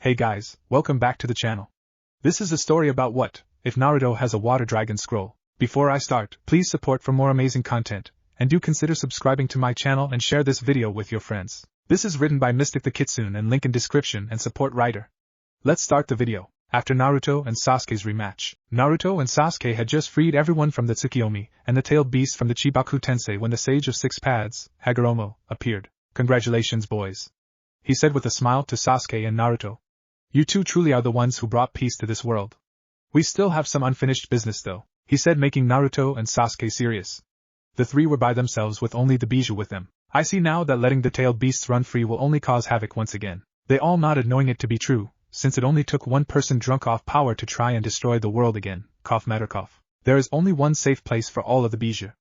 Hey guys, welcome back to the channel. This is a story about what if Naruto has a water dragon scroll. Before I start, please support for more amazing content, and do consider subscribing to my channel and share this video with your friends. This is written by Mystic the Kitsune and link in description and support writer. Let's start the video. After Naruto and Sasuke's rematch, Naruto and Sasuke had just freed everyone from the Tsukiyomi and the tailed beast from the Chibaku Tensei when the Sage of Six Paths, Hagoromo, appeared. Congratulations, boys, he said with a smile to Sasuke and Naruto. You two truly are the ones who brought peace to this world. We still have some unfinished business though, he said, making Naruto and Sasuke serious. The three were by themselves with only the Biju with them. I see now that letting the tailed beasts run free will only cause havoc once again. They all nodded, knowing it to be true, since it only took one person drunk off power to try and destroy the world again. Cough matter cough. There is only one safe place for all of the Biju.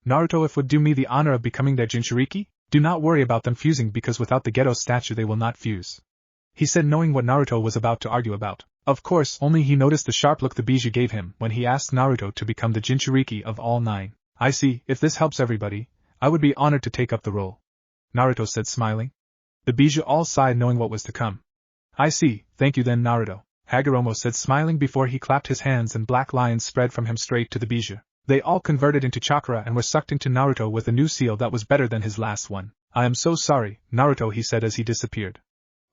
Naruto, if would do me the honor of becoming their Jinchuriki? Do not worry about them fusing, because without the Geto statue they will not fuse, he said, knowing what Naruto was about to argue about. Of course, only he noticed the sharp look the Biju gave him when he asked Naruto to become the Jinchuriki of all nine. I see, if this helps everybody, I would be honored to take up the role, Naruto said, smiling. The Biju all sighed, knowing what was to come. I see, thank you then, Naruto, Hagoromo said, smiling before he clapped his hands and black lines spread from him straight to the Biju. They all converted into chakra and were sucked into Naruto with a new seal that was better than his last one. I am so sorry, Naruto, he said as he disappeared.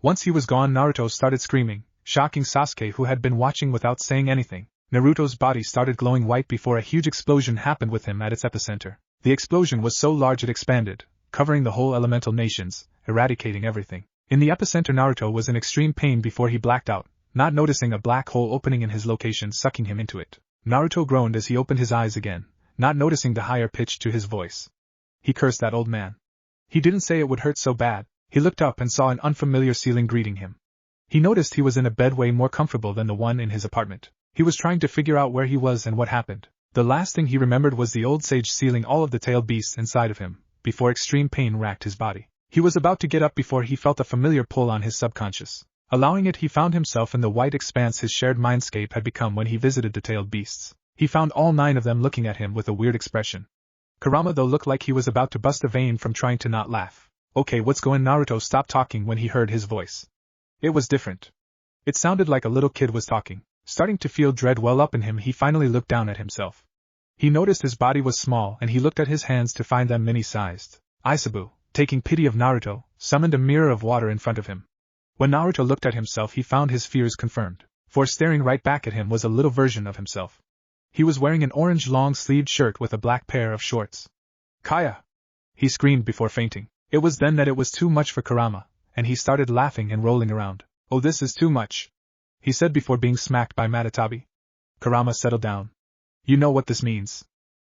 Once he was gone, Naruto started screaming, shocking Sasuke, who had been watching without saying anything. Naruto's body started glowing white before a huge explosion happened with him at its epicenter. The explosion was so large it expanded, covering the whole elemental nations, eradicating everything. In the epicenter, Naruto was in extreme pain before he blacked out, not noticing a black hole opening in his location sucking him into it. Naruto groaned as he opened his eyes again, not noticing the higher pitch to his voice. He cursed that old man. He didn't say it would hurt so bad. He looked up and saw an unfamiliar ceiling greeting him. He noticed he was in a bed way more comfortable than the one in his apartment. He was trying to figure out where he was and what happened. The last thing he remembered was the old sage sealing all of the tailed beasts inside of him, before extreme pain racked his body. He was about to get up before he felt a familiar pull on his subconscious. Allowing it, he found himself in the white expanse his shared mindscape had become when he visited the tailed beasts. He found all nine of them looking at him with a weird expression. Kurama, though, looked like he was about to bust a vein from trying to not laugh. Okay, what's going on? Naruto stopped talking when he heard his voice. It was different. It sounded like a little kid was talking. Starting to feel dread well up in him, he finally looked down at himself. He noticed his body was small and he looked at his hands to find them mini-sized. Isabu, taking pity of Naruto, summoned a mirror of water in front of him. When Naruto looked at himself, he found his fears confirmed, for staring right back at him was a little version of himself. He was wearing an orange long-sleeved shirt with a black pair of shorts. Kaya! He screamed before fainting. It was then that it was too much for Kurama, and he started laughing and rolling around. Oh, this is too much, he said before being smacked by Matatabi. Kurama, settled down. You know what this means,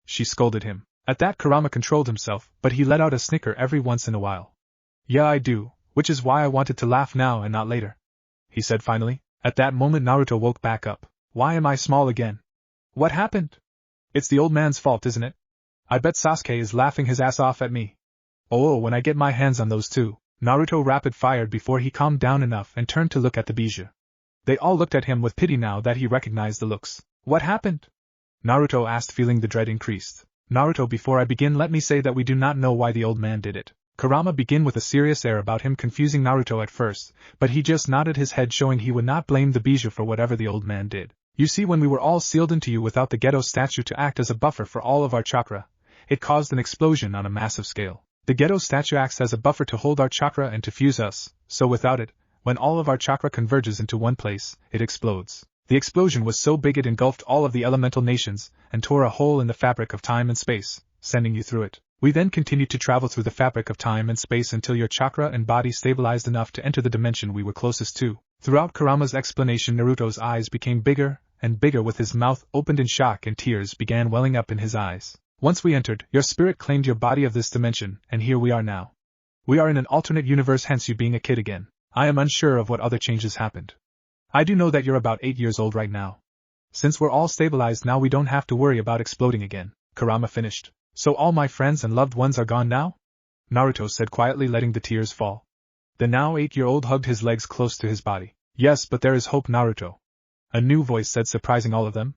she scolded him. At that, Kurama controlled himself, but he let out a snicker every once in a while. Yeah, I do, which is why I wanted to laugh now and not later, he said finally. At that moment, Naruto woke back up. Why am I small again? What happened? It's the old man's fault, isn't it? I bet Sasuke is laughing his ass off at me. Oh, when I get my hands on those two. Naruto rapid-fired before he calmed down enough and turned to look at the Biju. They all looked at him with pity now that he recognized the looks. What happened? Naruto asked, feeling the dread increased. Naruto, before I begin, let me say that we do not know why the old man did it. Kurama began with a serious air about him confusing Naruto at first, but he just nodded his head, showing he would not blame the Biju for whatever the old man did. You see, when we were all sealed into you without the Geto statue to act as a buffer for all of our chakra, it caused an explosion on a massive scale. The Geto statue acts as a buffer to hold our chakra and to fuse us, so without it, when all of our chakra converges into one place, it explodes. The explosion was so big it engulfed all of the elemental nations, and tore a hole in the fabric of time and space, sending you through it. We then continued to travel through the fabric of time and space until your chakra and body stabilized enough to enter the dimension we were closest to. Throughout Kurama's explanation, Naruto's eyes became bigger and bigger, with his mouth opened in shock and tears began welling up in his eyes. Once we entered, your spirit claimed your body of this dimension, and here we are now. We are in an alternate universe, hence you being a kid again. I am unsure of what other changes happened. I do know that you're about 8 years old right now. Since we're all stabilized now, we don't have to worry about exploding again, Kurama finished. So all my friends and loved ones are gone now? Naruto said quietly, letting the tears fall. The now 8-year-old hugged his legs close to his body. Yes, but there is hope, Naruto, a new voice said, surprising all of them.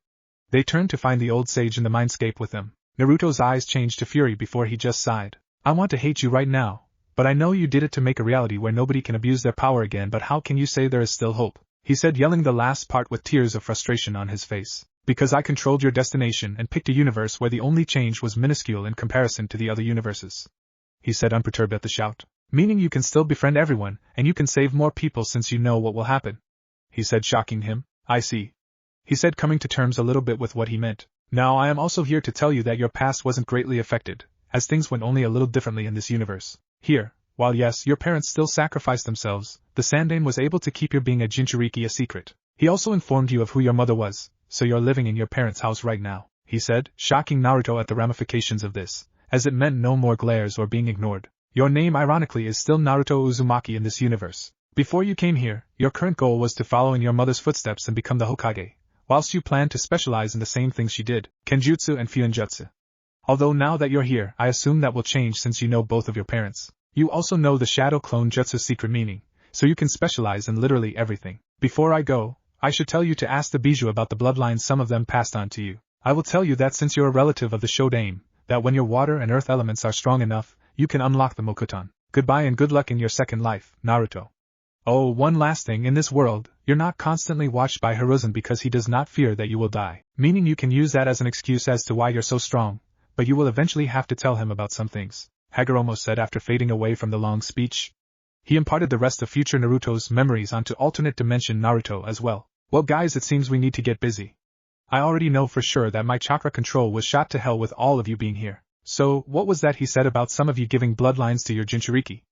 They turned to find the old sage in the mindscape with them. Naruto's eyes changed to fury before he just sighed. I want to hate you right now, But I know you did it to make a reality where nobody can abuse their power again, but how can you say there is still hope? He said, yelling the last part with tears of frustration on his face. Because I controlled your destination and picked a universe where the only change was minuscule in comparison to the other universes. He said, unperturbed at the shout. Meaning you can still befriend everyone, and you can save more people since you know what will happen. He said, shocking him. I see. He said, coming to terms a little bit with what he meant. Now I am also here to tell you that your past wasn't greatly affected, as things went only a little differently in this universe. Here, while yes, your parents still sacrificed themselves, the Sandaime was able to keep your being a Jinchuriki a secret. He also informed you of who your mother was, so you're living in your parents' house right now, he said, shocking Naruto at the ramifications of this, as it meant no more glares or being ignored. Your name ironically is still Naruto Uzumaki in this universe. Before you came here, your current goal was to follow in your mother's footsteps and become the Hokage, whilst you planned to specialize in the same things she did, Kenjutsu and Fuinjutsu. Although now that you're here, I assume that will change since you know both of your parents. You also know the Shadow Clone Jutsu's secret meaning, so you can specialize in literally everything. Before I go, I should tell you to ask the Biju about the bloodlines some of them passed on to you. I will tell you that since you're a relative of the Shodaime, that when your water and earth elements are strong enough, you can unlock the Mokuton. Goodbye and good luck in your second life, Naruto. Oh, one last thing, in this world, you're not constantly watched by Hiruzen because he does not fear that you will die, meaning you can use that as an excuse as to why you're so strong, but you will eventually have to tell him about some things, Hagoromo said after fading away from the long speech. He imparted the rest of future Naruto's memories onto alternate dimension Naruto as well. Well guys, it seems we need to get busy. I already know for sure that my chakra control was shot to hell with all of you being here. So, what was that he said about some of you giving bloodlines to your Jinchuriki?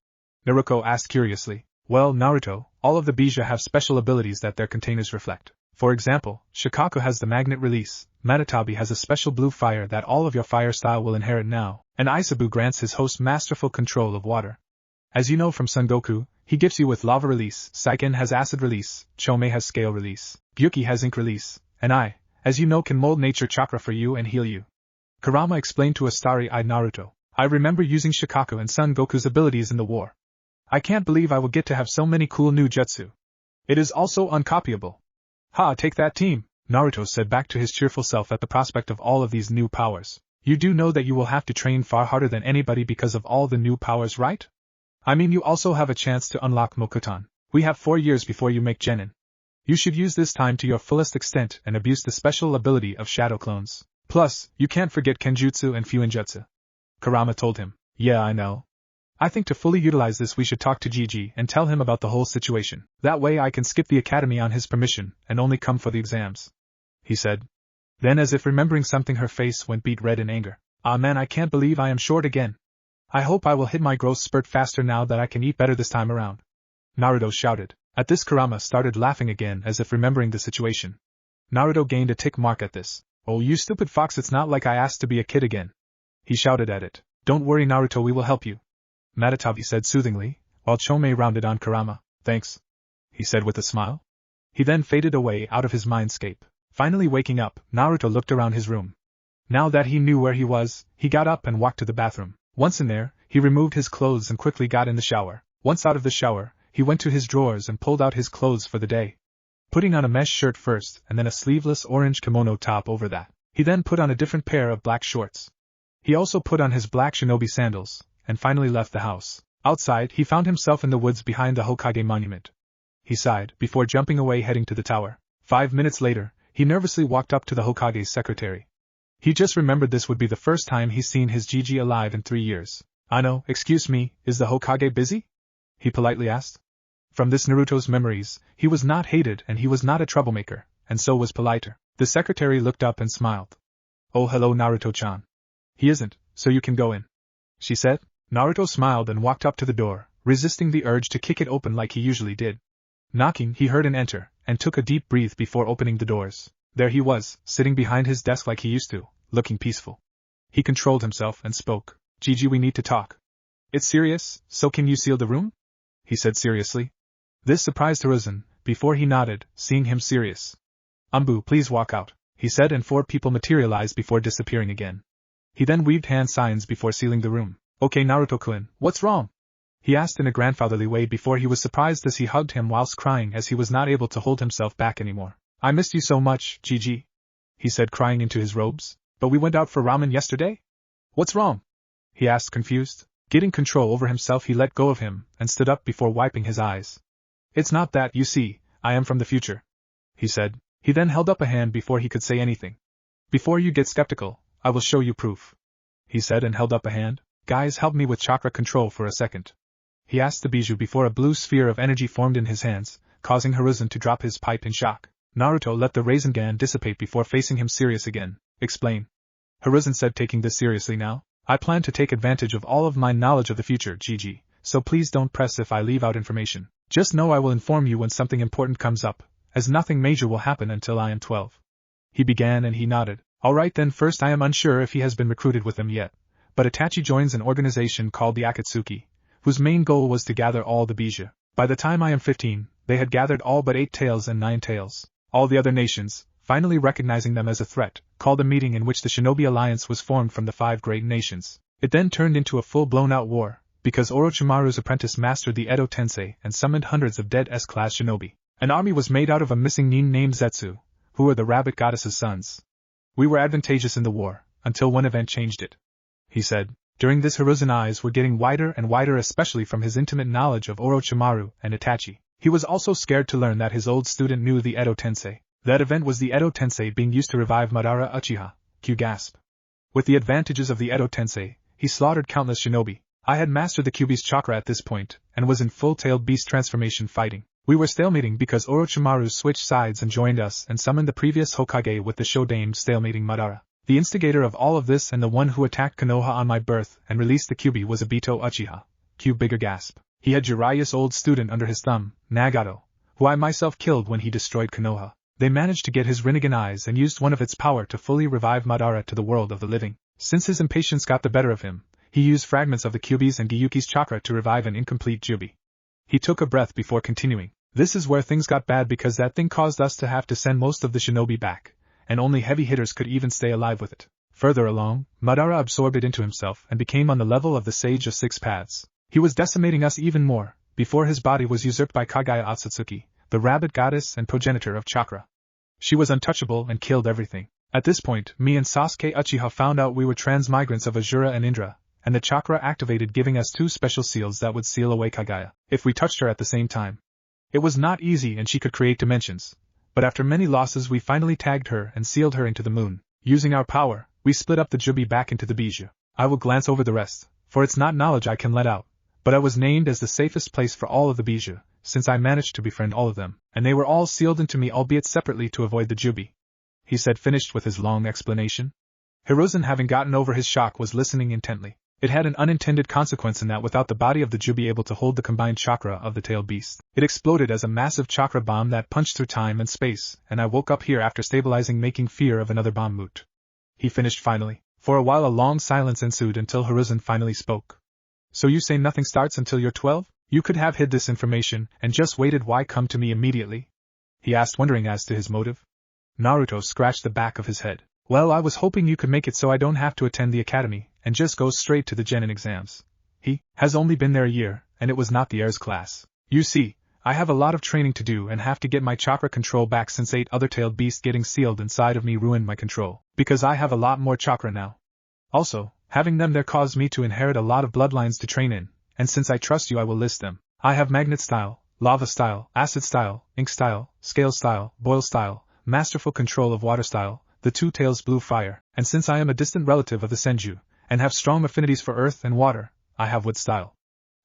Naruto asked curiously. Well, Naruto, all of the Bija have special abilities that their containers reflect. For example, Shikaku has the magnet release, Matatabi has a special blue fire that all of your fire style will inherit now, and Isabu grants his host masterful control of water. As you know from Son Goku, he gifts you with lava release, Saiken has acid release, Chome has scale release, Gyuki has ink release, and I, as you know, can mold nature chakra for you and heal you. Kurama explained to a starry-eyed Naruto. I remember using Shikaku and Son Goku's abilities in the war. I can't believe I will get to have so many cool new jutsu. It is also uncopyable. Ha, take that team, Naruto said back to his cheerful self at the prospect of all of these new powers. You do know that you will have to train far harder than anybody because of all the new powers, right? I mean, you also have a chance to unlock Mokuton. We have 4 years before you make Genin. You should use this time to your fullest extent and abuse the special ability of shadow clones. Plus, you can't forget Kenjutsu and Fuinjutsu. Kurama told him. Yeah, I know. I think to fully utilize this we should talk to Gigi and tell him about the whole situation. That way I can skip the academy on his permission and only come for the exams. He said. Then as if remembering something her face went beet red in anger. Ah man, I can't believe I am short again. I hope I will hit my growth spurt faster now that I can eat better this time around. Naruto shouted. At this Kurama started laughing again as if remembering the situation. Naruto gained a tick mark at this. Oh you stupid fox, it's not like I asked to be a kid again. He shouted at it. Don't worry Naruto, we will help you. Matatabi said soothingly, while Chome rounded on Kurama. Thanks, he said with a smile. He then faded away out of his mindscape. Finally waking up, Naruto looked around his room. Now that he knew where he was, he got up and walked to the bathroom. Once in there, he removed his clothes and quickly got in the shower. Once out of the shower, he went to his drawers and pulled out his clothes for the day. Putting on a mesh shirt first and then a sleeveless orange kimono top over that. He then put on a different pair of black shorts. He also put on his black shinobi sandals, and finally left the house. Outside, he found himself in the woods behind the Hokage monument. He sighed, before jumping away heading to the tower. 5 minutes later, he nervously walked up to the Hokage's secretary. He just remembered this would be the first time he's seen his Gigi alive in 3 years. Ano, excuse me, is the Hokage busy? He politely asked. From this Naruto's memories, he was not hated and he was not a troublemaker, and so was politer. The secretary looked up and smiled. Oh hello Naruto-chan. He isn't, so you can go in, she said. Naruto smiled and walked up to the door, resisting the urge to kick it open like he usually did. Knocking, he heard an enter, and took a deep breath before opening the doors. There he was, sitting behind his desk like he used to, looking peaceful. He controlled himself and spoke. Gigi, we need to talk. It's serious, so can you seal the room? He said seriously. This surprised Hiruzen, before he nodded, seeing him serious. Umbu, please walk out, he said, and 4 people materialized before disappearing again. He then waved hand signs before sealing the room. Okay Naruto-kun, what's wrong? He asked in a grandfatherly way before he was surprised as he hugged him whilst crying as he was not able to hold himself back anymore. I missed you so much, Gigi, he said crying into his robes. But we went out for ramen yesterday? What's wrong? He asked confused. Getting control over himself, he let go of him and stood up before wiping his eyes. It's not that, you see, I am from the future, he said. He then held up a hand before he could say anything. Before you get skeptical, I will show you proof, he said, and held up a hand. Guys, help me with chakra control for a second, he asked the Biju before a blue sphere of energy formed in his hands, causing Hiruzen to drop his pipe in shock. Naruto let the Rasengan dissipate before facing him serious again. Explain, Hiruzen said, taking this seriously now. I plan to take advantage of all of my knowledge of the future, GG, so please don't press if I leave out information. Just know I will inform you when something important comes up, as nothing major will happen until I am 12. He began and he nodded. Alright then, first I am unsure if he has been recruited with them yet, but Itachi joins an organization called the Akatsuki, whose main goal was to gather all the Biju. By the time I am 15, they had gathered all but 8 tails and 9 tails. All the other nations, finally recognizing them as a threat, called a meeting in which the Shinobi Alliance was formed from the 5 great nations. It then turned into a full-blown-out war, because Orochimaru's apprentice mastered the Edo Tensei and summoned hundreds of dead S-class shinobi. An army was made out of a missing nin named Zetsu, who were the rabbit goddess's sons. We were advantageous in the war, until one event changed it, he said. During this, Hiruzen's eyes were getting wider and wider, especially from his intimate knowledge of Orochimaru and Itachi. He was also scared to learn that his old student knew the Edo Tensei. That event was the Edo Tensei being used to revive Madara Uchiha. Q gasp. With the advantages of the Edo Tensei, he slaughtered countless shinobi. I had mastered the Kyuubi's chakra at this point, and was in full-tailed beast transformation fighting. We were stalemating because Orochimaru switched sides and joined us and summoned the previous Hokage with the show named Stalemating Madara. The instigator of all of this and the one who attacked Konoha on my birth and released the Kyuubi was Obito Uchiha. Q bigger gasp. He had Jiraiya's old student under his thumb, Nagato, who I myself killed when he destroyed Konoha. They managed to get his Rinnegan eyes and used one of its power to fully revive Madara to the world of the living. Since his impatience got the better of him, he used fragments of the Kyuubi's and Gyuki's chakra to revive an incomplete Jubi. He took a breath before continuing. This is where things got bad because that thing caused us to have to send most of the shinobi back, and only heavy hitters could even stay alive with it. Further along, Madara absorbed it into himself and became on the level of the Sage of Six Paths. He was decimating us even more, before his body was usurped by Kaguya Otsutsuki, the rabbit goddess and progenitor of chakra. She was untouchable and killed everything. At this point, me and Sasuke Uchiha found out we were transmigrants of Azura and Indra, and the chakra activated, giving us 2 special seals that would seal away Kaguya if we touched her at the same time. It was not easy and she could create dimensions, but after many losses we finally tagged her and sealed her into the moon. Using our power, we split up the Jubi back into the Biju. I will glance over the rest, for it's not knowledge I can let out, but I was named as the safest place for all of the Biju, since I managed to befriend all of them, and they were all sealed into me, albeit separately, to avoid the Jubi, he said, finished with his long explanation. Hiruzen, having gotten over his shock, was listening intently. It had an unintended consequence in that without the body of the Jubi able to hold the combined chakra of the tailed beast, it exploded as a massive chakra bomb that punched through time and space, and I woke up here after stabilizing, making fear of another bomb moot. He finished finally. For a while a long silence ensued until Hiruzen finally spoke. So you say nothing starts until you're 12? You could have hid this information and just waited. Why come to me immediately? He asked, wondering as to his motive. Naruto scratched the back of his head. Well, I was hoping you could make it so I don't have to attend the academy and just go straight to the genin exams. He has only been there a year, and it was not the heirs class. You see, I have a lot of training to do and have to get my chakra control back since 8 other tailed beasts getting sealed inside of me ruined my control, because I have a lot more chakra now. Also, having them there caused me to inherit a lot of bloodlines to train in, and since I trust you I will list them. I have magnet style, lava style, acid style, ink style, scale style, boil style, masterful control of water style, the 2 tails blue fire, and since I am a distant relative of the Senju, and have strong affinities for earth and water, I have wood style.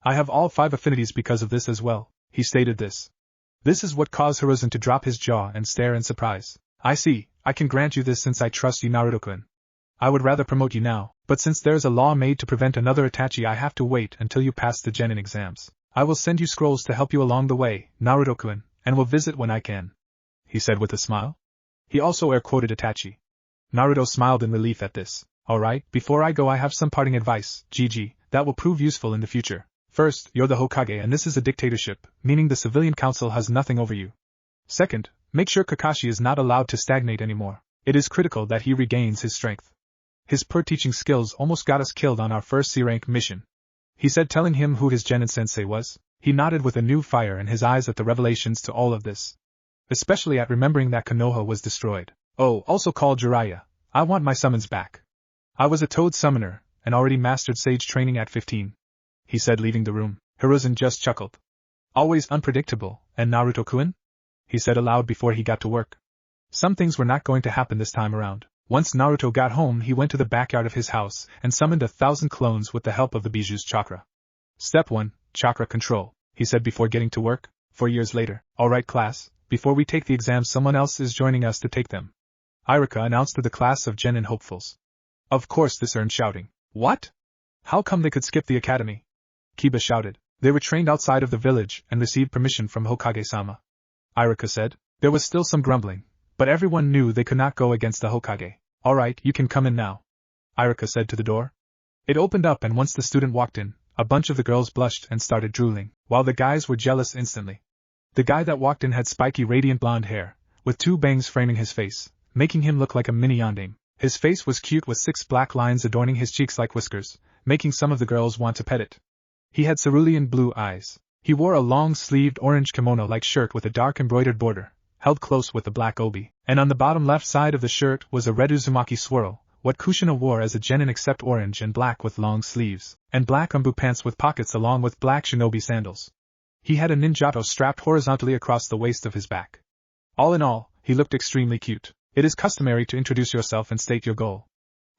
I have all 5 affinities because of this as well, he stated this. This is what caused Hiruzen to drop his jaw and stare in surprise. I see, I can grant you this since I trust you, Naruto-kun. I would rather promote you now, but since there's a law made to prevent another Itachi I have to wait until you pass the genin exams. I will send you scrolls to help you along the way, Naruto-kun, and will visit when I can, he said with a smile. He also air-quoted Itachi. Naruto smiled in relief at this. Alright, before I go I have some parting advice, GG, that will prove useful in the future. First, you're the Hokage and this is a dictatorship, meaning the civilian council has nothing over you. Second, make sure Kakashi is not allowed to stagnate anymore. It is critical that he regains his strength. His teaching skills almost got us killed on our first C-rank mission, he said, telling him who his genin sensei was. He nodded with a new fire in his eyes at the revelations to all of this, especially at remembering that Konoha was destroyed. Oh, also called Jiraiya, I want my summons back. I was a toad summoner, and already mastered sage training at 15. he said, leaving the room. Hiruzen just chuckled. Always unpredictable, and Naruto-kun? He said aloud before he got to work. Some things were not going to happen this time around. Once Naruto got home, he went to the backyard of his house and summoned 1,000 clones with the help of the Biju's chakra. Step 1, Chakra Control, he said before getting to work. 4 years later. Alright class, before we take the exams someone else is joining us to take them. Irika announced to the class of genin hopefuls. Of course this earned shouting. What? How come they could skip the academy? Kiba shouted. They were trained outside of the village and received permission from Hokage-sama. Irika said. There was still some grumbling, but everyone knew they could not go against the Hokage. Alright, you can come in now, Irika said to the door. It opened up, and once the student walked in, a bunch of the girls blushed and started drooling, while the guys were jealous instantly. The guy that walked in had spiky radiant blonde hair, with 2 bangs framing his face, making him look like a mini yondaime. His face was cute with 6 black lines adorning his cheeks like whiskers, making some of the girls want to pet it. He had cerulean blue eyes. He wore a long-sleeved orange kimono-like shirt with a dark embroidered border, held close with a black obi, and on the bottom left side of the shirt was a red Uzumaki swirl, what Kushina wore as a genin except orange and black with long sleeves, and black umbu pants with pockets along with black shinobi sandals. He had a ninjato strapped horizontally across the waist of his back. All in all, he looked extremely cute. It is customary to introduce yourself and state your goal,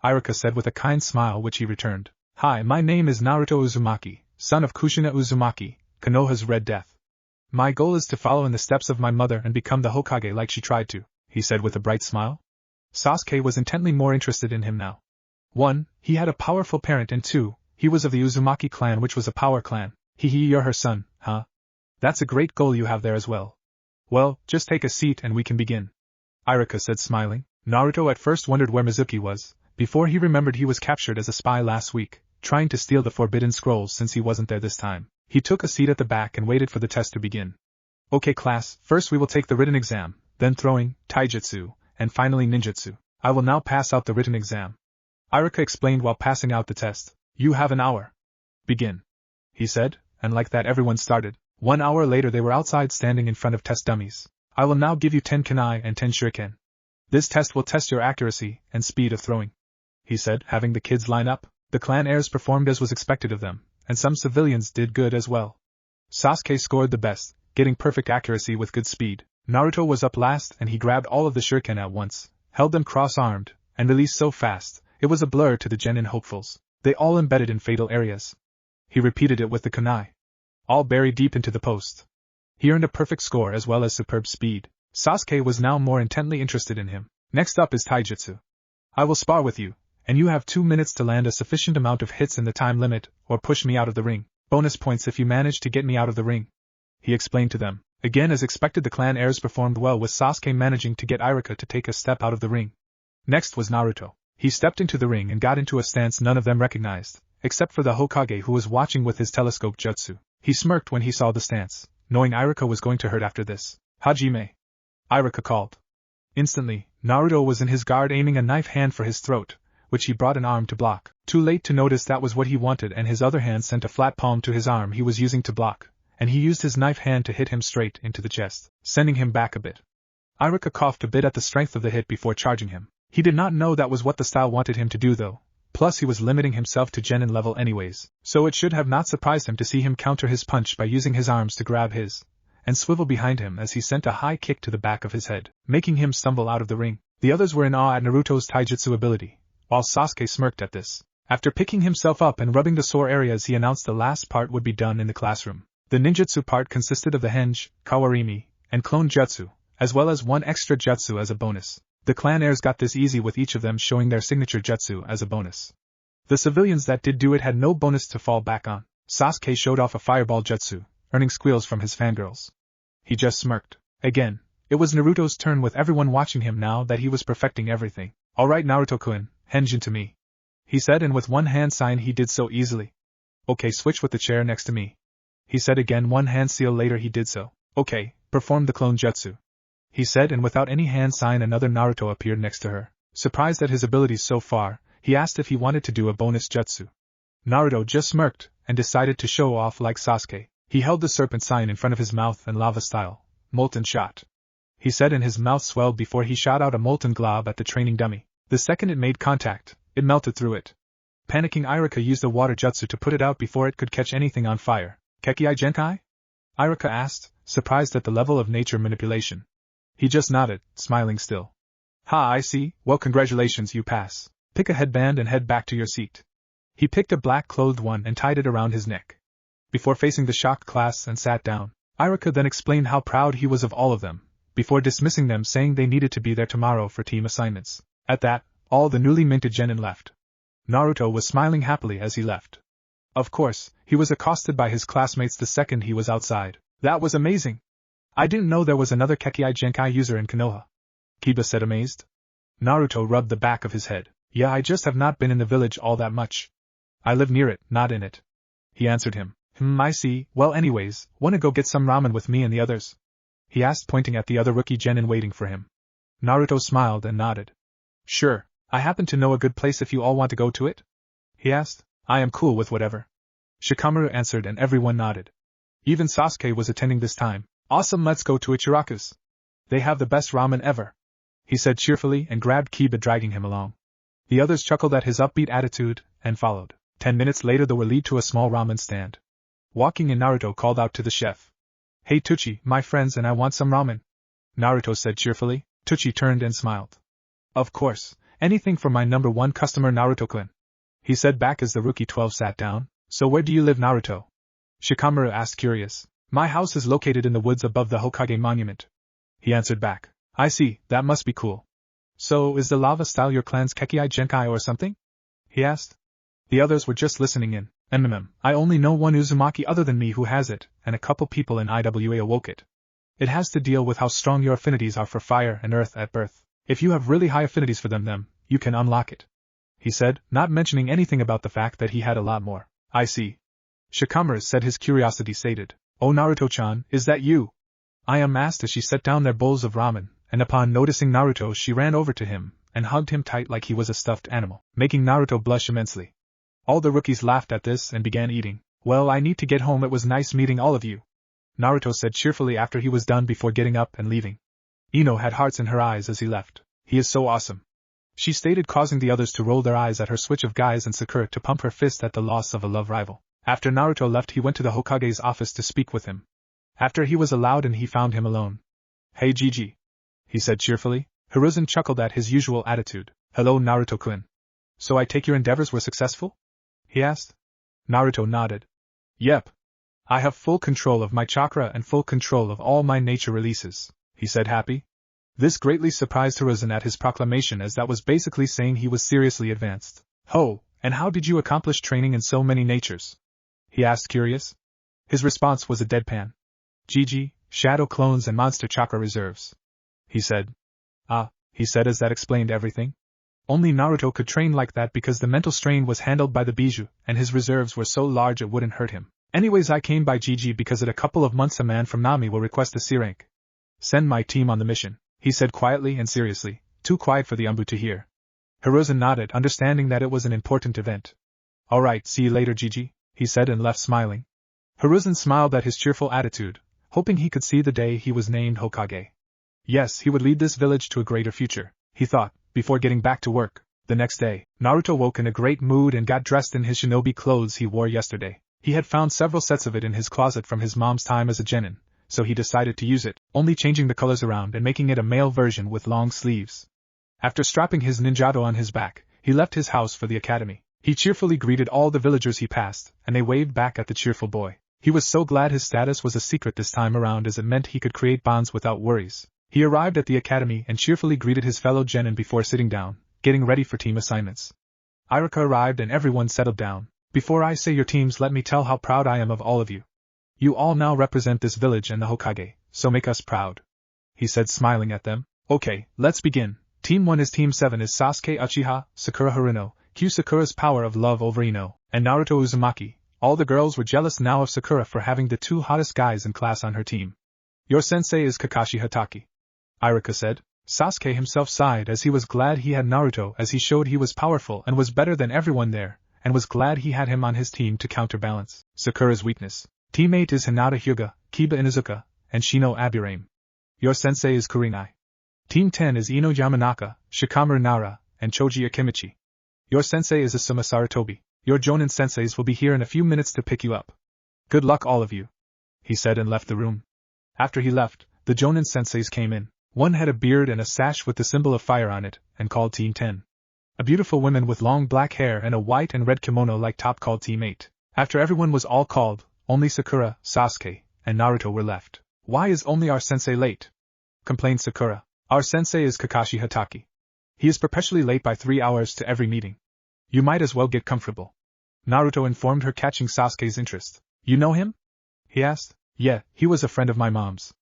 Irika said with a kind smile which he returned. Hi, my name is Naruto Uzumaki, son of Kushina Uzumaki, Konoha's Red Death. My goal is to follow in the steps of my mother and become the Hokage like she tried to, he said with a bright smile. Sasuke was intently more interested in him now. 1. He had a powerful parent, and 2. He was of the Uzumaki clan, which was a power clan. You're her son, huh? That's a great goal you have there as well. Well, just take a seat and we can begin, Irika said smiling. Naruto at first wondered where Mizuki was, before he remembered he was captured as a spy last week, trying to steal the forbidden scrolls since he wasn't there this time. He took a seat at the back and waited for the test to begin. Okay class, first we will take the written exam, then throwing, taijutsu, and finally ninjutsu. I will now pass out the written exam, Irika explained while passing out the test. You have an hour. Begin, he said, and like that everyone started. 1 hour later they were outside standing in front of test dummies. I will now give you 10 kunai and 10 shuriken. This test will test your accuracy and speed of throwing, he said, having the kids line up. The clan heirs performed as was expected of them, and some civilians did good as well. Sasuke scored the best, getting perfect accuracy with good speed. Naruto was up last, and he grabbed all of the shuriken at once, held them cross-armed, and released so fast, it was a blur to the genin hopefuls. They all embedded in fatal areas. He repeated it with the kunai, all buried deep into the post. He earned a perfect score as well as superb speed. Sasuke was now more intently interested in him. Next up is taijutsu. I will spar with you, and you have 2 minutes to land a sufficient amount of hits in the time limit, or push me out of the ring. Bonus points if you manage to get me out of the ring, he explained to them. Again, as expected, the clan heirs performed well, with Sasuke managing to get Irika to take a step out of the ring. Next was Naruto. He stepped into the ring and got into a stance none of them recognized, except for the Hokage who was watching with his telescope jutsu. He smirked when he saw the stance, knowing Irika was going to hurt after this. Hajime, Irika called. Instantly, Naruto was in his guard aiming a knife hand for his throat, which he brought an arm to block. Too late to notice that was what he wanted, and his other hand sent a flat palm to his arm he was using to block, and he used his knife hand to hit him straight into the chest, sending him back a bit. Irika coughed a bit at the strength of the hit before charging him. He did not know that was what the style wanted him to do though, plus he was limiting himself to genin level anyways, so it should have not surprised him to see him counter his punch by using his arms to grab his, and swivel behind him as he sent a high kick to the back of his head, making him stumble out of the ring. The others were in awe at Naruto's taijutsu ability, while Sasuke smirked at this. After picking himself up and rubbing the sore areas, he announced the last part would be done in the classroom. The ninjutsu part consisted of the henge, kawarimi, and clone jutsu, as well as one extra jutsu as a bonus. The clan heirs got this easy, with each of them showing their signature jutsu as a bonus. The civilians that did do it had no bonus to fall back on. Sasuke showed off a fireball jutsu, earning squeals from his fangirls. He just smirked. Again, it was Naruto's turn, with everyone watching him now that he was perfecting everything. Alright Naruto-kun, henge into me, he said, and with one hand sign he did so easily. Okay, switch with the chair next to me, he said again. One hand seal later he did so. Okay, perform the clone jutsu, he said, and without any hand sign another Naruto appeared next to her. Surprised at his abilities so far, he asked if he wanted to do a bonus jutsu. Naruto just smirked, and decided to show off like Sasuke. He held the serpent sign in front of his mouth and lava style, molten shot, he said, and his mouth swelled before he shot out a molten glob at the training dummy. The second it made contact, it melted through it. Panicking, Iruka used a water jutsu to put it out before it could catch anything on fire. Kekii Genkai? Iruka asked, surprised at the level of nature manipulation. He just nodded, smiling still. Ha, I see. Well, congratulations, you pass. Pick a headband and head back to your seat. He picked a black-clothed one and tied it around his neck. Before facing the shocked class and sat down, Iruka then explained how proud he was of all of them, before dismissing them, saying they needed to be there tomorrow for team assignments. At that, all the newly minted genin left. Naruto was smiling happily as he left. Of course, he was accosted by his classmates the second he was outside. That was amazing. I didn't know there was another Kekii Genkai user in Konoha. Kiba said, amazed. Naruto rubbed the back of his head. Yeah, I just have not been in the village all that much. I live near it, not in it. He answered him. I see. Well, anyways, wanna go get some ramen with me and the others? He asked, pointing at the other rookie genin waiting for him. Naruto smiled and nodded. Sure, I happen to know a good place if you all want to go to it? He asked. I am cool with whatever. Shikamaru answered and everyone nodded. Even Sasuke was attending this time. Awesome, let's go to Ichiraku's. They have the best ramen ever. He said cheerfully and grabbed Kiba, dragging him along. The others chuckled at his upbeat attitude and followed. 10 minutes later they were led to a small ramen stand. Walking in, Naruto called out to the chef. Hey Tucci, my friends, and I want some ramen. Naruto said cheerfully. Tucci turned and smiled. Of course, anything for my number one customer Naruto-kun. He said back as the rookie 12 sat down. So where do you live, Naruto? Shikamaru asked, curious. My house is located in the woods above the Hokage monument. He answered back. I see, that must be cool. So, is the lava style your clan's Kekii Genkai or something? He asked. The others were just listening in. I only know one Uzumaki other than me who has it, and a couple people in IWA awoke it. It has to deal with how strong your affinities are for fire and earth at birth. If you have really high affinities for them, you can unlock it. He said, not mentioning anything about the fact that he had a lot more. I see. Shikamaru said, his curiosity sated. Oh Naruto-chan, is that you? I am asked as she set down their bowls of ramen, and upon noticing Naruto she ran over to him and hugged him tight like he was a stuffed animal, making Naruto blush immensely. All the rookies laughed at this and began eating. Well, I need to get home, it was nice meeting all of you. Naruto said cheerfully after he was done before getting up and leaving. Ino had hearts in her eyes as he left. He is so awesome. She stated, causing the others to roll their eyes at her switch of guys and Sakura to pump her fist at the loss of a love rival. After Naruto left, he went to the Hokage's office to speak with him. After he was allowed in, he found him alone. Hey Gigi, he said cheerfully. Hiruzen chuckled at his usual attitude. Hello Naruto-kun. So I take your endeavors were successful? He asked. Naruto nodded. Yep. I have full control of my chakra and full control of all my nature releases, he said happy. This greatly surprised Hiruzen at his proclamation, as that was basically saying he was seriously advanced. Ho, and how did you accomplish training in so many natures? He asked curious. His response was a deadpan. Gigi, shadow clones and monster chakra reserves. He said. Ah, he said as that explained everything. Only Naruto could train like that because the mental strain was handled by the Biju, and his reserves were so large it wouldn't hurt him. Anyways, I came by Gigi because in a couple of months a man from Nami will request a C rank. Send my team on the mission, he said quietly and seriously, too quiet for the Umbu to hear. Hiruzen nodded, understanding that it was an important event. Alright, see you later Gigi, he said and left smiling. Hiruzen smiled at his cheerful attitude, hoping he could see the day he was named Hokage. Yes, he would lead this village to a greater future, he thought, before getting back to work. The next day, Naruto woke in a great mood and got dressed in his shinobi clothes he wore yesterday. He had found several sets of it in his closet from his mom's time as a genin, so he decided to use it, only changing the colors around and making it a male version with long sleeves. After strapping his ninjato on his back, he left his house for the academy. He cheerfully greeted all the villagers he passed, and they waved back at the cheerful boy. He was so glad his status was a secret this time around, as it meant he could create bonds without worries. He arrived at the academy and cheerfully greeted his fellow genin before sitting down, getting ready for team assignments. Iruka arrived and everyone settled down. Before I say your teams, let me tell how proud I am of all of you. You all now represent this village and the Hokage, so make us proud. He said, smiling at them. Okay, let's begin. Team 1 is Team 7 is Sasuke Uchiha, Sakura Haruno, Q Sakura's power of love over Ino, and Naruto Uzumaki. All the girls were jealous now of Sakura for having the two hottest guys in class on her team. Your sensei is Kakashi Hatake, Iruka said. Sasuke himself sighed as he was glad he had Naruto, as he showed he was powerful and was better than everyone there, and was glad he had him on his team to counterbalance Sakura's weakness. Team 8 is Hinata Hyuga, Kiba Inuzuka, and Shino Abirame. Your sensei is Kurinai. Team 10 is Ino Yamanaka, Shikamaru Nara, and Choji Akimichi. Your sensei is Asuma Sarutobi. Your Jonin senseis will be here in a few minutes to pick you up. Good luck all of you, he said and left the room. After he left, the Jonin senseis came in. One had a beard and a sash with the symbol of fire on it, and called Team 10. A beautiful woman with long black hair and a white and red kimono like top called Team 8. After everyone was all called, only Sakura, Sasuke, and Naruto were left. Why is only our sensei late? Complained Sakura. Our sensei is Kakashi Hatake. He is perpetually late by 3 hours to every meeting. You might as well get comfortable. Naruto informed her, catching Sasuke's interest. You know him? He asked. Yeah, he was a friend of my mom's.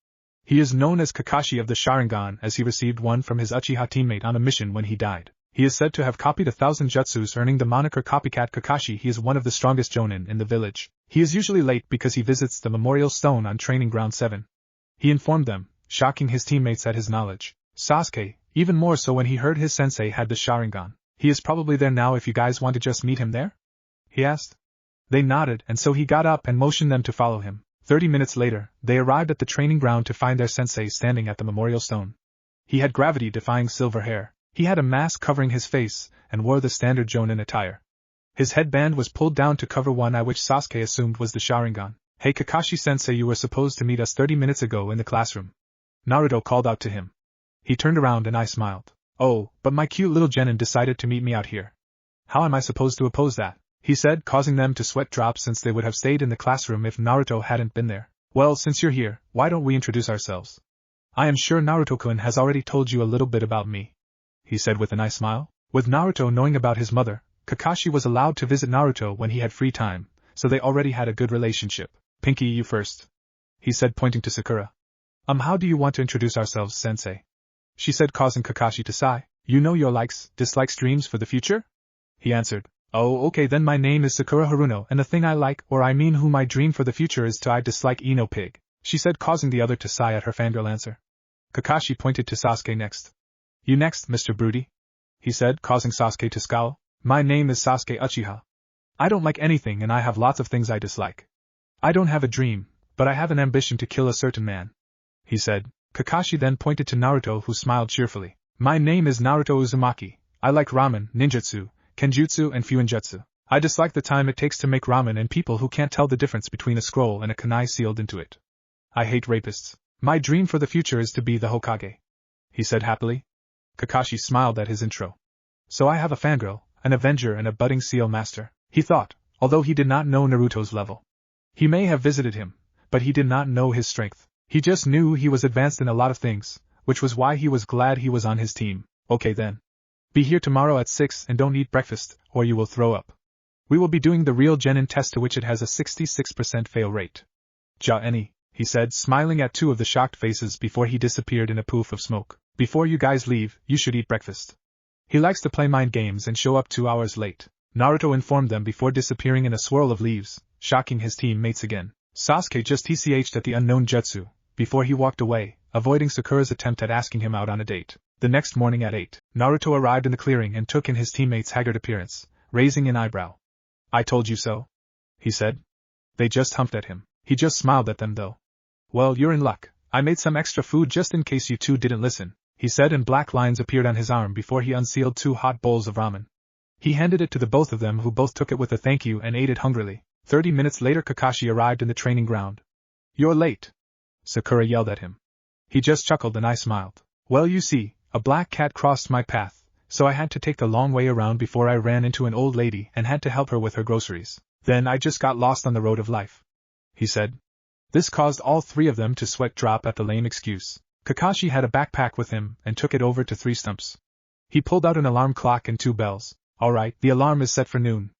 He is known as Kakashi of the Sharingan as he received one from his Uchiha teammate on a mission when he died. He is said to have copied 1,000 jutsus, earning the moniker Copycat Kakashi. He is one of the strongest Jonin in the village. He is usually late because he visits the Memorial Stone on Training Ground 7. He informed them, shocking his teammates at his knowledge. Sasuke, even more so when he heard his sensei had the Sharingan. He is probably there now if you guys want to just meet him there? He asked. They nodded, and so he got up and motioned them to follow him. 30 minutes later, they arrived at the training ground to find their sensei standing at the Memorial Stone. He had gravity-defying silver hair. He had a mask covering his face, and wore the standard Jonin attire. His headband was pulled down to cover one eye, which Sasuke assumed was the Sharingan. Hey Kakashi-sensei, you were supposed to meet us 30 minutes ago in the classroom. Naruto called out to him. He turned around and I smiled. Oh, but my cute little genin decided to meet me out here. How am I supposed to oppose that? He said, causing them to sweat drops since they would have stayed in the classroom if Naruto hadn't been there. Well, since you're here, why don't we introduce ourselves? I am sure Naruto-kun has already told you a little bit about me, he said with a nice smile. With Naruto knowing about his mother, Kakashi was allowed to visit Naruto when he had free time, so they already had a good relationship. Pinky, you first, he said, pointing to Sakura. How do you want to introduce ourselves, sensei? She said, causing Kakashi to sigh. You know your likes, dislikes, dreams for the future? He answered. Oh, okay, then my name is Sakura Haruno, and the thing I like, or I mean who my dream for the future is to I dislike Ino Pig, she said, causing the other to sigh at her fangirl answer. Kakashi pointed to Sasuke next. You next, Mr. Broody, he said, causing Sasuke to scowl. My name is Sasuke Uchiha. I don't like anything and I have lots of things I dislike. I don't have a dream, but I have an ambition to kill a certain man, he said. Kakashi then pointed to Naruto, who smiled cheerfully. My name is Naruto Uzumaki. I like ramen, ninjutsu, kenjutsu and fuinjutsu. I dislike the time it takes to make ramen and people who can't tell the difference between a scroll and a kunai sealed into it. I hate rapists. My dream for the future is to be the Hokage, he said happily. Kakashi smiled at his intro. So I have a fangirl, an avenger and a budding seal master, he thought, although he did not know Naruto's level. He may have visited him, but he did not know his strength. He just knew he was advanced in a lot of things, which was why he was glad he was on his team. Okay then. Be here tomorrow at 6 and don't eat breakfast, or you will throw up. We will be doing the real genin test, to which it has a 66% fail rate. Ja any, he said, smiling at two of the shocked faces before he disappeared in a poof of smoke. Before you guys leave, you should eat breakfast. He likes to play mind games and show up 2 hours late, Naruto informed them before disappearing in a swirl of leaves, shocking his teammates again. Sasuke just TCH'd at the unknown jutsu, before he walked away, avoiding Sakura's attempt at asking him out on a date. The next morning at 8, Naruto arrived in the clearing and took in his teammates' haggard appearance, raising an eyebrow. I told you so, he said. They just humped at him. He just smiled at them though. Well, you're in luck. I made some extra food just in case you two didn't listen, he said, and black lines appeared on his arm before he unsealed 2 hot bowls of ramen. He handed it to the both of them, who both took it with a thank you and ate it hungrily. 30 minutes later, Kakashi arrived in the training ground. You're late, Sakura yelled at him. He just chuckled and I smiled. Well, you see, a black cat crossed my path, so I had to take the long way around before I ran into an old lady and had to help her with her groceries. Then I just got lost on the road of life, he said. This caused all 3 of them to sweat drop at the lame excuse. Kakashi had a backpack with him and took it over to 3 stumps. He pulled out an alarm clock and 2 bells. Alright, the alarm is set for noon.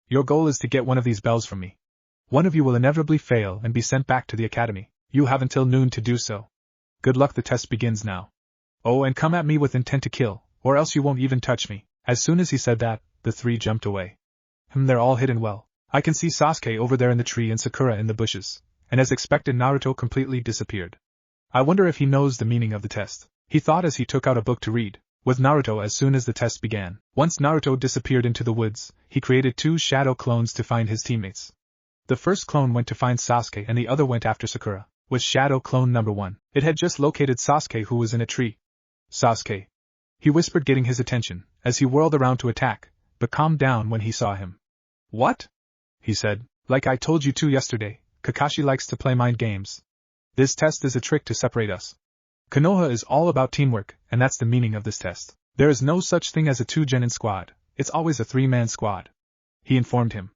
Your goal is to get one of these bells from me. One of you will inevitably fail and be sent back to the academy. You have until noon to do so. Good luck, the test begins now. Oh, and come at me with intent to kill, or else you won't even touch me. As soon as he said that, the 3 jumped away. They're all hidden well. I can see Sasuke over there in the tree and Sakura in the bushes, and as expected Naruto completely disappeared. I wonder if he knows the meaning of the test, he thought as he took out a book to read. With Naruto as soon as the test began. Once Naruto disappeared into the woods, he created 2 shadow clones to find his teammates. The first clone went to find Sasuke and the other went after Sakura. With shadow clone number 1, it had just located Sasuke, who was in a tree. Sasuke, he whispered, getting his attention. As he whirled around to attack, but calmed down when he saw him. What? He said. Like I told you to yesterday, Kakashi likes to play mind games. This test is a trick to separate us. Konoha is all about teamwork, and that's the meaning of this test. There is no such thing as a 2-genin squad, it's always a 3-man squad. He informed him.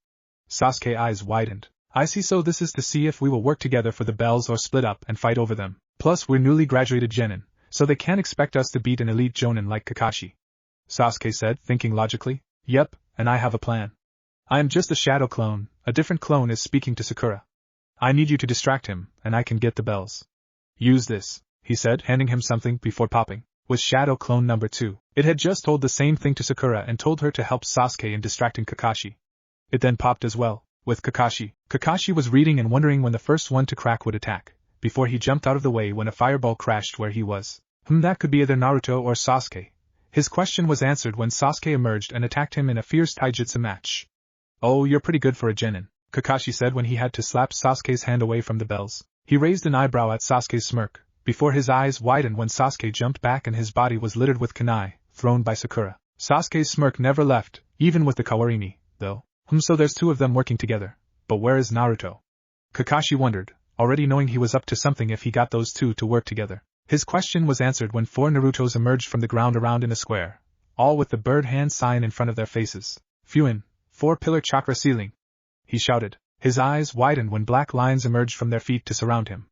Sasuke's eyes widened. I see, so this is to see if we will work together for the bells or split up and fight over them. Plus we're newly graduated genin, so they can't expect us to beat an elite jonin like Kakashi. Sasuke said, thinking logically. Yep, and I have a plan. I am just a shadow clone, a different clone is speaking to Sakura. I need you to distract him, and I can get the bells. Use this, he said, handing him something before popping. Was shadow clone number 2. It had just told the same thing to Sakura and told her to help Sasuke in distracting Kakashi. It then popped as well, with Kakashi. Kakashi was reading and wondering when the first one to crack would attack, before he jumped out of the way when a fireball crashed where he was. That could be either Naruto or Sasuke. His question was answered when Sasuke emerged and attacked him in a fierce taijutsu match. Oh, you're pretty good for a genin, Kakashi said when he had to slap Sasuke's hand away from the bells. He raised an eyebrow at Sasuke's smirk, before his eyes widened when Sasuke jumped back and his body was littered with kunai, thrown by Sakura. Sasuke's smirk never left, even with the kawarini, though. So there's 2 of them working together. But where is Naruto? Kakashi wondered, already knowing he was up to something if he got those 2 to work together. His question was answered when 4 Narutos emerged from the ground around in a square, all with the bird hand sign in front of their faces. Fuin, 4-pillar chakra ceiling. He shouted. His eyes widened when black lines emerged from their feet to surround him.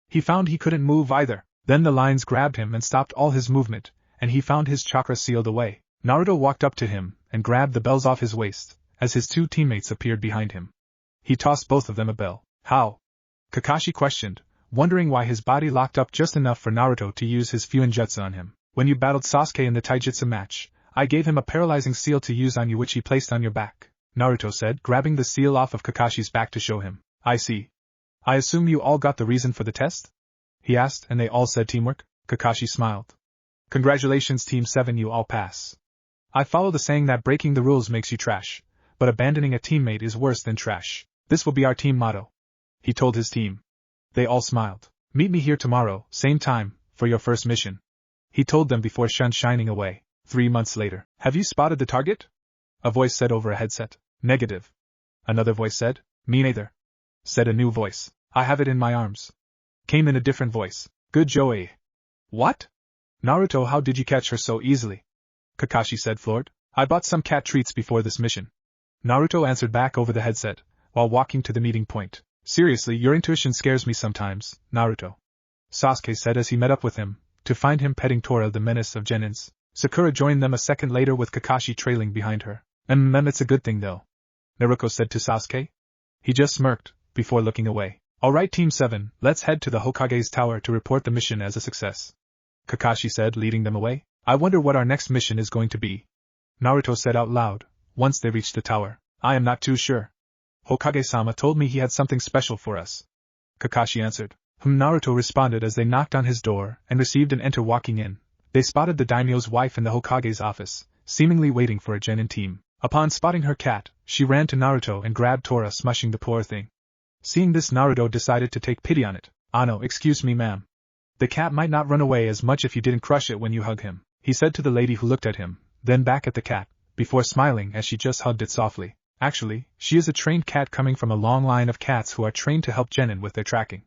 He found he couldn't move either. Then the lines grabbed him and stopped all his movement, and he found his chakra sealed away. Naruto walked up to him and grabbed the bells off his waist, as his 2 teammates appeared behind him. He tossed both of them a bell. How? Kakashi questioned, wondering why his body locked up just enough for Naruto to use his Fuin jutsu on him. When you battled Sasuke in the taijutsu match, I gave him a paralyzing seal to use on you which he placed on your back, Naruto said, grabbing the seal off of Kakashi's back to show him. I see. I assume you all got the reason for the test? He asked, and they all said teamwork. Kakashi smiled. Congratulations Team 7, you all pass. I follow the saying that breaking the rules makes you trash, but abandoning a teammate is worse than trash. This will be our team motto, he told his team. They all smiled. Meet me here tomorrow, same time, for your first mission, he told them before shining away. 3 months later. Have you spotted the target? A voice said over a headset. Negative. Another voice said. Me neither. Said a new voice. I have it in my arms. Came in a different voice. Good Joey. What? Naruto, how did you catch her so easily? Kakashi said, floored. I bought some cat treats before this mission, Naruto answered back over the headset, while walking to the meeting point. Seriously, your intuition scares me sometimes, Naruto, Sasuke said as he met up with him, to find him petting Tora, the menace of genins. Sakura joined them a second later with Kakashi trailing behind her. It's a good thing though, Naruto said to Sasuke. He just smirked, before looking away. Alright Team 7, let's head to the Hokage's tower to report the mission as a success, Kakashi said, leading them away. I wonder what our next mission is going to be, Naruto said out loud, once they reached the tower. I am not too sure. Hokage-sama told me he had something special for us, Kakashi answered. Naruto responded as they knocked on his door and received an enter. Walking in, they spotted the daimyo's wife in the Hokage's office, seemingly waiting for a genin team. Upon spotting her cat, she ran to Naruto and grabbed Tora, smushing the poor thing. Seeing this, Naruto decided to take pity on it. Ah no, excuse me ma'am. The cat might not run away as much if you didn't crush it when you hug him, he said to the lady who looked at him, then back at the cat, before smiling as she just hugged it softly. Actually, she is a trained cat coming from a long line of cats who are trained to help genin with their tracking.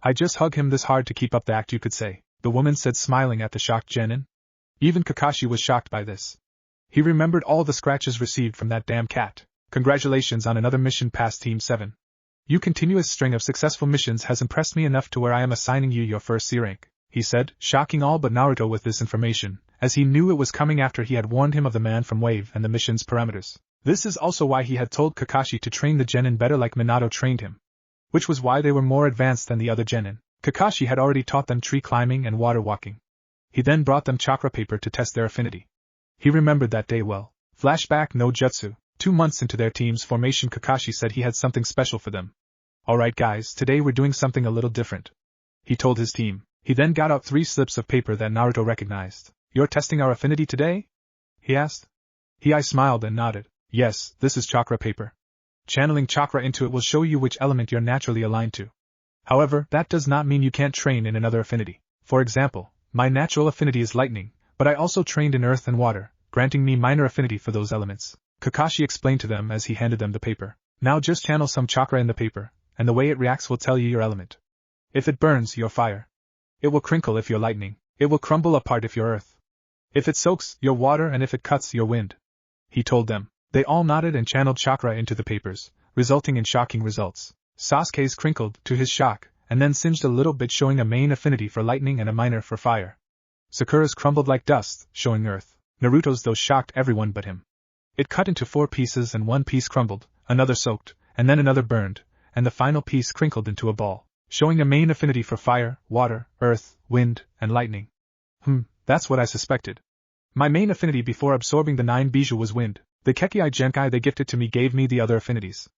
I just hug him this hard to keep up the act, you could say, the woman said, smiling at the shocked genin. Even Kakashi was shocked by this. He remembered all the scratches received from that damn cat. Congratulations on another mission past Team 7. Your continuous string of successful missions has impressed me enough to where I am assigning you your first C rank, he said, shocking all but Naruto with this information, as he knew it was coming after he had warned him of the man from Wave and the mission's parameters. This is also why he had told Kakashi to train the genin better like Minato trained him, which was why they were more advanced than the other genin. Kakashi had already taught them tree climbing and water walking. He then brought them chakra paper to test their affinity. He remembered that day well. Flashback no jutsu. 2 months into their team's formation, Kakashi said he had something special for them. Alright guys, today we're doing something a little different, he told his team. He then got out 3 slips of paper that Naruto recognized. You're testing our affinity today? He asked. I smiled and nodded. Yes, this is chakra paper. Channeling chakra into it will show you which element you're naturally aligned to. However, that does not mean you can't train in another affinity. For example, my natural affinity is lightning, but I also trained in earth and water, granting me minor affinity for those elements. Kakashi explained to them as he handed them the paper. Now just channel some chakra in the paper, and the way it reacts will tell you your element. If it burns, you're fire. It will crinkle if you're lightning. It will crumble apart if you're earth. If it soaks, you're water, and if it cuts, you're wind. He told them. They all nodded and channeled chakra into the papers, resulting in shocking results. Sasuke's crinkled, to his shock, and then singed a little bit, showing a main affinity for lightning and a minor for fire. Sakura's crumbled like dust, showing earth. Naruto's though shocked everyone but him. It cut into 4 pieces and 1 piece crumbled, another soaked, and then another burned, and the final piece crinkled into a ball, showing a main affinity for fire, water, earth, wind, and lightning. That's what I suspected. My main affinity before absorbing the 9 Biju was wind. The Kekkai Genkai they gifted to me gave me the other affinities.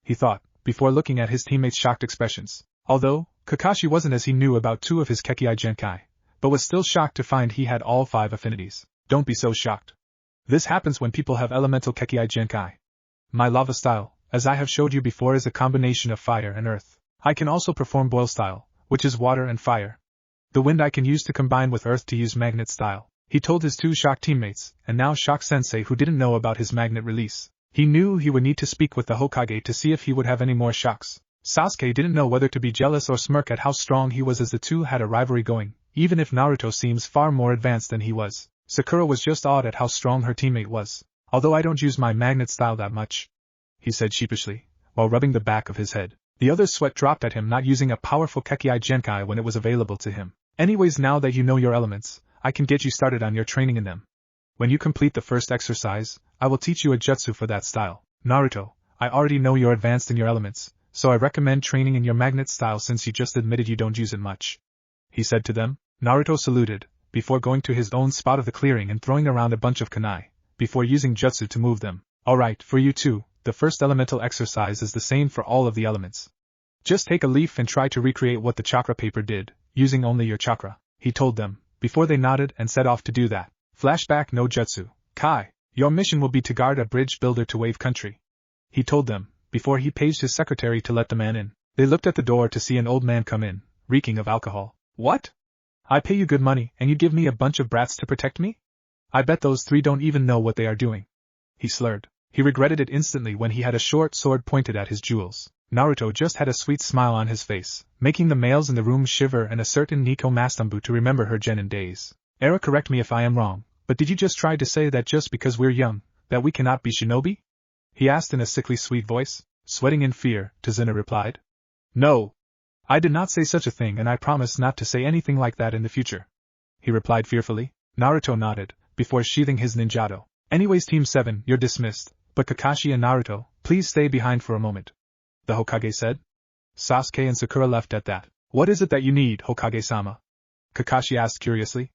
He thought, before looking at his teammates' shocked expressions. Although, Kakashi wasn't, as he knew about 2 of his Kekkai Genkai, but was still shocked to find he had all 5 affinities. Don't be so shocked. This happens when people have elemental Kekkai Genkai. My lava style, as I have showed you before, is a combination of fire and earth. I can also perform boil style, which is water and fire. The wind I can use to combine with earth to use magnet style. He told his 2 shocked teammates, and now shocked Sensei, who didn't know about his magnet release. He knew he would need to speak with the Hokage to see if he would have any more shocks. Sasuke didn't know whether to be jealous or smirk at how strong he was, as the 2 had a rivalry going, even if Naruto seems far more advanced than he was. Sakura was just awed at how strong her teammate was. Although I don't use my magnet style that much, he said sheepishly, while rubbing the back of his head. The other's sweat dropped at him, not using a powerful Kekkai Genkai when it was available to him. Anyways, now that you know your elements, I can get you started on your training in them. When you complete the first exercise, I will teach you a jutsu for that style. Naruto, I already know you're advanced in your elements, so I recommend training in your magnet style since you just admitted you don't use it much. He said to them. Naruto saluted, before going to his own spot of the clearing and throwing around a bunch of kunai, before using jutsu to move them. Alright, for you too, the first elemental exercise is the same for all of the elements. Just take a leaf and try to recreate what the chakra paper did, using only your chakra, he told them, before they nodded and set off to do that. Flashback: no jutsu. Kai, your mission will be to guard a bridge builder to Wave Country, he told them, before he paged his secretary to let the man in. They looked at the door to see an old man come in, reeking of alcohol. What? I pay you good money, and you give me a bunch of brats to protect me? I bet those 3 don't even know what they are doing. He slurred. He regretted it instantly when he had a short sword pointed at his jewels. Naruto just had a sweet smile on his face, making the males in the room shiver, and a certain Nico Mastambu to remember her genin days. Era, correct me if I am wrong, but did you just try to say that just because we're young, that we cannot be shinobi? He asked in a sickly sweet voice. Sweating in fear, Tazuna replied. No. I did not say such a thing, and I promise not to say anything like that in the future, he replied fearfully. Naruto nodded, before sheathing his ninjato. Anyways, Team 7, you're dismissed, but Kakashi and Naruto, please stay behind for a moment, the Hokage said. Sasuke and Sakura left at that. What is it that you need, Hokage-sama? Kakashi asked curiously.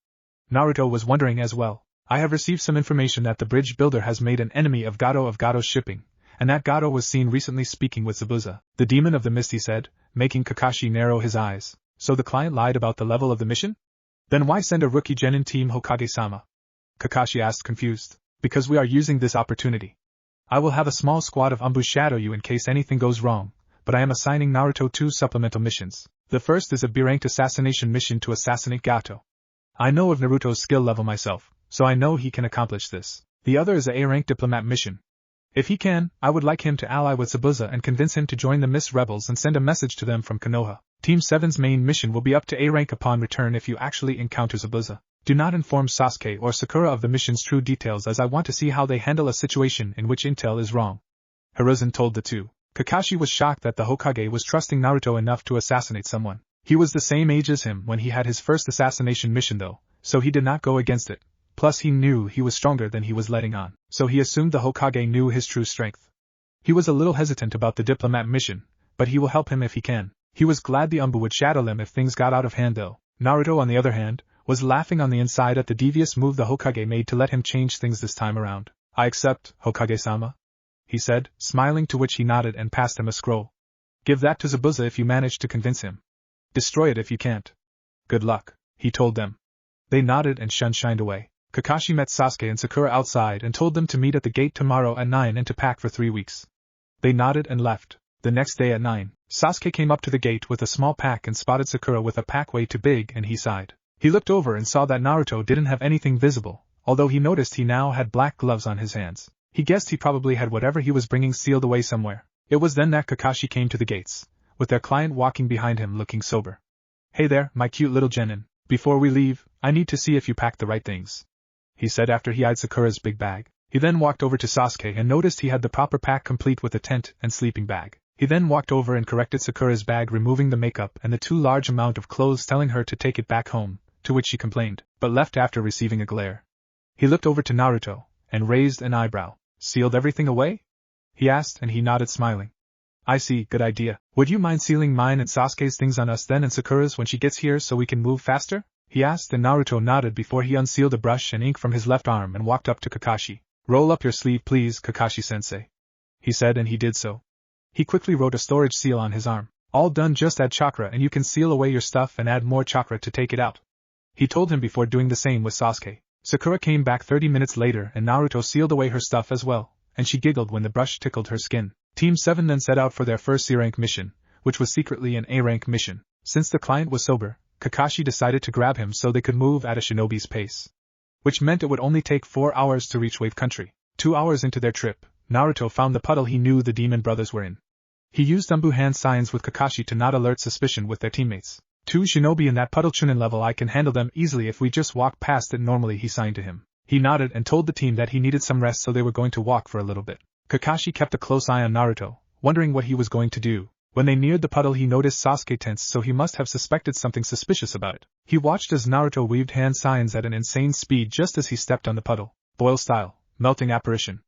Naruto was wondering as well. I have received some information that the bridge builder has made an enemy of Gato's shipping, and that Gato was seen recently speaking with Zabuza, the demon of the mist, he said, making Kakashi narrow his eyes. So the client lied about the level of the mission? Then why send a rookie genin team, Hokage-sama? Kakashi asked, confused. Because we are using this opportunity. I will have a small squad of Umbu shadow you in case anything goes wrong, but I am assigning Naruto 2 supplemental missions. The first is a B-ranked assassination mission to assassinate Gato. I know of Naruto's skill level myself, so I know he can accomplish this. The other is a A-ranked diplomat mission. If he can, I would like him to ally with Zabuza and convince him to join the Mist Rebels and send a message to them from Konoha. Team 7's main mission will be up to A rank upon return if you actually encounter Zabuza. Do not inform Sasuke or Sakura of the mission's true details, as I want to see how they handle a situation in which intel is wrong, Hiruzen told the 2. Kakashi was shocked that the Hokage was trusting Naruto enough to assassinate someone. He was the same age as him when he had his first assassination mission though, so he did not go against it. Plus he knew he was stronger than he was letting on, so he assumed the Hokage knew his true strength. He was a little hesitant about the diplomat mission, but he will help him if he can. He was glad the Umbu would shadow him if things got out of hand though. Naruto, on the other hand, was laughing on the inside at the devious move the Hokage made to let him change things this time around. I accept, Hokage-sama, he said, smiling, to which he nodded and passed him a scroll. Give that to Zabuza if you manage to convince him. Destroy it if you can't. Good luck, he told them. They nodded and shined away. Kakashi met Sasuke and Sakura outside and told them to meet at the gate tomorrow at 9 and to pack for 3 weeks. They nodded and left. The next day at 9, Sasuke came up to the gate with a small pack and spotted Sakura with a pack way too big, and he sighed. He looked over and saw that Naruto didn't have anything visible, although he noticed he now had black gloves on his hands. He guessed he probably had whatever he was bringing sealed away somewhere. It was then that Kakashi came to the gates, with their client walking behind him looking sober. "Hey there, my cute little genin. Before we leave, I need to see if you packed the right things," he said after he eyed Sakura's big bag. He then walked over to Sasuke and noticed he had the proper pack complete with a tent and sleeping bag. He then walked over and corrected Sakura's bag, removing the makeup and the too large amount of clothes, telling her to take it back home, to which she complained, but left after receiving a glare. He looked over to Naruto, and raised an eyebrow. "Sealed everything away?" he asked, and he nodded, smiling. "I see, good idea. Would you mind sealing mine and Sasuke's things on us then and Sakura's when she gets here so we can move faster?" he asked, and Naruto nodded before he unsealed a brush and ink from his left arm and walked up to Kakashi. "Roll up your sleeve please, Kakashi-sensei," he said, and he did so. He quickly wrote a storage seal on his arm. "All done, just add chakra and you can seal away your stuff and add more chakra to take it out," he told him before doing the same with Sasuke. Sakura came back 30 minutes later and Naruto sealed away her stuff as well, and she giggled when the brush tickled her skin. Team 7 then set out for their first C-rank mission, which was secretly an A-rank mission. Since the client was sober, Kakashi decided to grab him so they could move at a shinobi's pace, which meant it would only take 4 hours to reach Wave Country. 2 hours into their trip, Naruto found the puddle he knew the demon brothers were in. He used Umbu hand signs with Kakashi to not alert suspicion with their teammates. "2 shinobi in that puddle, Chunin level, I can handle them easily if we just walk past it normally," he signed to him. He nodded and told the team that he needed some rest, so they were going to walk for a little bit. Kakashi kept a close eye on Naruto, wondering what he was going to do. When they neared the puddle he noticed Sasuke tense, so he must have suspected something suspicious about it. He watched as Naruto weaved hand signs at an insane speed just as he stepped on the puddle. "Boil style, melting apparition,"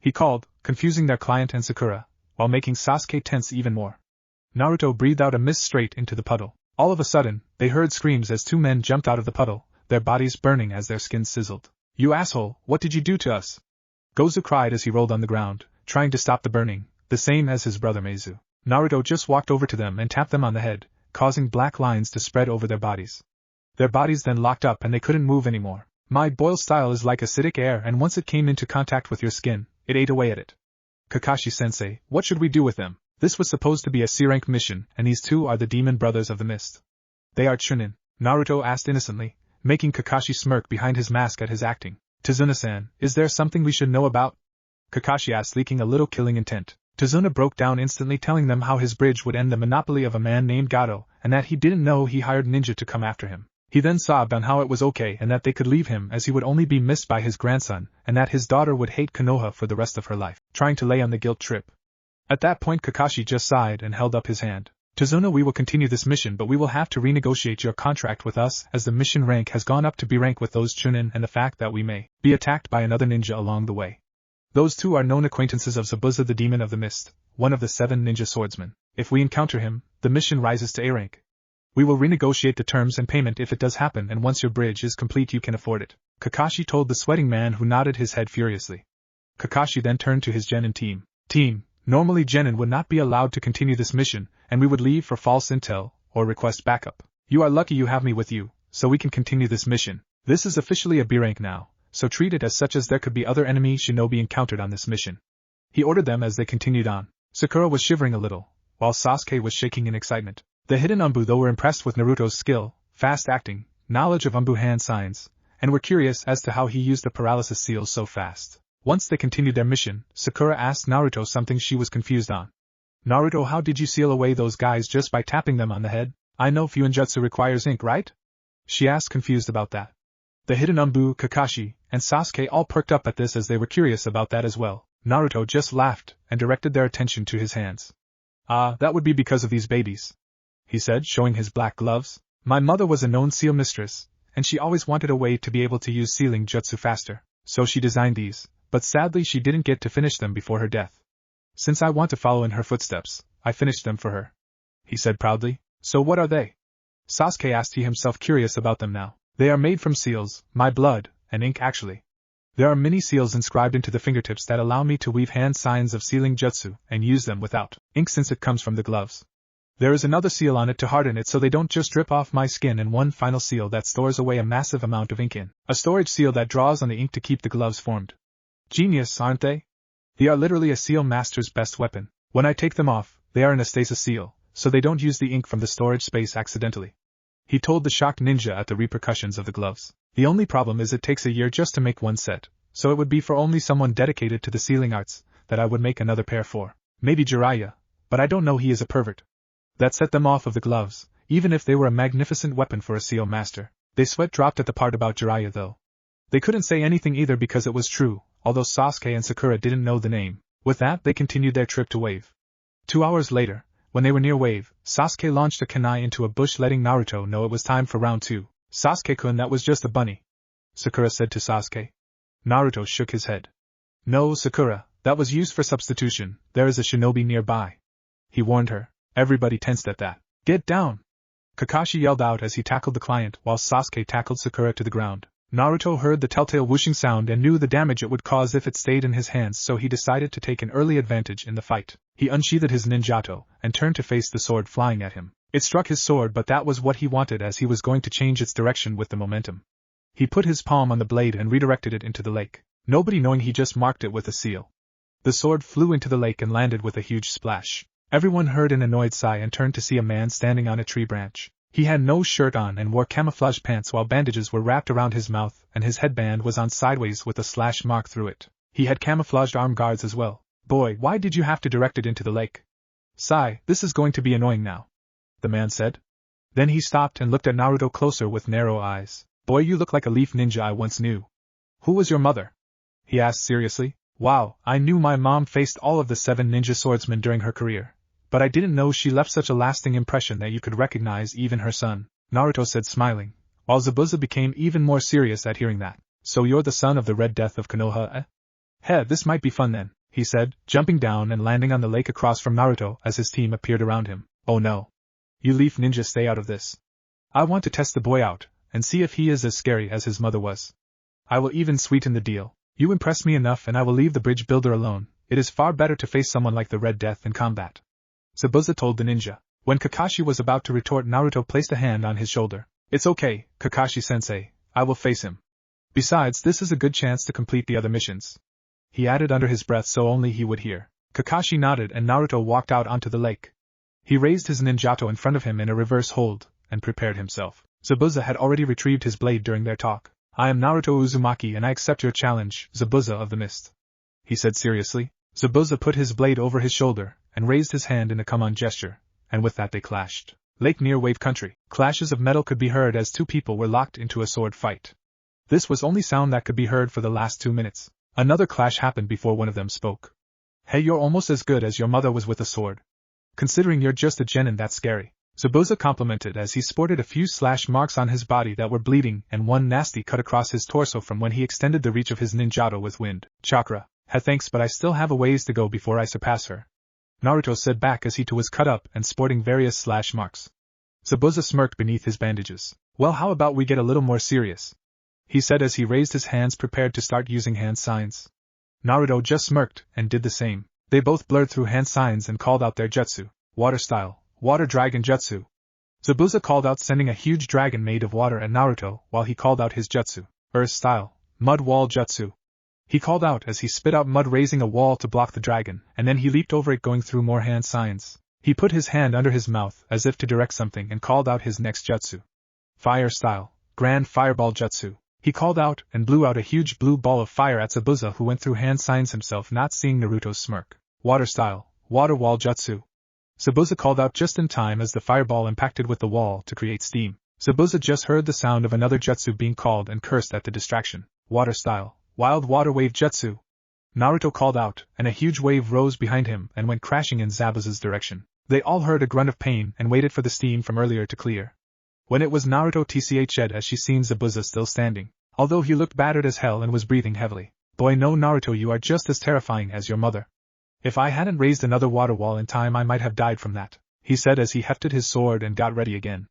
he called, confusing their client and Sakura, while making Sasuke tense even more. Naruto breathed out a mist straight into the puddle. All of a sudden, they heard screams as 2 men jumped out of the puddle, their bodies burning as their skins sizzled. "You asshole, what did you do to us?" Gozu cried as he rolled on the ground, trying to stop the burning, the same as his brother Meizu. Naruto just walked over to them and tapped them on the head, causing black lines to spread over their bodies. Their bodies then locked up and they couldn't move anymore. "My boil style is like acidic air, and once it came into contact with your skin, it ate away at it. Kakashi-sensei, what should we do with them?" This was supposed to be a C-rank mission, and these 2 are the demon brothers of the mist. "They are Chunin?" Naruto asked innocently, making Kakashi smirk behind his mask at his acting. "Tazuna-san, is there something we should know about?" Kakashi asked, leaking a little killing intent. Tazuna broke down instantly, telling them how his bridge would end the monopoly of a man named Gato, and that he didn't know he hired ninja to come after him. He then sobbed on how it was okay and that they could leave him as he would only be missed by his grandson, and that his daughter would hate Konoha for the rest of her life, trying to lay on the guilt trip. At that point Kakashi just sighed and held up his hand. "Tazuna, we will continue this mission, but we will have to renegotiate your contract with us as the mission rank has gone up to B rank with those Chunin and the fact that we may be attacked by another ninja along the way. Those 2 are known acquaintances of Zabuza, the demon of the mist, one of the 7 ninja swordsmen. If we encounter him, the mission rises to A rank. We will renegotiate the terms and payment if it does happen, and once your bridge is complete you can afford it," Kakashi told the sweating man, who nodded his head furiously. Kakashi then turned to his genin team. "Team, normally genin would not be allowed to continue this mission, and we would leave for false intel, or request backup. You are lucky you have me with you, so we can continue this mission. This is officially a B rank now, so treat it as such, as there could be other enemy shinobi encountered on this mission," he ordered them as they continued on. Sakura was shivering a little, while Sasuke was shaking in excitement. The hidden Umbu though were impressed with Naruto's skill, fast acting, knowledge of Umbu hand signs, and were curious as to how he used the paralysis seals so fast. Once they continued their mission, Sakura asked Naruto something she was confused on. "Naruto, how did you seal away those guys just by tapping them on the head? I know Fuinjutsu requires ink, right?" she asked, confused about that. The hidden Umbu, Kakashi, and Sasuke all perked up at this as they were curious about that as well. Naruto just laughed and directed their attention to his hands. That would be because of these babies," he said, showing his black gloves. "My mother was a known seal mistress, and she always wanted a way to be able to use sealing jutsu faster, so she designed these, but sadly she didn't get to finish them before her death. Since I want to follow in her footsteps, I finished them for her," he said proudly. "So what are they?" Sasuke asked, he himself curious about them now. "They are made from seals, my blood, and ink actually. There are many seals inscribed into the fingertips that allow me to weave hand signs of sealing jutsu and use them without ink since it comes from the gloves. There is another seal on it to harden it so they don't just drip off my skin, and one final seal that stores away a massive amount of ink in a storage seal that draws on the ink to keep the gloves formed. Genius, aren't they? They are literally a seal master's best weapon. When I take them off, they are in a stasis seal, so they don't use the ink from the storage space accidentally," he told the shocked ninja at the repercussions of the gloves. "The only problem is it takes a year just to make one set, So it would be for only someone dedicated to the sealing arts that I would make another pair for. Maybe Jiraiya, but I don't know, he is a pervert. That set them off of the gloves, even if they were a magnificent weapon for a seal master. They sweat dropped at the part about Jiraiya though. They couldn't say anything either because it was true, although Sasuke and Sakura didn't know the name. With that, they continued their trip to Wave. 2 hours later, when they were near Wave, Sasuke launched a kunai into a bush, letting Naruto know it was time for round 2. Sasuke-kun, that was just a bunny, Sakura said to Sasuke. Naruto shook his head. No, Sakura, that was used for substitution. There is a shinobi nearby, he warned her. Everybody tensed at that. Get down! Kakashi yelled out as he tackled the client while Sasuke tackled Sakura to the ground. Naruto heard the telltale whooshing sound and knew the damage it would cause if it stayed in his hands, so he decided to take an early advantage in the fight. He unsheathed his ninjato and turned to face the sword flying at him. It struck his sword, but that was what he wanted, as he was going to change its direction with the momentum. He put his palm on the blade and redirected it into the lake. Nobody knowing, he just marked it with a seal. The sword flew into the lake and landed with a huge splash. Everyone heard an annoyed sigh and turned to see a man standing on a tree branch. He had no shirt on and wore camouflage pants while bandages were wrapped around his mouth and his headband was on sideways with a slash mark through it. He had camouflaged arm guards as well. Boy, why did you have to direct it into the lake? Sigh, this is going to be annoying now, the man said. Then he stopped and looked at Naruto closer with narrow eyes. Boy, you look like a leaf ninja I once knew. Who was your mother? He asked seriously. Wow, I knew my mom faced all of the 7 ninja swordsmen during her career. But I didn't know she left such a lasting impression that you could recognize even her son, Naruto said, smiling, while Zabuza became even more serious at hearing that. So you're the son of the Red Death of Konoha, eh? Heh, this might be fun then, he said, jumping down and landing on the lake across from Naruto as his team appeared around him. Oh no. You leaf ninja, stay out of this. I want to test the boy out and see if he is as scary as his mother was. I will even sweeten the deal. You impress me enough and I will leave the bridge builder alone. It is far better to face someone like the Red Death in combat, Zabuza told the ninja. When Kakashi was about to retort, Naruto placed a hand on his shoulder. It's okay, Kakashi-sensei, I will face him. Besides, this is a good chance to complete the other missions, he added under his breath so only he would hear. Kakashi nodded and Naruto walked out onto the lake. He raised his ninjato in front of him in a reverse hold and prepared himself. Zabuza had already retrieved his blade during their talk. I am Naruto Uzumaki and I accept your challenge, Zabuza of the Mist, he said seriously. Zabuza put his blade over his shoulder and raised his hand in a come on gesture, and with that they clashed. Lake near Wave Country. Clashes of metal could be heard as 2 people were locked into a sword fight. This was only sound that could be heard for the last 2 minutes. Another clash happened before one of them spoke. Hey, you're almost as good as your mother was with a sword. Considering you're just a genin, that's scary, Zabuza complimented as he sported a few slash marks on his body that were bleeding and one nasty cut across his torso from when he extended the reach of his ninjato with wind chakra. Thanks, but I still have a ways to go before I surpass her, Naruto said back as he too was cut up and sporting various slash marks. Zabuza smirked beneath his bandages. Well, how about we get a little more serious, he said as he raised his hands prepared to start using hand signs. Naruto just smirked and did the same. They both blurred through hand signs and called out their jutsu. Water style, water dragon jutsu. Zabuza called out, sending a huge dragon made of water at Naruto, while he called out his jutsu. Earth style, mud wall jutsu. He called out as he spit out mud, raising a wall to block the dragon, and then he leaped over it, going through more hand signs. He put his hand under his mouth as if to direct something and called out his next jutsu. Fire style, grand fireball jutsu. He called out and blew out a huge blue ball of fire at Zabuza, who went through hand signs himself, not seeing Naruto's smirk. Water style, water wall jutsu. Zabuza called out just in time as the fireball impacted with the wall to create steam. Zabuza just heard the sound of another jutsu being called and cursed at the distraction. Water style, wild water wave jutsu. Naruto called out, and a huge wave rose behind him and went crashing in Zabuza's direction. They all heard a grunt of pain and waited for the steam from earlier to clear. When it was Naruto tched as she seen Zabuza still standing, although he looked battered as hell and was breathing heavily. Boy, no, Naruto, you are just as terrifying as your mother. If I hadn't raised another water wall in time, I might have died from that, he said as he hefted his sword and got ready again.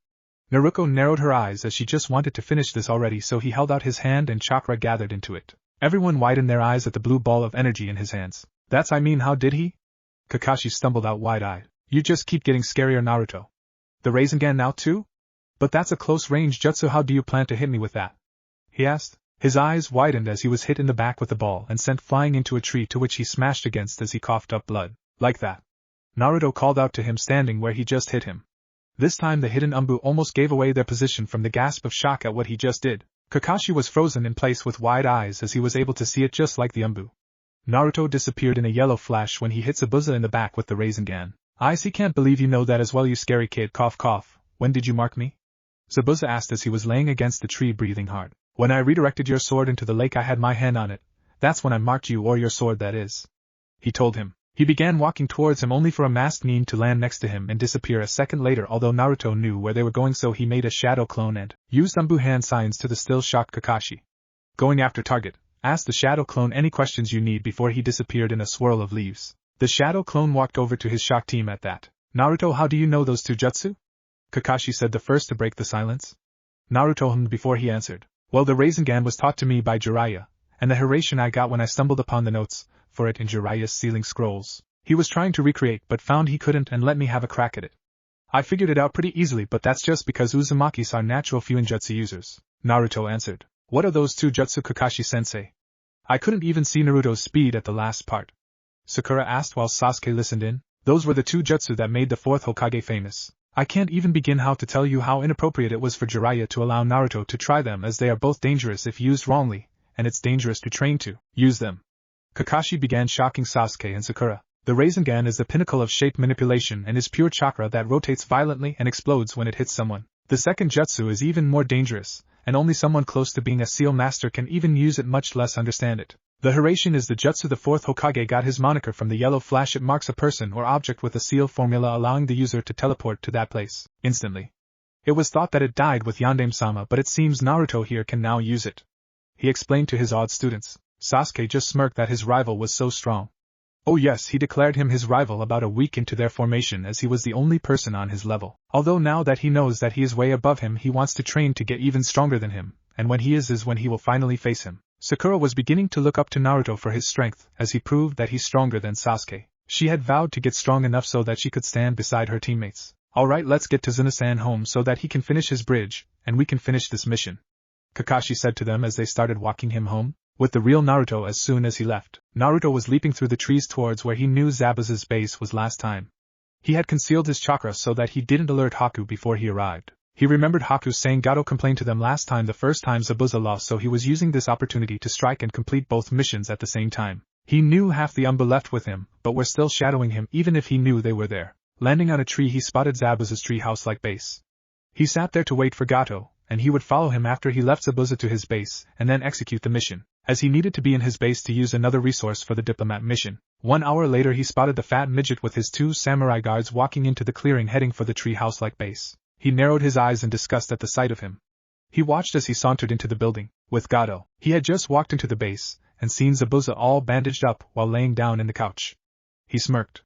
Naruto narrowed her eyes as she just wanted to finish this already, so he held out his hand and chakra gathered into it. Everyone widened their eyes at the blue ball of energy in his hands. How did he? Kakashi stumbled out wide-eyed. You just keep getting scarier, Naruto. The Rasengan now too? But that's a close-range jutsu, how do you plan to hit me with that? He asked. His eyes widened as he was hit in the back with the ball and sent flying into a tree, to which he smashed against as he coughed up blood. Like that, Naruto called out to him, standing where he just hit him. This time the hidden Umbu almost gave away their position from the gasp of shock at what he just did. Kakashi was frozen in place with wide eyes as he was able to see it just like the Umbu. Naruto disappeared in a yellow flash when he hit Zabuza in the back with the Rasengan. I see, can't believe you know that as well, you scary kid, cough cough. When did you mark me? Zabuza asked as he was laying against the tree breathing hard. When I redirected your sword into the lake, I had my hand on it. That's when I marked you, or your sword, that is. He told him. He began walking towards him only for a masked Nin to land next to him and disappear a second later. Although Naruto knew where they were going, so he made a shadow clone and used Umbu hand signs to the still shocked Kakashi. Going after target, asked the shadow clone any questions you need before he disappeared in a swirl of leaves. The shadow clone walked over to his shock team at that. Naruto, how do you know those two jutsu? Kakashi said, the first to break the silence. Naruto hummed before he answered. Well, the Rasengan was taught to me by Jiraiya, and the Hiraishin I got when I stumbled upon the notes for it in Jiraiya's sealing scrolls. He was trying to recreate but found he couldn't and let me have a crack at it. I figured it out pretty easily, but that's just because Uzumakis are natural Fuinjutsu users, Naruto answered. What are those two jutsu, Kakashi-sensei? I couldn't even see Naruto's speed at the last part. Sakura asked while Sasuke listened in. Those were the two jutsu that made the fourth Hokage famous. I can't even begin how to tell you how inappropriate it was for Jiraiya to allow Naruto to try them, as they are both dangerous if used wrongly, and it's dangerous to train to use them. Kakashi began shocking Sasuke and Sakura. The Rasengan is the pinnacle of shape manipulation and is pure chakra that rotates violently and explodes when it hits someone. The second jutsu is even more dangerous, and only someone close to being a seal master can even use it, much less understand it. The Hiraishin is the jutsu the fourth Hokage got his moniker from. The yellow flash, it marks a person or object with a seal formula, allowing the user to teleport to that place instantly. It was thought that it died with Yandame-sama, but it seems Naruto here can now use it. He explained to his awed students. Sasuke just smirked that his rival was so strong. Oh yes, he declared him his rival about a week into their formation, as he was the only person on his level. Although now that he knows that he is way above him, he wants to train to get even stronger than him, and when he is when he will finally face him. Sakura was beginning to look up to Naruto for his strength, as he proved that he's stronger than Sasuke. She had vowed to get strong enough so that she could stand beside her teammates. Alright, let's get Tazuna-san home so that he can finish his bridge, and we can finish this mission, Kakashi said to them as they started walking him home. With the real Naruto, as soon as he left, Naruto was leaping through the trees towards where he knew Zabuza's base was last time. He had concealed his chakra so that he didn't alert Haku before he arrived. He remembered Haku saying Gato complained to them last time the first time Zabuza lost, so he was using this opportunity to strike and complete both missions at the same time. He knew half the Umbu left with him, but were still shadowing him even if he knew they were there. Landing on a tree, he spotted Zabuza's treehouse-like base. He sat there to wait for Gato, and he would follow him after he left Zabuza to his base, and then execute the mission, as he needed to be in his base to use another resource for the diplomat mission. 1 hour later, he spotted the fat midget with his 2 samurai guards walking into the clearing heading for the treehouse-like base. He narrowed his eyes in disgust at the sight of him. He watched as he sauntered into the building, with Gato. He had just walked into the base, and seen Zabuza all bandaged up while laying down in the couch. He smirked.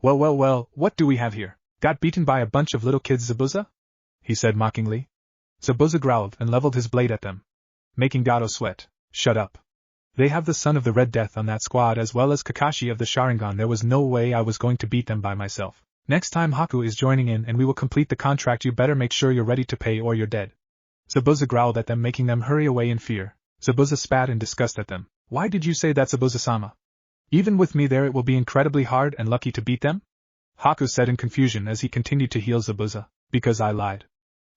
Well, what do we have here? Got beaten by a bunch of little kids, Zabuza? He said mockingly. Zabuza growled and leveled his blade at them, making Gato sweat. Shut up. They have the son of the Red Death on that squad as well as Kakashi of the Sharingan. There was no way I was going to beat them by myself. Next time Haku is joining in and we will complete the contract. You better make sure you're ready to pay or you're dead. Zabuza growled at them, making them hurry away in fear. Zabuza spat in disgust at them. Why did you say that, Zabuza-sama? Even with me there, it will be incredibly hard and lucky to beat them? Haku said in confusion as he continued to heal Zabuza. Because I lied.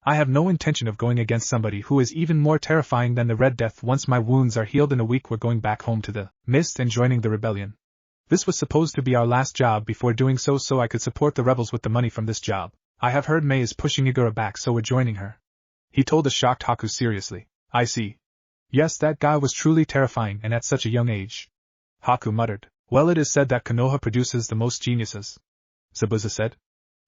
I have no intention of going against somebody who is even more terrifying than the Red Death. Once my wounds are healed in a week, we're going back home to the mist and joining the rebellion. This was supposed to be our last job before doing so I could support the rebels with the money from this job. I have heard Mei is pushing Igura back, so we're joining her. He told the shocked Haku seriously. I see. Yes, that guy was truly terrifying, and at such a young age. Haku muttered. Well, it is said that Konoha produces the most geniuses, Zabuza said.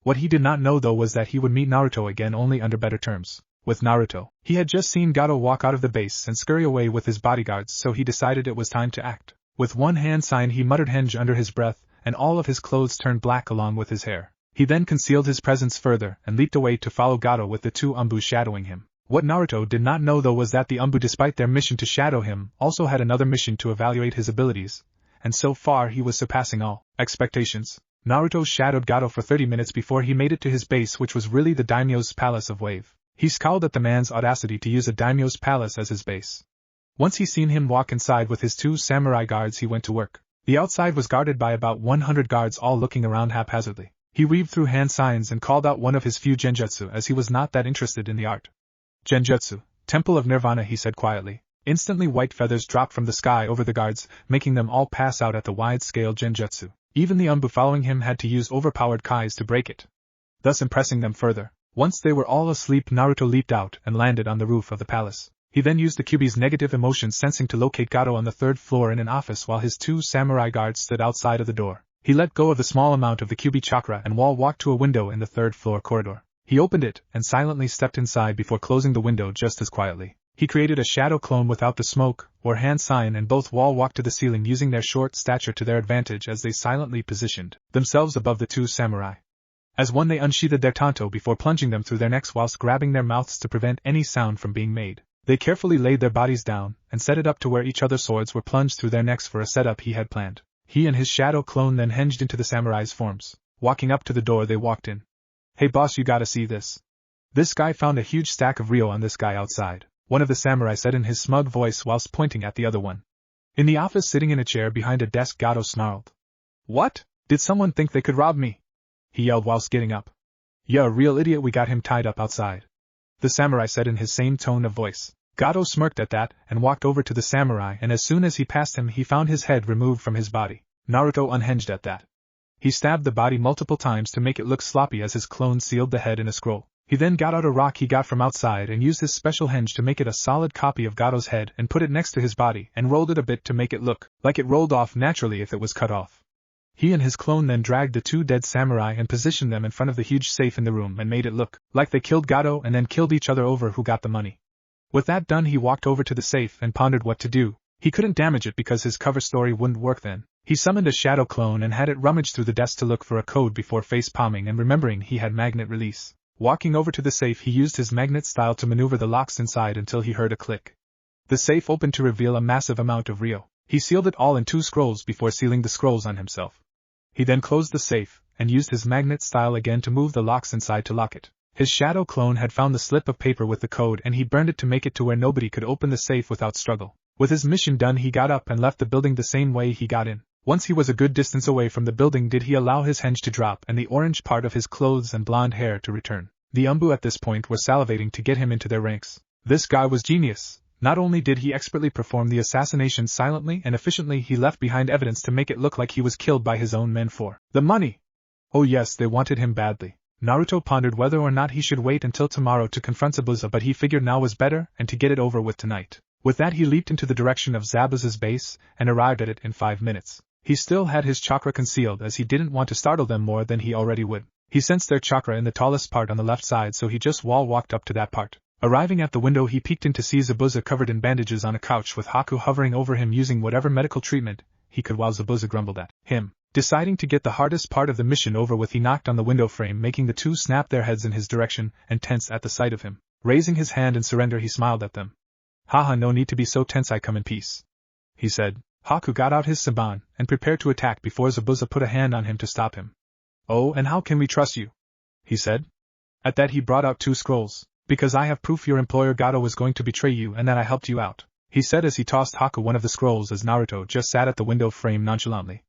What he did not know though was that he would meet Naruto again, only under better terms. With Naruto, he had just seen Gato walk out of the base and scurry away with his bodyguards, so he decided it was time to act. With one hand sign he muttered henge under his breath, and all of his clothes turned black along with his hair. He then concealed his presence further and leaped away to follow Gato with the 2 Umbu shadowing him. What Naruto did not know though was that the Umbu, despite their mission to shadow him, also had another mission to evaluate his abilities, and so far he was surpassing all expectations. Naruto shadowed Gato for 30 minutes before he made it to his base, which was really the daimyo's palace of Wave. He scowled at the man's audacity to use a daimyo's palace as his base. Once he seen him walk inside with his 2 samurai guards, he went to work. The outside was guarded by about 100 guards, all looking around haphazardly. He weaved through hand signs and called out one of his few genjutsu, as he was not that interested in the art. Genjutsu, Temple of Nirvana, he said quietly. Instantly white feathers dropped from the sky over the guards, making them all pass out at the wide-scale genjutsu. Even the Umbu following him had to use overpowered kais to break it, thus impressing them further. Once they were all asleep, Naruto leaped out and landed on the roof of the palace. He then used the Kyuubi's negative emotion sensing to locate Gato on the 3rd floor in an office while his 2 samurai guards stood outside of the door. He let go of the small amount of the Kyuubi chakra and walked to a window in the 3rd floor corridor. He opened it and silently stepped inside before closing the window just as quietly. He created a shadow clone without the smoke or hand sign, and both walked to the ceiling using their short stature to their advantage as they silently positioned themselves above the 2 samurai. As one, they unsheathed their tanto before plunging them through their necks whilst grabbing their mouths to prevent any sound from being made. They carefully laid their bodies down and set it up to where each other's swords were plunged through their necks for a setup he had planned. He and his shadow clone then hinged into the samurai's forms. Walking up to the door, they walked in. "Hey boss, you gotta see this. This guy found a huge stack of Ryo on this guy outside," one of the samurai said in his smug voice whilst pointing at the other one. In the office, sitting in a chair behind a desk, Gato snarled. "What? Did someone think they could rob me?" he yelled whilst getting up. "Yeah, a real idiot, we got him tied up outside," the samurai said in his same tone of voice. Gato smirked at that and walked over to the samurai, and as soon as he passed him he found his head removed from his body. Naruto unhinged at that. He stabbed the body multiple times to make it look sloppy as his clone sealed the head in a scroll. He then got out a rock he got from outside and used his special hinge to make it a solid copy of Gato's head and put it next to his body and rolled it a bit to make it look like it rolled off naturally if it was cut off. He and his clone then dragged the 2 dead samurai and positioned them in front of the huge safe in the room and made it look like they killed Gato and then killed each other over who got the money. With that done, he walked over to the safe and pondered what to do. He couldn't damage it because his cover story wouldn't work then. He summoned a shadow clone and had it rummage through the desk to look for a code before face palming and remembering he had magnet release. Walking over to the safe, he used his magnet style to maneuver the locks inside until he heard a click. The safe opened to reveal a massive amount of Ryo. He sealed it all in 2 scrolls before sealing the scrolls on himself. He then closed the safe and used his magnet style again to move the locks inside to lock it. His shadow clone had found the slip of paper with the code and he burned it to make it to where nobody could open the safe without struggle. With his mission done, he got up and left the building the same way he got in. Once he was a good distance away from the building did he allow his hinge to drop and the orange part of his clothes and blonde hair to return. The Umbu at this point were salivating to get him into their ranks. This guy was genius. Not only did he expertly perform the assassination silently and efficiently, he left behind evidence to make it look like he was killed by his own men for the money. Oh yes, they wanted him badly. Naruto pondered whether or not he should wait until tomorrow to confront Zabuza, but he figured now was better and to get it over with tonight. With that, he leaped into the direction of Zabuza's base and arrived at it in 5 minutes. He still had his chakra concealed as he didn't want to startle them more than he already would. He sensed their chakra in the tallest part on the left side, so he just walked up to that part. Arriving at the window, he peeked in to see Zabuza covered in bandages on a couch with Haku hovering over him using whatever medical treatment he could while Zabuza grumbled at him. Deciding to get the hardest part of the mission over with, he knocked on the window frame, making the 2 snap their heads in his direction and tense at the sight of him. Raising his hand in surrender, he smiled at them. "Haha, no need to be so tense, I come in peace," he said. Haku got out his saban and prepared to attack before Zabuza put a hand on him to stop him. "Oh, and how can we trust you?" he said. At that, he brought out 2 scrolls. "Because I have proof your employer Gato was going to betray you and that I helped you out," he said as he tossed Haku one of the scrolls as Naruto just sat at the window frame nonchalantly.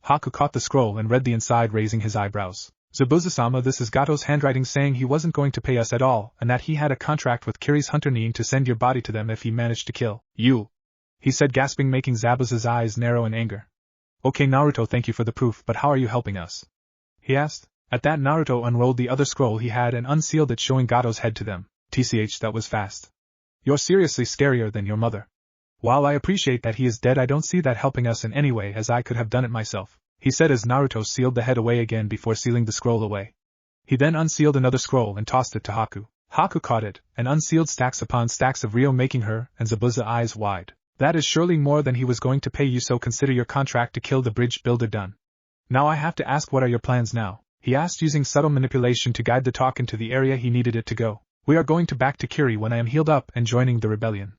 Haku caught the scroll and read the inside, raising his eyebrows. "Zabuza-sama, this is Gato's handwriting saying he wasn't going to pay us at all and that he had a contract with Kiri's hunter Ning to send your body to them if he managed to kill you," he said, gasping, making Zabuza's eyes narrow in anger. "Okay Naruto, thank you for the proof, but how are you helping us?" he asked. At that, Naruto unrolled the other scroll he had and unsealed it, showing Gato's head to them. "Tch, that was fast. You're seriously scarier than your mother. While I appreciate that he is dead, I don't see that helping us in any way, as I could have done it myself," he said as Naruto sealed the head away again before sealing the scroll away. He then unsealed another scroll and tossed it to Haku. Haku caught it and unsealed stacks upon stacks of Ryo, making her and Zabuza eyes wide. "That is surely more than he was going to pay you, so consider your contract to kill the bridge builder done. Now I have to ask, what are your plans now?" he asked, using subtle manipulation to guide the talk into the area he needed it to go. "We are going back to Kiri when I am healed up and joining the rebellion,"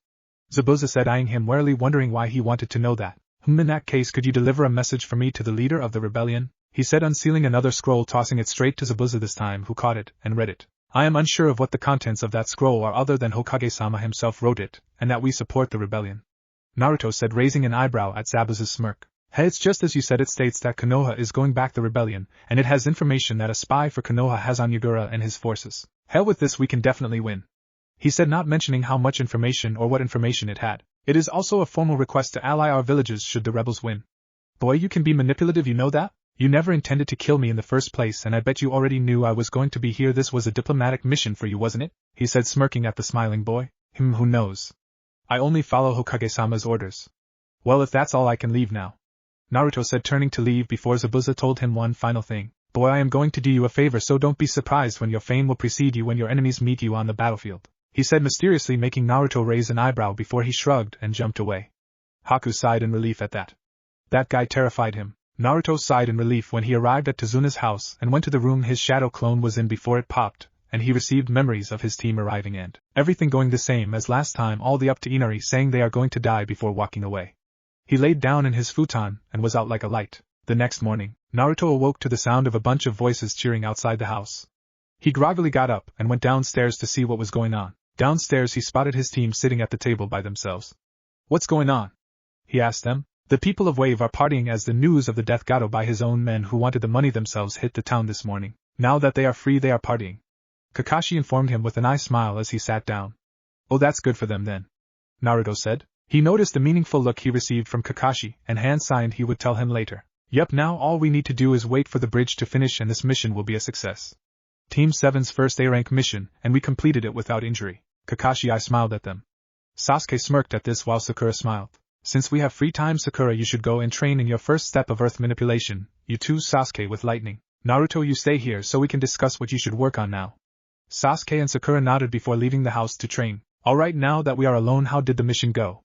Zabuza said, eyeing him warily, wondering why he wanted to know that. "In that case, could you deliver a message for me to the leader of the rebellion?" he said, unsealing another scroll, tossing it straight to Zabuza this time, who caught it and read it. "I am unsure of what the contents of that scroll are, other than Hokage-sama himself wrote it, and that we support the rebellion," Naruto said, raising an eyebrow at Zabuza's smirk. "Hey, it's just as you said. It states that Konoha is going back the rebellion, and it has information that a spy for Konoha has on Yagura and his forces. Hell with this, we can definitely win," he said, not mentioning how much information or what information it had. It is also a formal request to ally our villages should the rebels win. Boy, you can be manipulative, you know that? You never intended to kill me in the first place, and I bet you already knew I was going to be here. This was a diplomatic mission for you, wasn't it? He said, smirking at the smiling boy. Who knows? I only follow Hokage-sama's orders. Well, if that's all, I can leave now. Naruto said, turning to leave before Zabuza told him one final thing. Boy, I am going to do you a favor, so don't be surprised when your fame will precede you when your enemies meet you on the battlefield. He said mysteriously, making Naruto raise an eyebrow before he shrugged and jumped away. Haku sighed in relief at that. That guy terrified him. Naruto sighed in relief when he arrived at Tezuna's house and went to the room his shadow clone was in before it popped, and he received memories of his team arriving and everything going the same as last time, all the up to Inari saying they are going to die before walking away. He laid down in his futon and was out like a light. The next morning, Naruto awoke to the sound of a bunch of voices cheering outside the house. He groggily got up and went downstairs to see what was going on. Downstairs he spotted his team sitting at the table by themselves. What's going on? He asked them. The people of Wave are partying as the news of the death Gato by his own men who wanted the money themselves hit the town this morning. Now that they are free, they are partying. Kakashi informed him with an eye smile as he sat down. Oh, that's good for them then, Naruto said. He noticed the meaningful look he received from Kakashi and hand signed he would tell him later. Yup, now all we need to do is wait for the bridge to finish and this mission will be a success. Team 7's first A-rank mission, and we completed it without injury. Kakashi I smiled at them. Sasuke smirked at this while Sakura smiled. Since we have free time, Sakura, you should go and train in your first step of earth manipulation. You too, Sasuke, with lightning. Naruto, you stay here so we can discuss what you should work on now. Sasuke and Sakura nodded before leaving the house to train. Alright, now that we are alone, how did the mission go?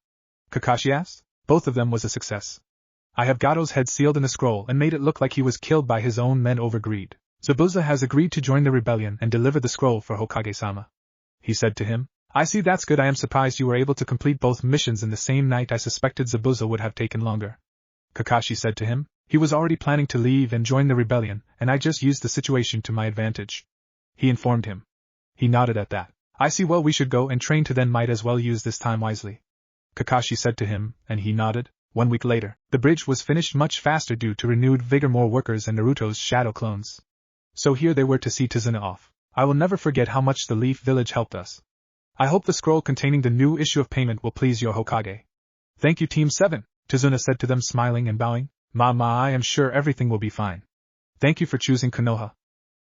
Kakashi asked. Both of them was a success. I have Gato's head sealed in a scroll and made it look like he was killed by his own men over greed. Zabuza has agreed to join the rebellion and deliver the scroll for Hokage-sama. He said to him. I see, that's good. I am surprised you were able to complete both missions in the same night. I suspected Zabuza would have taken longer. Kakashi said to him. He was already planning to leave and join the rebellion, and I just used the situation to my advantage. He informed him. He nodded at that. I see, well, we should go and train to then, might as well use this time wisely. Kakashi said to him, and he nodded. 1 week later, the bridge was finished much faster due to renewed vigor, more workers, and Naruto's shadow clones. So here they were to see Tezuna off. I will never forget how much the Leaf Village helped us. I hope the scroll containing the new issue of payment will please your Hokage. Thank you, Team 7, Tezuna said to them, smiling and bowing. Mama, I am sure everything will be fine. Thank you for choosing Konoha.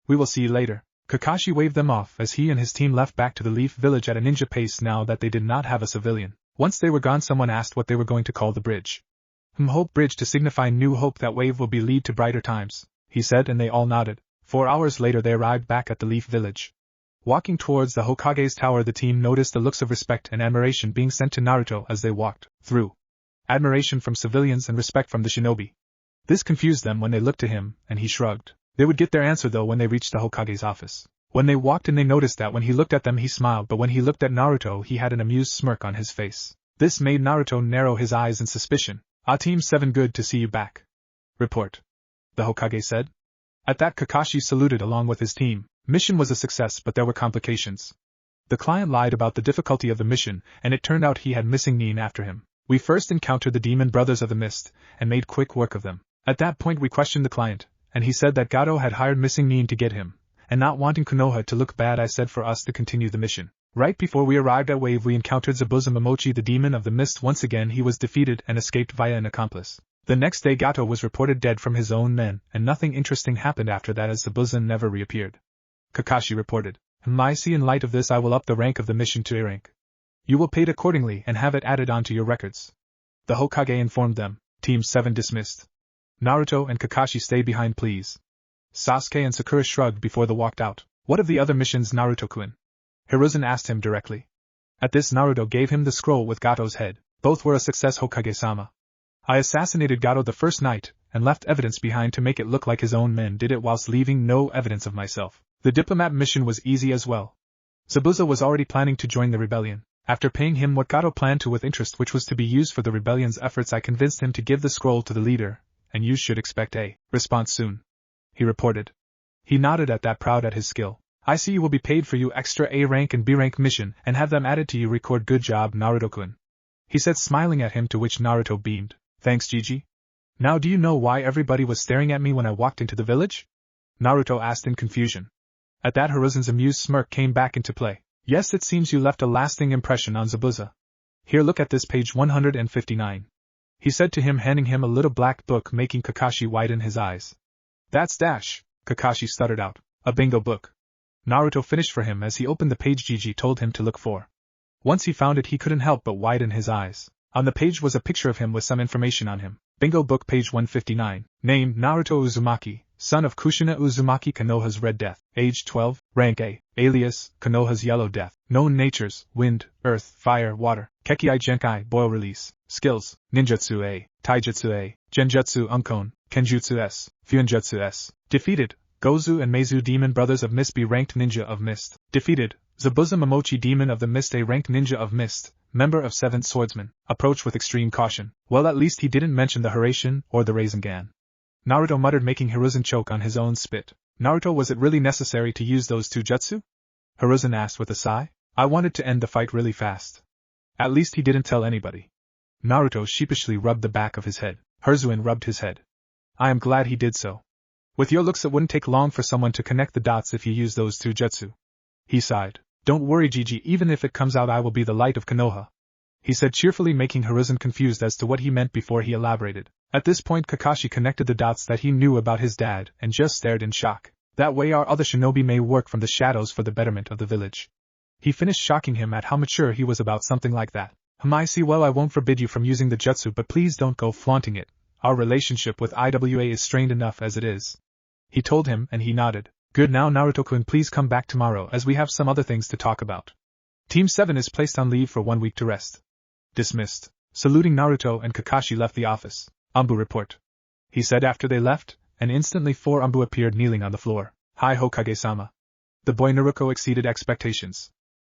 We will see you later. Kakashi waved them off as he and his team left back to the Leaf Village at a ninja pace now that they did not have a civilian. Once they were gone, someone asked what they were going to call the bridge. Hope Bridge, to signify new hope that Wave will be lead to brighter times, he said, and they all nodded. 4 hours later they arrived back at the Leaf Village. Walking towards the Hokage's tower, the team noticed the looks of respect and admiration being sent to Naruto as they walked through. Admiration from civilians and respect from the shinobi. This confused them when they looked to him, and he shrugged. They would get their answer though when they reached the Hokage's office. When they walked in, they noticed that when he looked at them he smiled, but when he looked at Naruto he had an amused smirk on his face. This made Naruto narrow his eyes in suspicion. Team 7, good to see you back. Report. The Hokage said. At that, Kakashi saluted along with his team. Mission was a success, but there were complications. The client lied about the difficulty of the mission, and it turned out he had missing Nin after him. We first encountered the demon brothers of the mist, and made quick work of them. At that point we questioned the client, and he said that Gato had hired missing Nin to get him, and not wanting Konoha to look bad, I said for us to continue the mission. Right before we arrived at Wave we encountered Zabuza Momochi, the demon of the mist. Once again he was defeated and escaped via an accomplice. The next day Gato was reported dead from his own men, and nothing interesting happened after that as Zabuza never reappeared. Kakashi reported. I see, in light of this I will up the rank of the mission to A rank. You will pay it accordingly and have it added onto your records. The Hokage informed them. Team 7 dismissed. Naruto and Kakashi, stay behind please. Sasuke and Sakura shrugged before they walked out. What of the other missions, Naruto-kun? Hiruzen asked him directly. At this, Naruto gave him the scroll with Gato's head. Both were a success, Hokage-sama. I assassinated Gato the first night, and left evidence behind to make it look like his own men did it whilst leaving no evidence of myself. The diplomat mission was easy as well. Zabuza was already planning to join the rebellion. After paying him what Gato planned to with interest, which was to be used for the rebellion's efforts, I convinced him to give the scroll to the leader, and you should expect a response soon. He reported. He nodded at that, proud at his skill. I see you will be paid for your extra A rank and B rank mission, and have them added to you record. Good job, Naruto-kun. He said, smiling at him, to which Naruto beamed. Thanks, Gigi. Now do you know why everybody was staring at me when I walked into the village? Naruto asked in confusion. At that, Hiruzen's amused smirk came back into play. Yes, it seems you left a lasting impression on Zabuza. Here, look at this, page 159. He said to him, handing him a little black book, making Kakashi widen his eyes. That's dash, Kakashi stuttered out. A bingo book. Naruto finished for him as he opened the page Gigi told him to look for. Once he found it, he couldn't help but widen his eyes. On the page was a picture of him with some information on him. Bingo book, page 159. Name, Naruto Uzumaki, son of Kushina Uzumaki, Konoha's Red Death. Age 12, rank A. Alias, Konoha's Yellow Death. Known natures, wind, earth, fire, water. Kekkai Genkai, boil release. Skills, Ninjutsu A, Taijutsu A, Genjutsu Unkon, Kenjutsu S, Fuinjutsu S. Defeated, Gozu and Meizu Demon Brothers of Mist B, ranked Ninja of Mist. Defeated, Zabuza Momochi Demon of the Mist A, ranked Ninja of Mist, member of 7th Swordsman. Approach with extreme caution. Well, at least he didn't mention the Hiraishin or the Rasengan. Naruto muttered, making Hiruzen choke on his own spit. Naruto, was it really necessary to use those two jutsu? Hiruzen asked with a sigh. I wanted to end the fight really fast. At least he didn't tell anybody. Naruto sheepishly rubbed the back of his head. Hiruzen rubbed his head. I am glad he did so. With your looks, it wouldn't take long for someone to connect the dots if you use those two jutsu. He sighed. Don't worry, Gigi, even if it comes out, I will be the light of Konoha, he said cheerfully, making Hiruzen confused as to what he meant before he elaborated. At this point, Kakashi connected the dots that he knew about his dad and just stared in shock. That way our other shinobi may work from the shadows for the betterment of the village. He finished, shocking him at how mature he was about something like that. I see. Well, I won't forbid you from using the jutsu, but please don't go flaunting it. Our relationship with IWA is strained enough as it is. He told him, and he nodded. Good. Now, Naruto-kun, please come back tomorrow as we have some other things to talk about. Team 7 is placed on leave for 1 week to rest. Dismissed. Saluting, Naruto and Kakashi left the office. Anbu, report, he said after they left, and instantly 4 Anbu appeared kneeling on the floor. Hi, Hokage-sama. The boy Naruto exceeded expectations.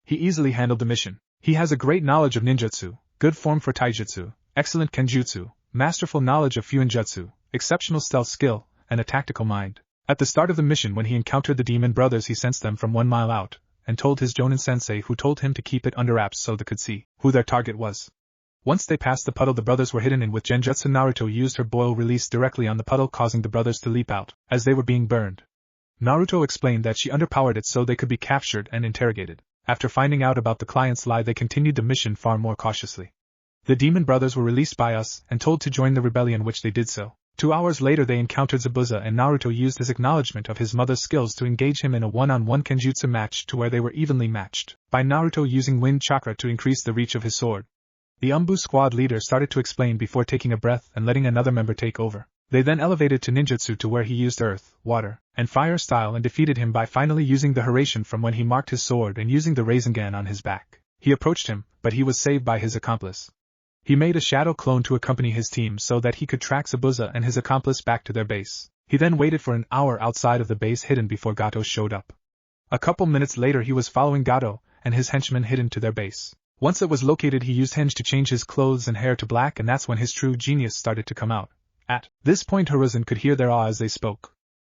He easily handled the mission. He has a great knowledge of ninjutsu, good form for taijutsu, excellent kenjutsu, masterful knowledge of fuinjutsu, exceptional stealth skill, and a tactical mind. At the start of the mission, when he encountered the demon brothers, he sensed them from 1 mile out, and told his Jonin sensei, who told him to keep it under wraps so they could see who their target was. Once they passed the puddle, the brothers were hidden in with genjutsu. Naruto used her boil release directly on the puddle, causing the brothers to leap out, as they were being burned. Naruto explained that she underpowered it so they could be captured and interrogated. After finding out about the client's lie, they continued the mission far more cautiously. The demon brothers were released by us and told to join the rebellion, which they did so. 2 hours later they encountered Zabuza, and Naruto used his acknowledgement of his mother's skills to engage him in a one-on-one kenjutsu match to where they were evenly matched, by Naruto using wind chakra to increase the reach of his sword. The Anbu squad leader started to explain before taking a breath and letting another member take over. They then elevated to ninjutsu to where he used earth, water, and fire style and defeated him by finally using the Hiraishin from when he marked his sword and using the Rasengan on his back. He approached him, but he was saved by his accomplice. He made a shadow clone to accompany his team so that he could track Zabuza and his accomplice back to their base. He then waited for an hour outside of the base hidden before Gato showed up. A couple minutes later he was following Gato and his henchmen hidden to their base. Once it was located, he used henge to change his clothes and hair to black, and that's when his true genius started to come out. At this point Hiruzen could hear their awe as they spoke.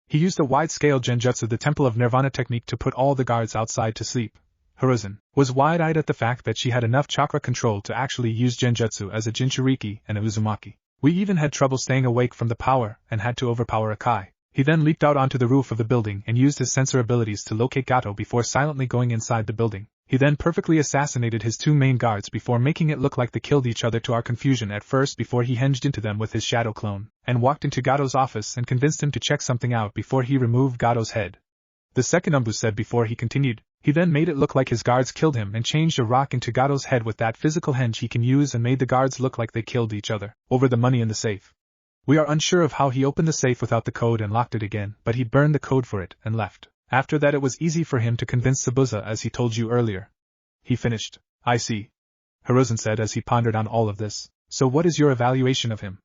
He used a wide-scale genjutsu, the Temple of Nirvana technique, to put all the guards outside to sleep. Hiruzen was wide-eyed at the fact that she had enough chakra control to actually use genjutsu as a Jinchuriki and a Uzumaki. We even had trouble staying awake from the power and had to overpower Akai. He then leaped out onto the roof of the building and used his sensor abilities to locate Gato before silently going inside the building. He then perfectly assassinated his 2 main guards before making it look like they killed each other to our confusion at first before he henged into them with his shadow clone, and walked into Gato's office and convinced him to check something out before he removed Gato's head. The second Anbu said before he continued. He then made it look like his guards killed him and changed a rock into Gato's head with that physical henge he can use, and made the guards look like they killed each other over the money in the safe. We are unsure of how he opened the safe without the code and locked it again, but he burned the code for it and left. After that it was easy for him to convince Zabuza, as he told you earlier. He finished. I see, Hiruzen said as he pondered on all of this. So what is your evaluation of him?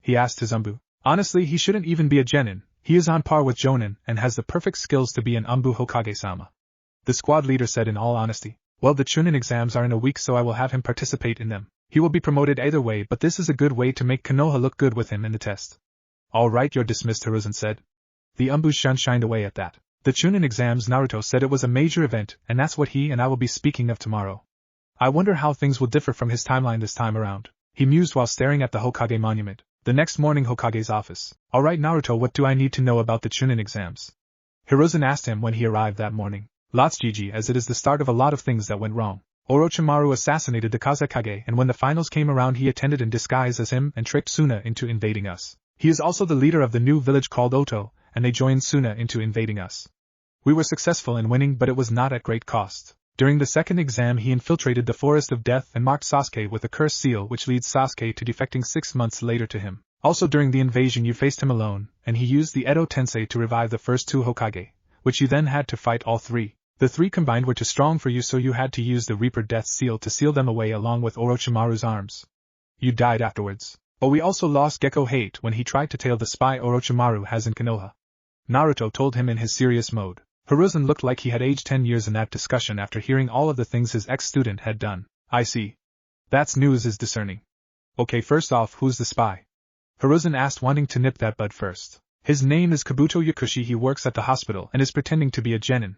He asked his Anbu. Honestly, he shouldn't even be a genin. He is on par with Jonin and has the perfect skills to be an Anbu Hokage-sama. The squad leader said in all honesty. Well, the Chunin exams are in a week, so I will have him participate in them. He will be promoted either way, but this is a good way to make Konoha look good with him in the test. All right, you're dismissed, Hiruzen said. The Anbu shined away at that. The Chunin exams, Naruto said it was a major event, and that's what he and I will be speaking of tomorrow. I wonder how things will differ from his timeline this time around. He mused while staring at the Hokage monument. The next morning, Hokage's office. Alright, Naruto, what do I need to know about the Chunin exams? Hiruzen asked him when he arrived that morning. Lots GG, as it is the start of a lot of things that went wrong. Orochimaru assassinated the Kazekage, and when the finals came around he attended in disguise as him and tricked Suna into invading us. He is also the leader of the new village called Oto, and they joined Suna into invading us. We were successful in winning, but it was not at great cost. During the second exam he infiltrated the Forest of Death and marked Sasuke with a cursed seal which leads Sasuke to defecting 6 months later to him. Also during the invasion you faced him alone, and he used the Edo Tensei to revive the first 2 Hokage, which you then had to fight all 3. The 3 combined were too strong for you, so you had to use the Reaper Death Seal to seal them away along with Orochimaru's arms. You died afterwards. Oh, we also lost Gecko Hate when he tried to tail the spy Orochimaru has in Konoha. Naruto told him in his serious mode. Hiruzen looked like he had aged 10 years in that discussion after hearing all of the things his ex-student had done. I see. That's news is discerning. Okay, first off, who's the spy? Hiruzen asked, wanting to nip that bud first. His name is Kabuto Yakushi. He works at the hospital and is pretending to be a genin.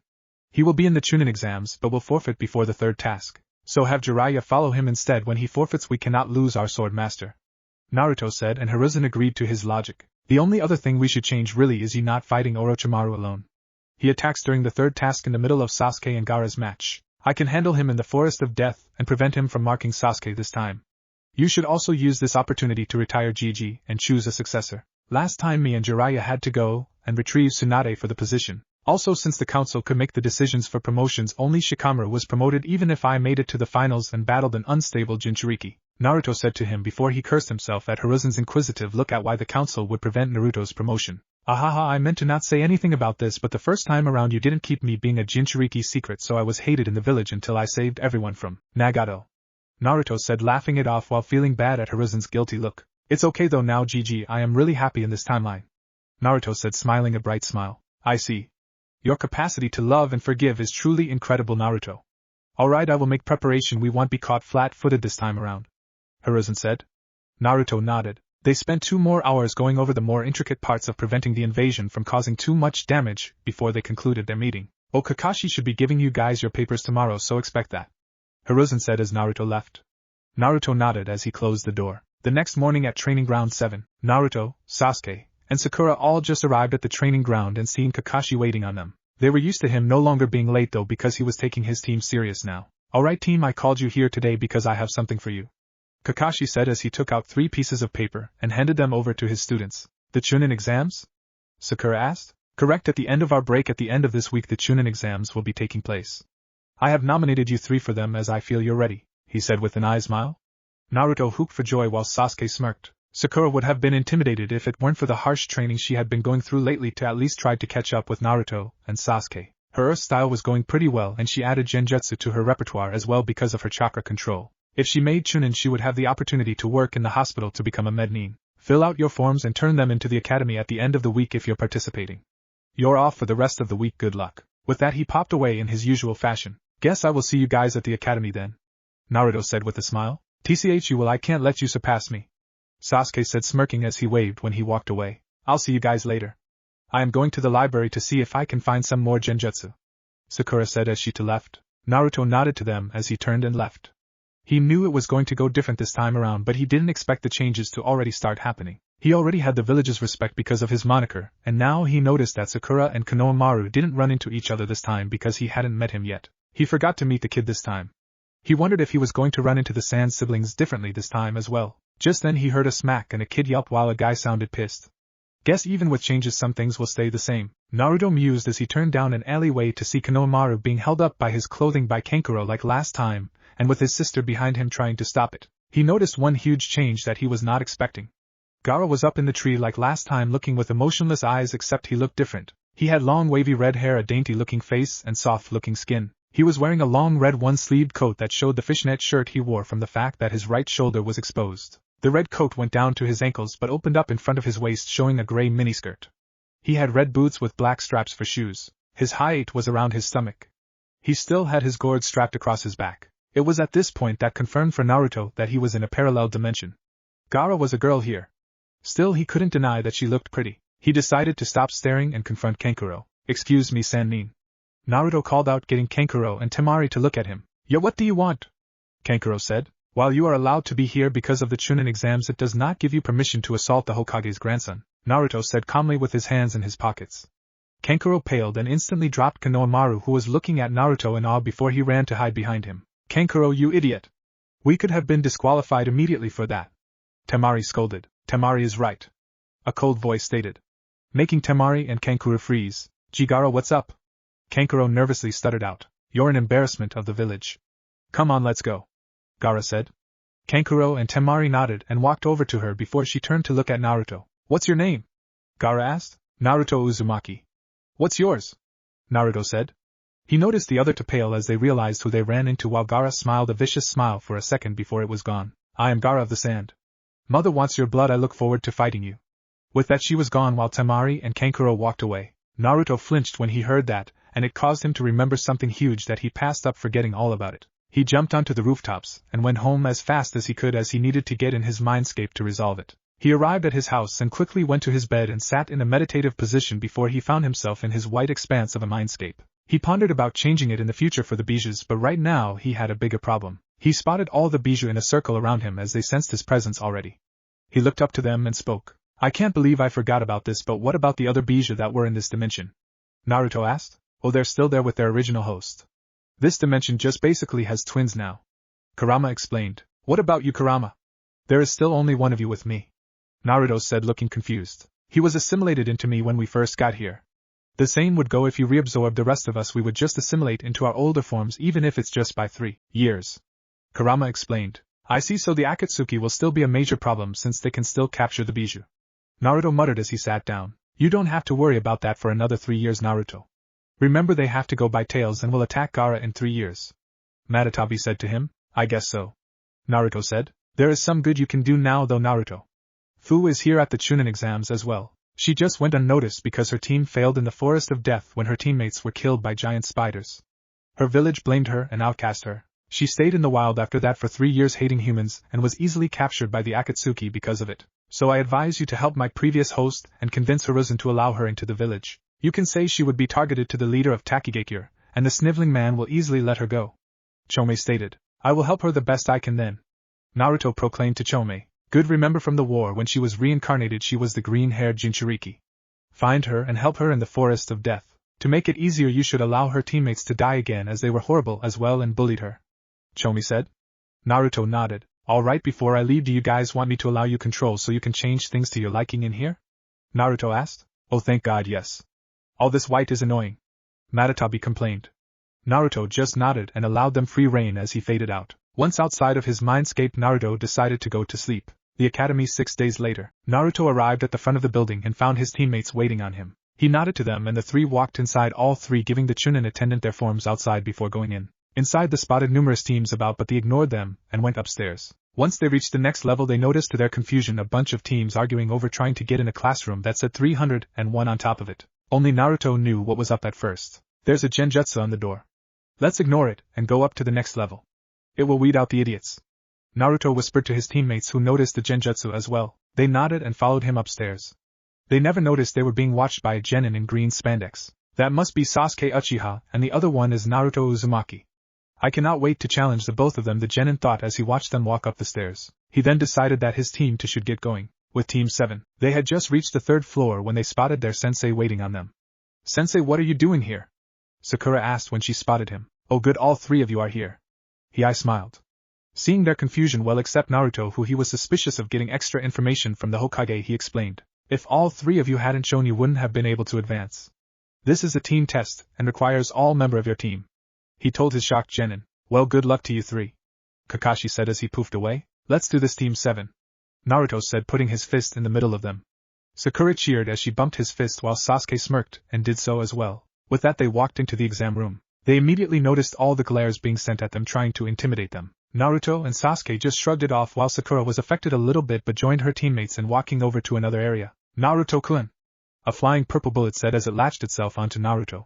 He will be in the Chunin exams but will forfeit before the 3rd task. So have Jiraiya follow him instead. When he forfeits we cannot lose our sword master. Naruto said, and Hiruzen agreed to his logic. The only other thing we should change really is you not fighting Orochimaru alone. He attacks during the 3rd task in the middle of Sasuke and Gaara's match. I can handle him in the Forest of Death and prevent him from marking Sasuke this time. You should also use this opportunity to retire Gigi and choose a successor. Last time me and Jiraiya had to go and retrieve Tsunade for the position. Also, since the council could make the decisions for promotions, only Shikamaru was promoted even if I made it to the finals and battled an unstable Jinchuriki. Naruto said to him before he cursed himself at Hiruzen's inquisitive look at why the council would prevent Naruto's promotion. Ahaha, I meant to not say anything about this, but the first time around you didn't keep me being a Jinchuriki secret, so I was hated in the village until I saved everyone from Nagato. Naruto said, laughing it off while feeling bad at Hiruzen's guilty look. It's okay though now, Gigi, I am really happy in this timeline. Naruto said, smiling a bright smile. I see. Your capacity to love and forgive is truly incredible, Naruto. Alright, I will make preparation. We won't be caught flat-footed this time around. Hiruzen said. Naruto nodded. They spent 2 more hours going over the more intricate parts of preventing the invasion from causing too much damage before they concluded their meeting. Oh, Kakashi should be giving you guys your papers tomorrow, so expect that. Hiruzen said as Naruto left. Naruto nodded as he closed the door. The next morning at Training Ground 7, Naruto, Sasuke, and Sakura all just arrived at the training ground and seen Kakashi waiting on them. They were used to him no longer being late though, because he was taking his team serious now. Alright team, I called you here today because I have something for you. Kakashi said as he took out 3 pieces of paper and handed them over to his students. The Chunin exams? Sakura asked. Correct, at the end of our break at the end of this week the Chunin exams will be taking place. I have nominated you 3 for them as I feel you're ready, he said with an eye smile. Naruto whooped for joy while Sasuke smirked. Sakura would have been intimidated if it weren't for the harsh training she had been going through lately to at least try to catch up with Naruto and Sasuke. Her earth style was going pretty well and she added genjutsu to her repertoire as well because of her chakra control. If she made Chunin she would have the opportunity to work in the hospital to become a mednin. Fill out your forms and turn them into the academy at the end of the week if you're participating. You're off for the rest of the week, good luck. With that he popped away in his usual fashion. Guess I will see you guys at the academy then, Naruto said with a smile. TCH you will, I can't let you surpass me, Sasuke said smirking as he waved when he walked away. I'll see you guys later. I am going to the library to see if I can find some more genjutsu, Sakura said as she left. Naruto nodded to them as he turned and left. He knew it was going to go different this time around, but he didn't expect the changes to already start happening. He already had the village's respect because of his moniker, and now he noticed that Sakura and Konohamaru didn't run into each other this time because he hadn't met him yet. He forgot to meet the kid this time. He wondered if he was going to run into the Sand siblings differently this time as well. Just then he heard a smack and a kid yelp while a guy sounded pissed. Guess even with changes some things will stay the same, Naruto mused as he turned down an alleyway to see Konohamaru being held up by his clothing by Kankuro like last time, and with his sister behind him trying to stop it. He noticed one huge change that he was not expecting. Gaara was up in the tree like last time looking with emotionless eyes, except he looked different. He had long wavy red hair, a dainty looking face, and soft looking skin. He was wearing a long red one-sleeved coat that showed the fishnet shirt he wore from the fact that his right shoulder was exposed. The red coat went down to his ankles but opened up in front of his waist, showing a gray miniskirt. He had red boots with black straps for shoes. His height was around his stomach. He still had his gourd strapped across his back. It was at this point that confirmed for Naruto that he was in a parallel dimension. Gaara was a girl here. Still, he couldn't deny that she looked pretty. He decided to stop staring and confront Kankuro. Excuse me, Sannin. Naruto called out, getting Kankuro and Temari to look at him. Yeah, what do you want? Kankuro said. While you are allowed to be here because of the Chunin exams, it does not give you permission to assault the Hokage's grandson, Naruto said calmly with his hands in his pockets. Kankuro paled and instantly dropped Konohamaru, who was looking at Naruto in awe before he ran to hide behind him. Kankuro, you idiot! We could have been disqualified immediately for that. Temari scolded. Temari is right. A cold voice stated, making Temari and Kankuro freeze. Gaara, what's up? Kankuro nervously stuttered out. You're an embarrassment of the village. Come on, let's go. Gaara said. Kankuro and Temari nodded and walked over to her before she turned to look at Naruto. What's your name? Gaara asked. Naruto Uzumaki. What's yours? Naruto said. He noticed the other to pale as they realized who they ran into, while Gaara smiled a vicious smile for a second before it was gone. I am Gaara of the Sand. Mother wants your blood, I look forward to fighting you. With that she was gone while Temari and Kankuro walked away. Naruto flinched when he heard that, and it caused him to remember something huge that he passed up, forgetting all about it. He jumped onto the rooftops and went home as fast as he could, as he needed to get in his mindscape to resolve it. He arrived at his house and quickly went to his bed and sat in a meditative position before he found himself in his white expanse of a mindscape. He pondered about changing it in the future for the Bijus, but right now he had a bigger problem. He spotted all the Biju in a circle around him as they sensed his presence already. He looked up to them and spoke. I can't believe I forgot about this, but what about the other Biju that were in this dimension? Naruto asked. Oh, they're still there with their original host. This dimension just basically has twins now. Kurama explained. What about you, Kurama? There is still only one of you with me. Naruto said, looking confused. He was assimilated into me when we first got here. The same would go if you reabsorbed the rest of us, we would just assimilate into our older forms, even if it's just by 3 years. Kurama explained. I see, so the Akatsuki will still be a major problem since they can still capture the Biju. Naruto muttered as he sat down. You don't have to worry about that for another 3 years, Naruto. Remember, they have to go by tails and will attack Gaara in 3 years. Matatabi said to him. I guess so. Naruto said. There is some good you can do now though, Naruto. Fu is here at the Chunin exams as well. She just went unnoticed because her team failed in the Forest of Death when her teammates were killed by giant spiders. Her village blamed her and outcast her. She stayed in the wild after that for 3 years, hating humans, and was easily captured by the Akatsuki because of it. So I advise you to help my previous host and convince Hiruzen to allow her into the village. You can say she would be targeted to the leader of Takigakure, and the sniveling man will easily let her go. Chome stated. I will help her the best I can then. Naruto proclaimed to Chome. Good, remember from the war when she was reincarnated she was the green-haired Jinchuriki. Find her and help her in the Forest of Death. To make it easier you should allow her teammates to die again, as they were horrible as well and bullied her. Chome said. Naruto nodded. Alright, before I leave, do you guys want me to allow you control so you can change things to your liking in here? Naruto asked. Oh, thank God, yes. All this white is annoying. Matatabi complained. Naruto just nodded and allowed them free rein as he faded out. Once outside of his mindscape, Naruto decided to go to sleep. The academy 6 days later, Naruto arrived at the front of the building and found his teammates waiting on him. He nodded to them and the three walked inside, all three giving the Chunin attendant their forms outside before going in. Inside, they spotted numerous teams about, but they ignored them and went upstairs. Once they reached the next level, they noticed to their confusion a bunch of teams arguing over trying to get in a classroom that said 301 on top of it. Only Naruto knew what was up at first. There's a genjutsu on the door. Let's ignore it and go up to the next level. It will weed out the idiots. Naruto whispered to his teammates, who noticed the genjutsu as well. They nodded and followed him upstairs. They never noticed they were being watched by a genin in green spandex. That must be Sasuke Uchiha, and the other one is Naruto Uzumaki. I cannot wait to challenge the both of them, the genin thought as he watched them walk up the stairs. He then decided that his team too should get going. With Team 7, they had just reached the 3rd floor when they spotted their sensei waiting on them. Sensei, what are you doing here? Sakura asked when she spotted him. Oh good, all 3 of you are here. Hiei smiled. Seeing their confusion, well except Naruto, who he was suspicious of getting extra information from the Hokage, he explained. If all 3 of you hadn't shown, you wouldn't have been able to advance. This is a team test and requires all member of your team. He told his shocked genin. Well, good luck to you 3. Kakashi said as he poofed away. Let's do this, Team 7. Naruto said, putting his fist in the middle of them. Sakura cheered as she bumped his fist while Sasuke smirked and did so as well. With that, they walked into the exam room. They immediately noticed all the glares being sent at them trying to intimidate them. Naruto and Sasuke just shrugged it off while Sakura was affected a little bit but joined her teammates in walking over to another area. Naruto-kun! A flying purple bullet said as it latched itself onto Naruto.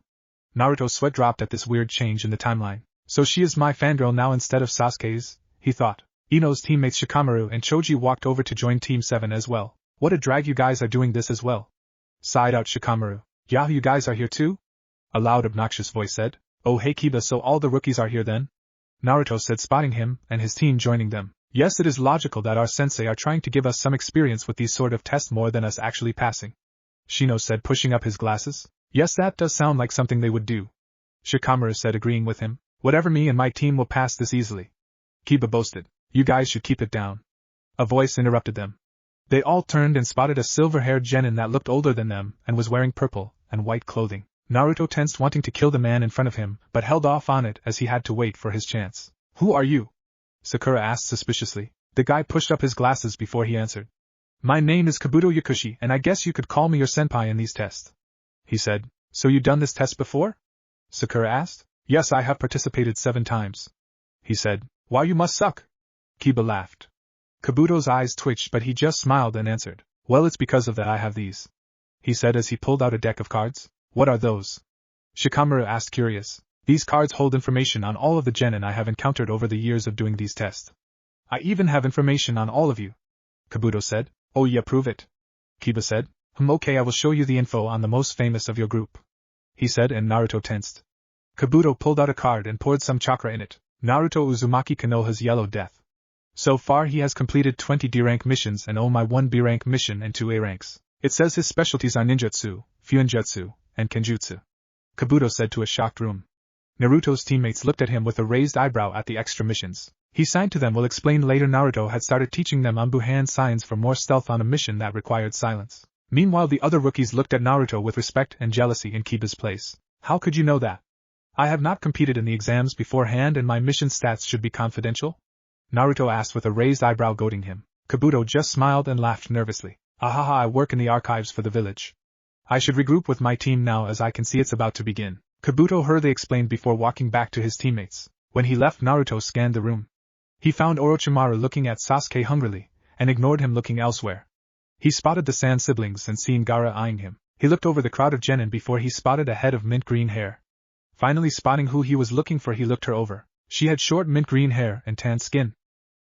Naruto's sweat dropped at this weird change in the timeline. So she is my fangirl now instead of Sasuke's, he thought. Ino's teammates Shikamaru and Choji walked over to join Team 7 as well. What a drag, you guys are doing this as well. Sighed out Shikamaru. Yahoo, you guys are here too? A loud obnoxious voice said. Oh hey Kiba, so all the rookies are here then? Naruto said, spotting him and his team joining them. Yes, it is logical that our sensei are trying to give us some experience with these sort of tests more than us actually passing. Shino said, pushing up his glasses. Yes, that does sound like something they would do, Shikamaru said, agreeing with him. Whatever, me and my team will pass this easily. Kiba boasted. You guys should keep it down. A voice interrupted them. They all turned and spotted a silver-haired genin that looked older than them and was wearing purple and white clothing. Naruto tensed, wanting to kill the man in front of him, but held off on it as he had to wait for his chance. Who are you? Sakura asked suspiciously. The guy pushed up his glasses before he answered. My name is Kabuto Yakushi, and I guess you could call me your senpai in these tests, he said. So you done this test before? Sakura asked. Yes, I have participated 7 times, he said. Why, you must suck. Kiba laughed. Kabuto's eyes twitched, but he just smiled and answered. Well, it's because of that I have these, he said as he pulled out a deck of cards. What are those? Shikamaru asked, curious. These cards hold information on all of the genin I have encountered over the years of doing these tests. I even have information on all of you, Kabuto said. Oh yeah, prove it, Kiba said. Okay, I will show you the info on the most famous of your group, he said, and Naruto tensed. Kabuto pulled out a card and poured some chakra in it. Naruto Uzumaki Konoha's Yellow Death. So far he has completed 20 D-rank missions and my 1 B-rank mission and 2 A ranks. It says his specialties are ninjutsu, fuinjutsu, and kenjutsu, Kabuto said to a shocked room. Naruto's teammates looked at him with a raised eyebrow at the extra missions. He signed to them. Will explain later. Naruto had started teaching them Ambu-hand signs for more stealth on a mission that required silence. Meanwhile, the other rookies looked at Naruto with respect and jealousy in Kiba's place. How could you know that? I have not competed in the exams beforehand and my mission stats should be confidential? Naruto asked with a raised eyebrow, goading him. Kabuto just smiled and laughed nervously. Ahaha, I work in the archives for the village. I should regroup with my team now as I can see it's about to begin, Kabuto hurriedly explained before walking back to his teammates. When he left, Naruto scanned the room. He found Orochimaru looking at Sasuke hungrily, and ignored him looking elsewhere. He spotted the Sand siblings and seen Gaara eyeing him. He looked over the crowd of genin before he spotted a head of mint green hair. Finally spotting who he was looking for, he looked her over. She had short mint green hair and tan skin,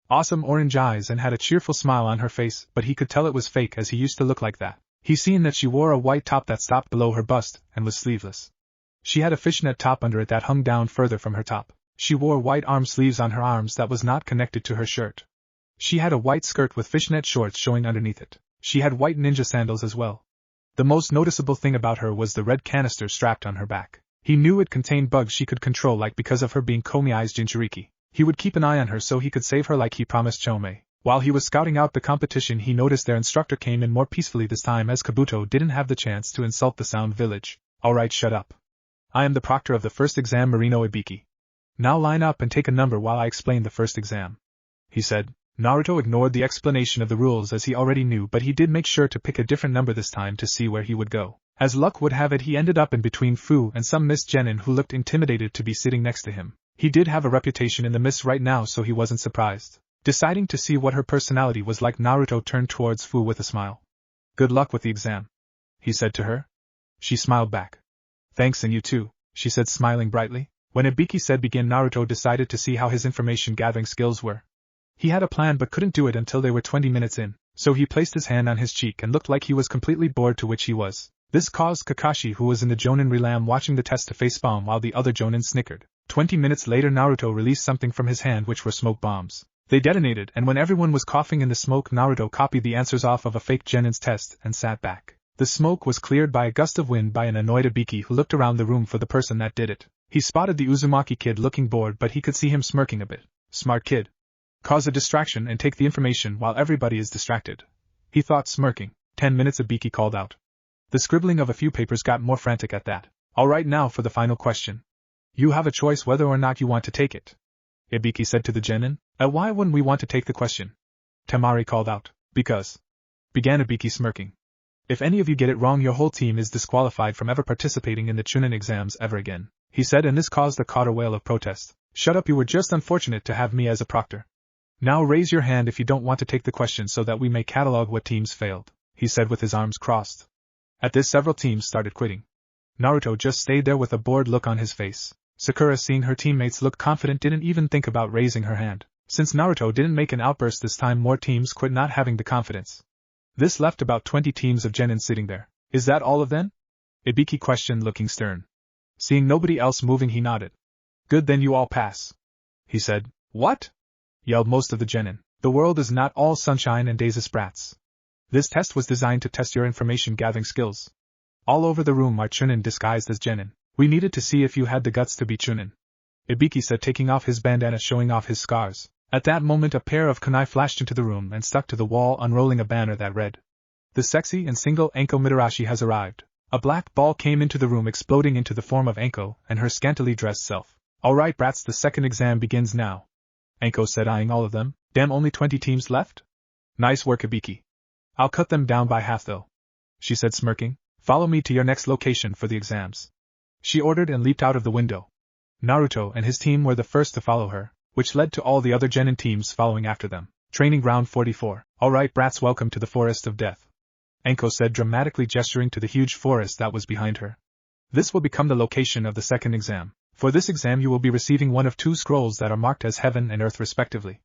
awesome orange eyes, and had a cheerful smile on her face, but he could tell it was fake as he used to look like that. He seen that she wore a white top that stopped below her bust and was sleeveless. She had a fishnet top under it that hung down further from her top. She wore white arm sleeves on her arms that was not connected to her shirt. She had a white skirt with fishnet shorts showing underneath it. She had white ninja sandals as well. The most noticeable thing about her was the red canister strapped on her back. He knew it contained bugs she could control, like because of her being Komiai's Jinchuriki. He would keep an eye on her so he could save her like he promised Chome. While he was scouting out the competition, he noticed their instructor came in more peacefully this time as Kabuto didn't have the chance to insult the Sound Village. Alright, shut up. I am the proctor of the first exam, Marino Ibiki. Now line up and take a number while I explain the first exam, he said. Naruto ignored the explanation of the rules as he already knew, but he did make sure to pick a different number this time to see where he would go. As luck would have it, he ended up in between Fu and some Miss Genin who looked intimidated to be sitting next to him. He did have a reputation in the Miss right now, so he wasn't surprised. Deciding to see what her personality was like, Naruto turned towards Fu with a smile. Good luck with the exam, he said to her. She smiled back. Thanks, and you too, she said, smiling brightly. When Ibiki said begin, Naruto decided to see how his information gathering skills were. He had a plan but couldn't do it until they were 20 minutes in, so he placed his hand on his cheek and looked like he was completely bored, to which he was. This caused Kakashi, who was in the Jonin realm watching the test, to facepalm while the other Jonin snickered. 20 minutes later, Naruto released something from his hand, which were smoke bombs. They detonated, and when everyone was coughing in the smoke, Naruto copied the answers off of a fake Genin's test and sat back. The smoke was cleared by a gust of wind by an annoyed Ibiki who looked around the room for the person that did it. He spotted the Uzumaki kid looking bored, but he could see him smirking a bit. Smart kid. Cause a distraction and take the information while everybody is distracted, he thought, smirking. 10 minutes, Ibiki called out. The scribbling of a few papers got more frantic at that. Alright, now for the final question. You have a choice whether or not you want to take it, Ibiki said to the Genin. Why wouldn't we want to take the question? Temari called out. Because, began Ibiki, smirking. If any of you get it wrong, your whole team is disqualified from ever participating in the Chunin exams ever again, he said, and this caused a caught wail of protest. Shut up, you were just unfortunate to have me as a proctor. Now raise your hand if you don't want to take the question so that we may catalog what teams failed, he said with his arms crossed. At this, several teams started quitting. Naruto just stayed there with a bored look on his face. Sakura, seeing her teammates look confident, didn't even think about raising her hand. Since Naruto didn't make an outburst this time, more teams quit, not having the confidence. This left about 20 teams of Genin sitting there. Is that all of them? Ibiki questioned, looking stern. Seeing nobody else moving, he nodded. Good, then you all pass, he said. What? Yelled most of the Genin. The world is not all sunshine and days of sprats. This test was designed to test your information gathering skills. All over the room are Chunin disguised as genin. We needed to see if you had the guts to be Chunin. Ibiki said, taking off his bandana, showing off his scars. At that moment a pair of kunai flashed into the room and stuck to the wall, unrolling a banner that read, "The sexy and single Anko Mitarashi has arrived." A black ball came into the room, exploding into the form of Anko and her scantily dressed self. "Alright brats, the second exam begins now," Anko said, eyeing all of them. "Damn, only 20 teams left? Nice work, Ibiki. I'll cut them down by half though," she said, smirking. "Follow me to your next location for the exams," she ordered, and leaped out of the window. Naruto and his team were the first to follow her, which led to all the other genin teams following after them. Training ground 44. "Alright brats, welcome to the Forest of Death," Anko said, dramatically gesturing to the huge forest that was behind her. "This will become the location of the second exam. For this exam you will be receiving one of 2 scrolls that are marked as Heaven and Earth respectively,"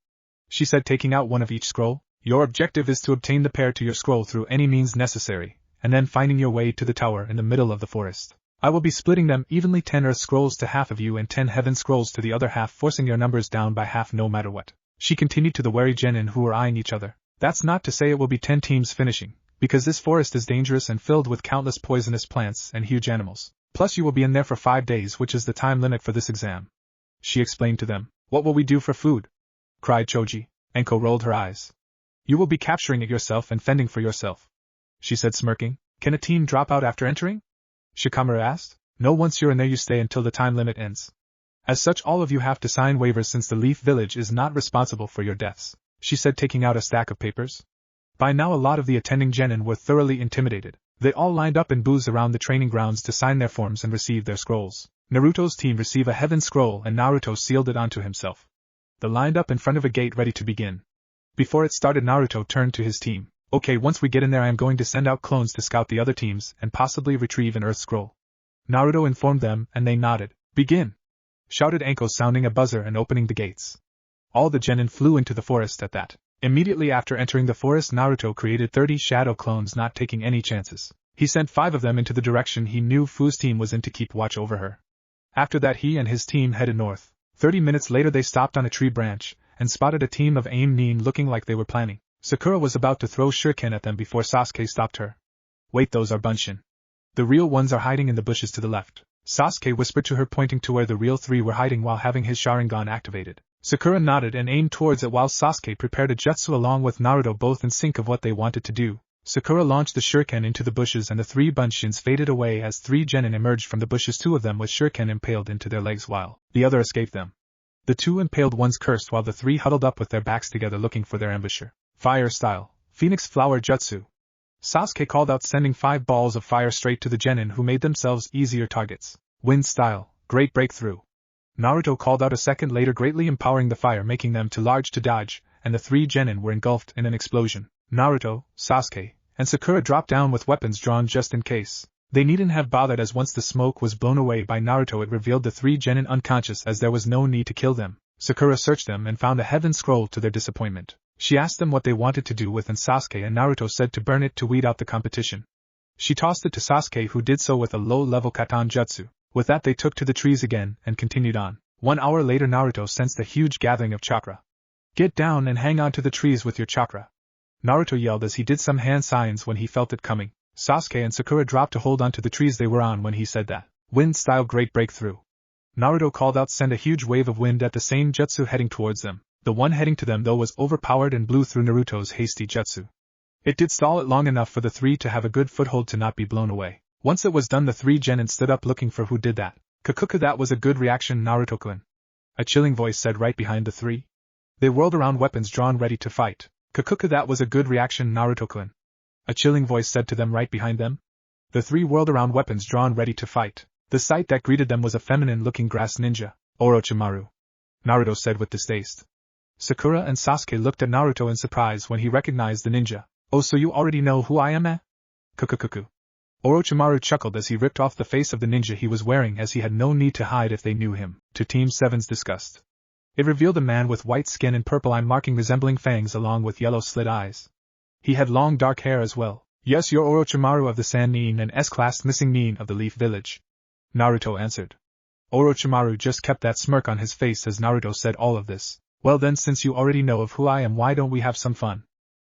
she said, taking out one of each scroll. "Your objective is to obtain the pair to your scroll through any means necessary, and then finding your way to the tower in the middle of the forest. I will be splitting them evenly, 10 Earth scrolls to half of you and 10 Heaven scrolls to the other half, forcing your numbers down by half no matter what," she continued to the wary genin who were eyeing each other. "That's not to say it will be 10 teams finishing, because this forest is dangerous and filled with countless poisonous plants and huge animals. Plus you will be in there for 5 days, which is the time limit for this exam," she explained to them. "What will we do for food?" cried Choji. Anko rolled her eyes. "You will be capturing it yourself and fending for yourself," she said, smirking. "Can a team drop out after entering?" Shikamaru asked. "No, once you're in there you stay until the time limit ends. As such, all of you have to sign waivers since the Leaf Village is not responsible for your deaths," she said, taking out a stack of papers. By now a lot of the attending genin were thoroughly intimidated. They all lined up in booths around the training grounds to sign their forms and receive their scrolls. Naruto's team received a Heaven scroll and Naruto sealed it onto himself. They lined up in front of a gate ready to begin. Before it started, Naruto turned to his team. "Okay, once we get in there I am going to send out clones to scout the other teams and possibly retrieve an Earth scroll." Naruto informed them and they nodded. "Begin!" shouted Anko, sounding a buzzer and opening the gates. All the genin flew into the forest at that. Immediately after entering the forest, Naruto created 30 shadow clones, not taking any chances. He sent 5 of them into the direction he knew Fu's team was in to keep watch over her. After that he and his team headed north. 30 minutes later they stopped on a tree branch and spotted a team of Aim Nin looking like they were planning. Sakura was about to throw shuriken at them before Sasuke stopped her. "Wait, those are Bunshin. The real ones are hiding in the bushes to the left," Sasuke whispered to her, pointing to where the real 3 were hiding while having his Sharingan activated. Sakura nodded and aimed towards it while Sasuke prepared a jutsu along with Naruto, both in sync of what they wanted to do. Sakura launched the shuriken into the bushes and the 3 Bunshins faded away as 3 genin emerged from the bushes, 2 of them with shuriken impaled into their legs while the other escaped them. The 2 impaled ones cursed while the 3 huddled up with their backs together looking for their ambusher. "Fire style, Phoenix Flower Jutsu," Sasuke called out, sending 5 balls of fire straight to the genin who made themselves easier targets. "Wind style, Great Breakthrough," Naruto called out a second later, greatly empowering the fire, making them too large to dodge, and the 3 genin were engulfed in an explosion. Naruto, Sasuke, and Sakura dropped down with weapons drawn just in case. They needn't have bothered, as once the smoke was blown away by Naruto it revealed the 3 genin unconscious, as there was no need to kill them. Sakura searched them and found a Heaven scroll to their disappointment. She asked them what they wanted to do with, and Sasuke and Naruto said to burn it to weed out the competition. She tossed it to Sasuke, who did so with a low-level Katan Jutsu. With that they took to the trees again and continued on. 1 hour later Naruto sensed a huge gathering of chakra. "Get down and hang on to the trees with your chakra," Naruto yelled as he did some hand signs when he felt it coming. Sasuke and Sakura dropped to hold on to the trees they were on when he said that. "Wind style Great Breakthrough," Naruto called out, send a huge wave of wind at the same jutsu heading towards them. The one heading to them though was overpowered and blew through Naruto's hasty jutsu. It did stall it long enough for the 3 to have a good foothold to not be blown away. Once it was done the 3 genin stood up looking for who did that. "Kakuku, that was a good reaction, Naruto-kun," a chilling voice said right behind the 3. They whirled around, weapons drawn ready to fight. "Kakuku, that was a good reaction, Naruto-kun," a chilling voice said to them right behind them. The 3 whirled around, weapons drawn ready to fight. The sight that greeted them was a feminine-looking grass ninja. "Orochimaru," Naruto said with distaste. Sakura and Sasuke looked at Naruto in surprise when he recognized the ninja. "Oh, so you already know who I am, eh?" "Kukukuku." Orochimaru chuckled as he ripped off the face of the ninja he was wearing, as he had no need to hide if they knew him, to Team 7's disgust. It revealed a man with white skin and purple eye marking resembling fangs along with yellow slit eyes. He had long dark hair as well. "Yes, you're Orochimaru of the Sand Nin and S-Class Missing Nin of the Leaf Village," Naruto answered. Orochimaru just kept that smirk on his face as Naruto said all of this. "Well then, since you already know of who I am, why don't we have some fun?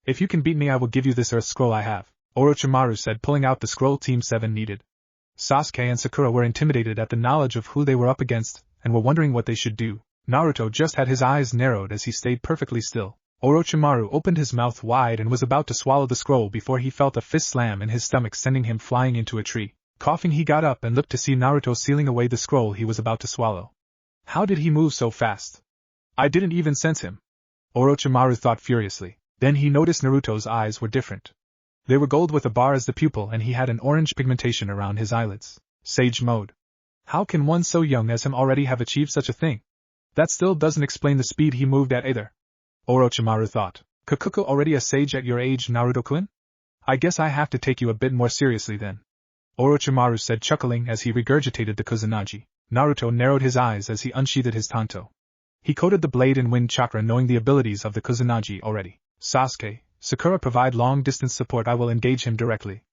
If you can beat me I will give you this Earth Scroll I have." Orochimaru said, pulling out the scroll Team 7 needed. Sasuke and Sakura were intimidated at the knowledge of who they were up against, and were wondering what they should do. Naruto just had his eyes narrowed as he stayed perfectly still. Orochimaru opened his mouth wide and was about to swallow the scroll before he felt a fist slam in his stomach, sending him flying into a tree. Coughing, he got up and looked to see Naruto sealing away the scroll he was about to swallow. How did he move so fast? I didn't even sense him. Orochimaru thought furiously. Then he noticed Naruto's eyes were different. They were gold with a bar as the pupil, and he had an orange pigmentation around his eyelids. Sage mode. How can one so young as him already have achieved such a thing? That still doesn't explain the speed he moved at either. Orochimaru thought. Kakuku already a sage at your age, Naruto-kun? I guess I have to take you a bit more seriously then. Orochimaru said, chuckling as he regurgitated the Kusanagi. Naruto narrowed his eyes as he unsheathed his tanto. He coated the blade in wind chakra, knowing the abilities of the Kusanagi already. Sasuke, Sakura provide long-distance support. I will engage him directly,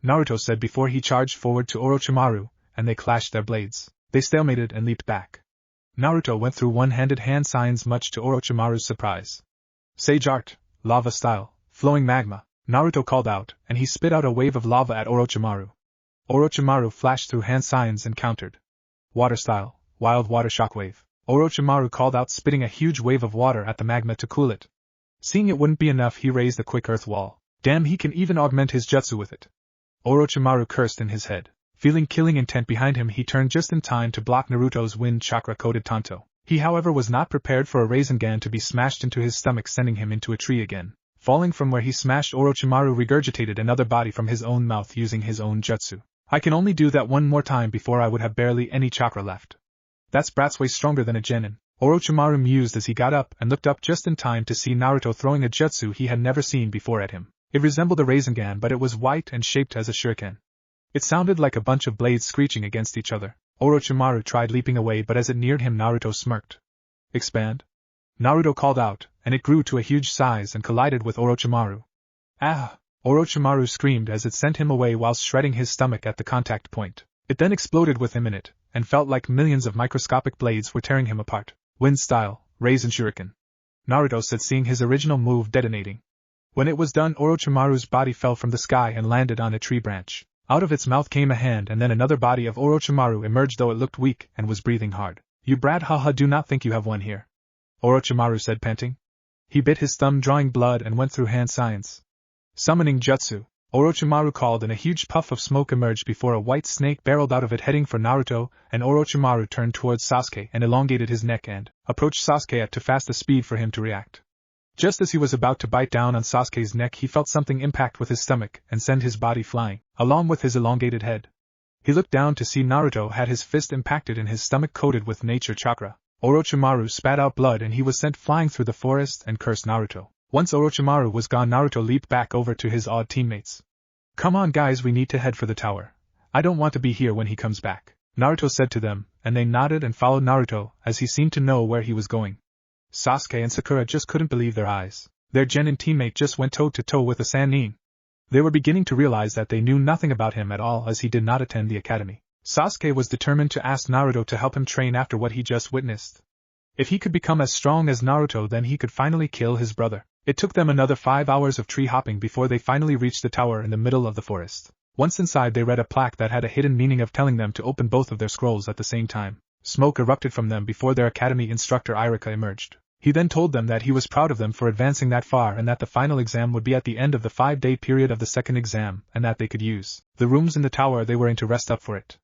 Naruto said before he charged forward to Orochimaru, and they clashed their blades. They stalemated and leaped back. Naruto went through one-handed hand signs, much to Orochimaru's surprise. Sage art, lava style, flowing magma, Naruto called out, and he spit out a wave of lava at Orochimaru. Orochimaru flashed through hand signs and countered. Water style, wild water shockwave, Orochimaru called out, spitting a huge wave of water at the magma to cool it. Seeing it wouldn't be enough, he raised a quick earth wall. Damn, he can even augment his jutsu with it. Orochimaru cursed in his head. Feeling killing intent behind him, he turned just in time to block Naruto's wind chakra-coated tanto. He however was not prepared for a Rasengan to be smashed into his stomach, sending him into a tree again. Falling from where he smashed, Orochimaru regurgitated another body from his own mouth using his own jutsu. I can only do that one more time before I would have barely any chakra left. That's brat's way stronger than a genin. Orochimaru mused as he got up and looked up just in time to see Naruto throwing a jutsu he had never seen before at him. It resembled a Rasengan, but it was white and shaped as a shuriken. It sounded like a bunch of blades screeching against each other. Orochimaru tried leaping away, but as it neared him, Naruto smirked. Expand? Naruto called out, and it grew to a huge size and collided with Orochimaru. Ah! Orochimaru screamed as it sent him away whilst shredding his stomach at the contact point. It then exploded with him in it, and felt like millions of microscopic blades were tearing him apart. Wind style, Rasen Shuriken, Naruto said, seeing his original move detonating. When it was done, Orochimaru's body fell from the sky and landed on a tree branch. Out of its mouth came a hand, and then another body of Orochimaru emerged, though it looked weak and was breathing hard. You brat, haha, do not think you have one here, Orochimaru said, panting. He bit his thumb, drawing blood, and went through hand signs. Summoning jutsu, Orochimaru called, and a huge puff of smoke emerged before a white snake barreled out of it, heading for Naruto, and Orochimaru turned towards Sasuke and elongated his neck and approached Sasuke at too fast a speed for him to react. Just as he was about to bite down on Sasuke's neck, he felt something impact with his stomach and send his body flying, along with his elongated head. He looked down to see Naruto had his fist impacted in his stomach, coated with nature chakra. Orochimaru spat out blood and he was sent flying through the forest and cursed Naruto. Once Orochimaru was gone, Naruto leaped back over to his awed teammates. Come on guys, we need to head for the tower. I don't want to be here when he comes back, Naruto said to them, and they nodded and followed Naruto as he seemed to know where he was going. Sasuke and Sakura just couldn't believe their eyes. Their genin teammate just went toe-to-toe with a Sannin. They were beginning to realize that they knew nothing about him at all, as he did not attend the academy. Sasuke was determined to ask Naruto to help him train after what he just witnessed. If he could become as strong as Naruto, then he could finally kill his brother. It took them another 5 hours of tree hopping before they finally reached the tower in the middle of the forest. Once inside, they read a plaque that had a hidden meaning of telling them to open both of their scrolls at the same time. Smoke erupted from them before their academy instructor Irika emerged. He then told them that he was proud of them for advancing that far, and that the final exam would be at the end of the 5-day period of the second exam, and that they could use the rooms in the tower they were in to rest up for it.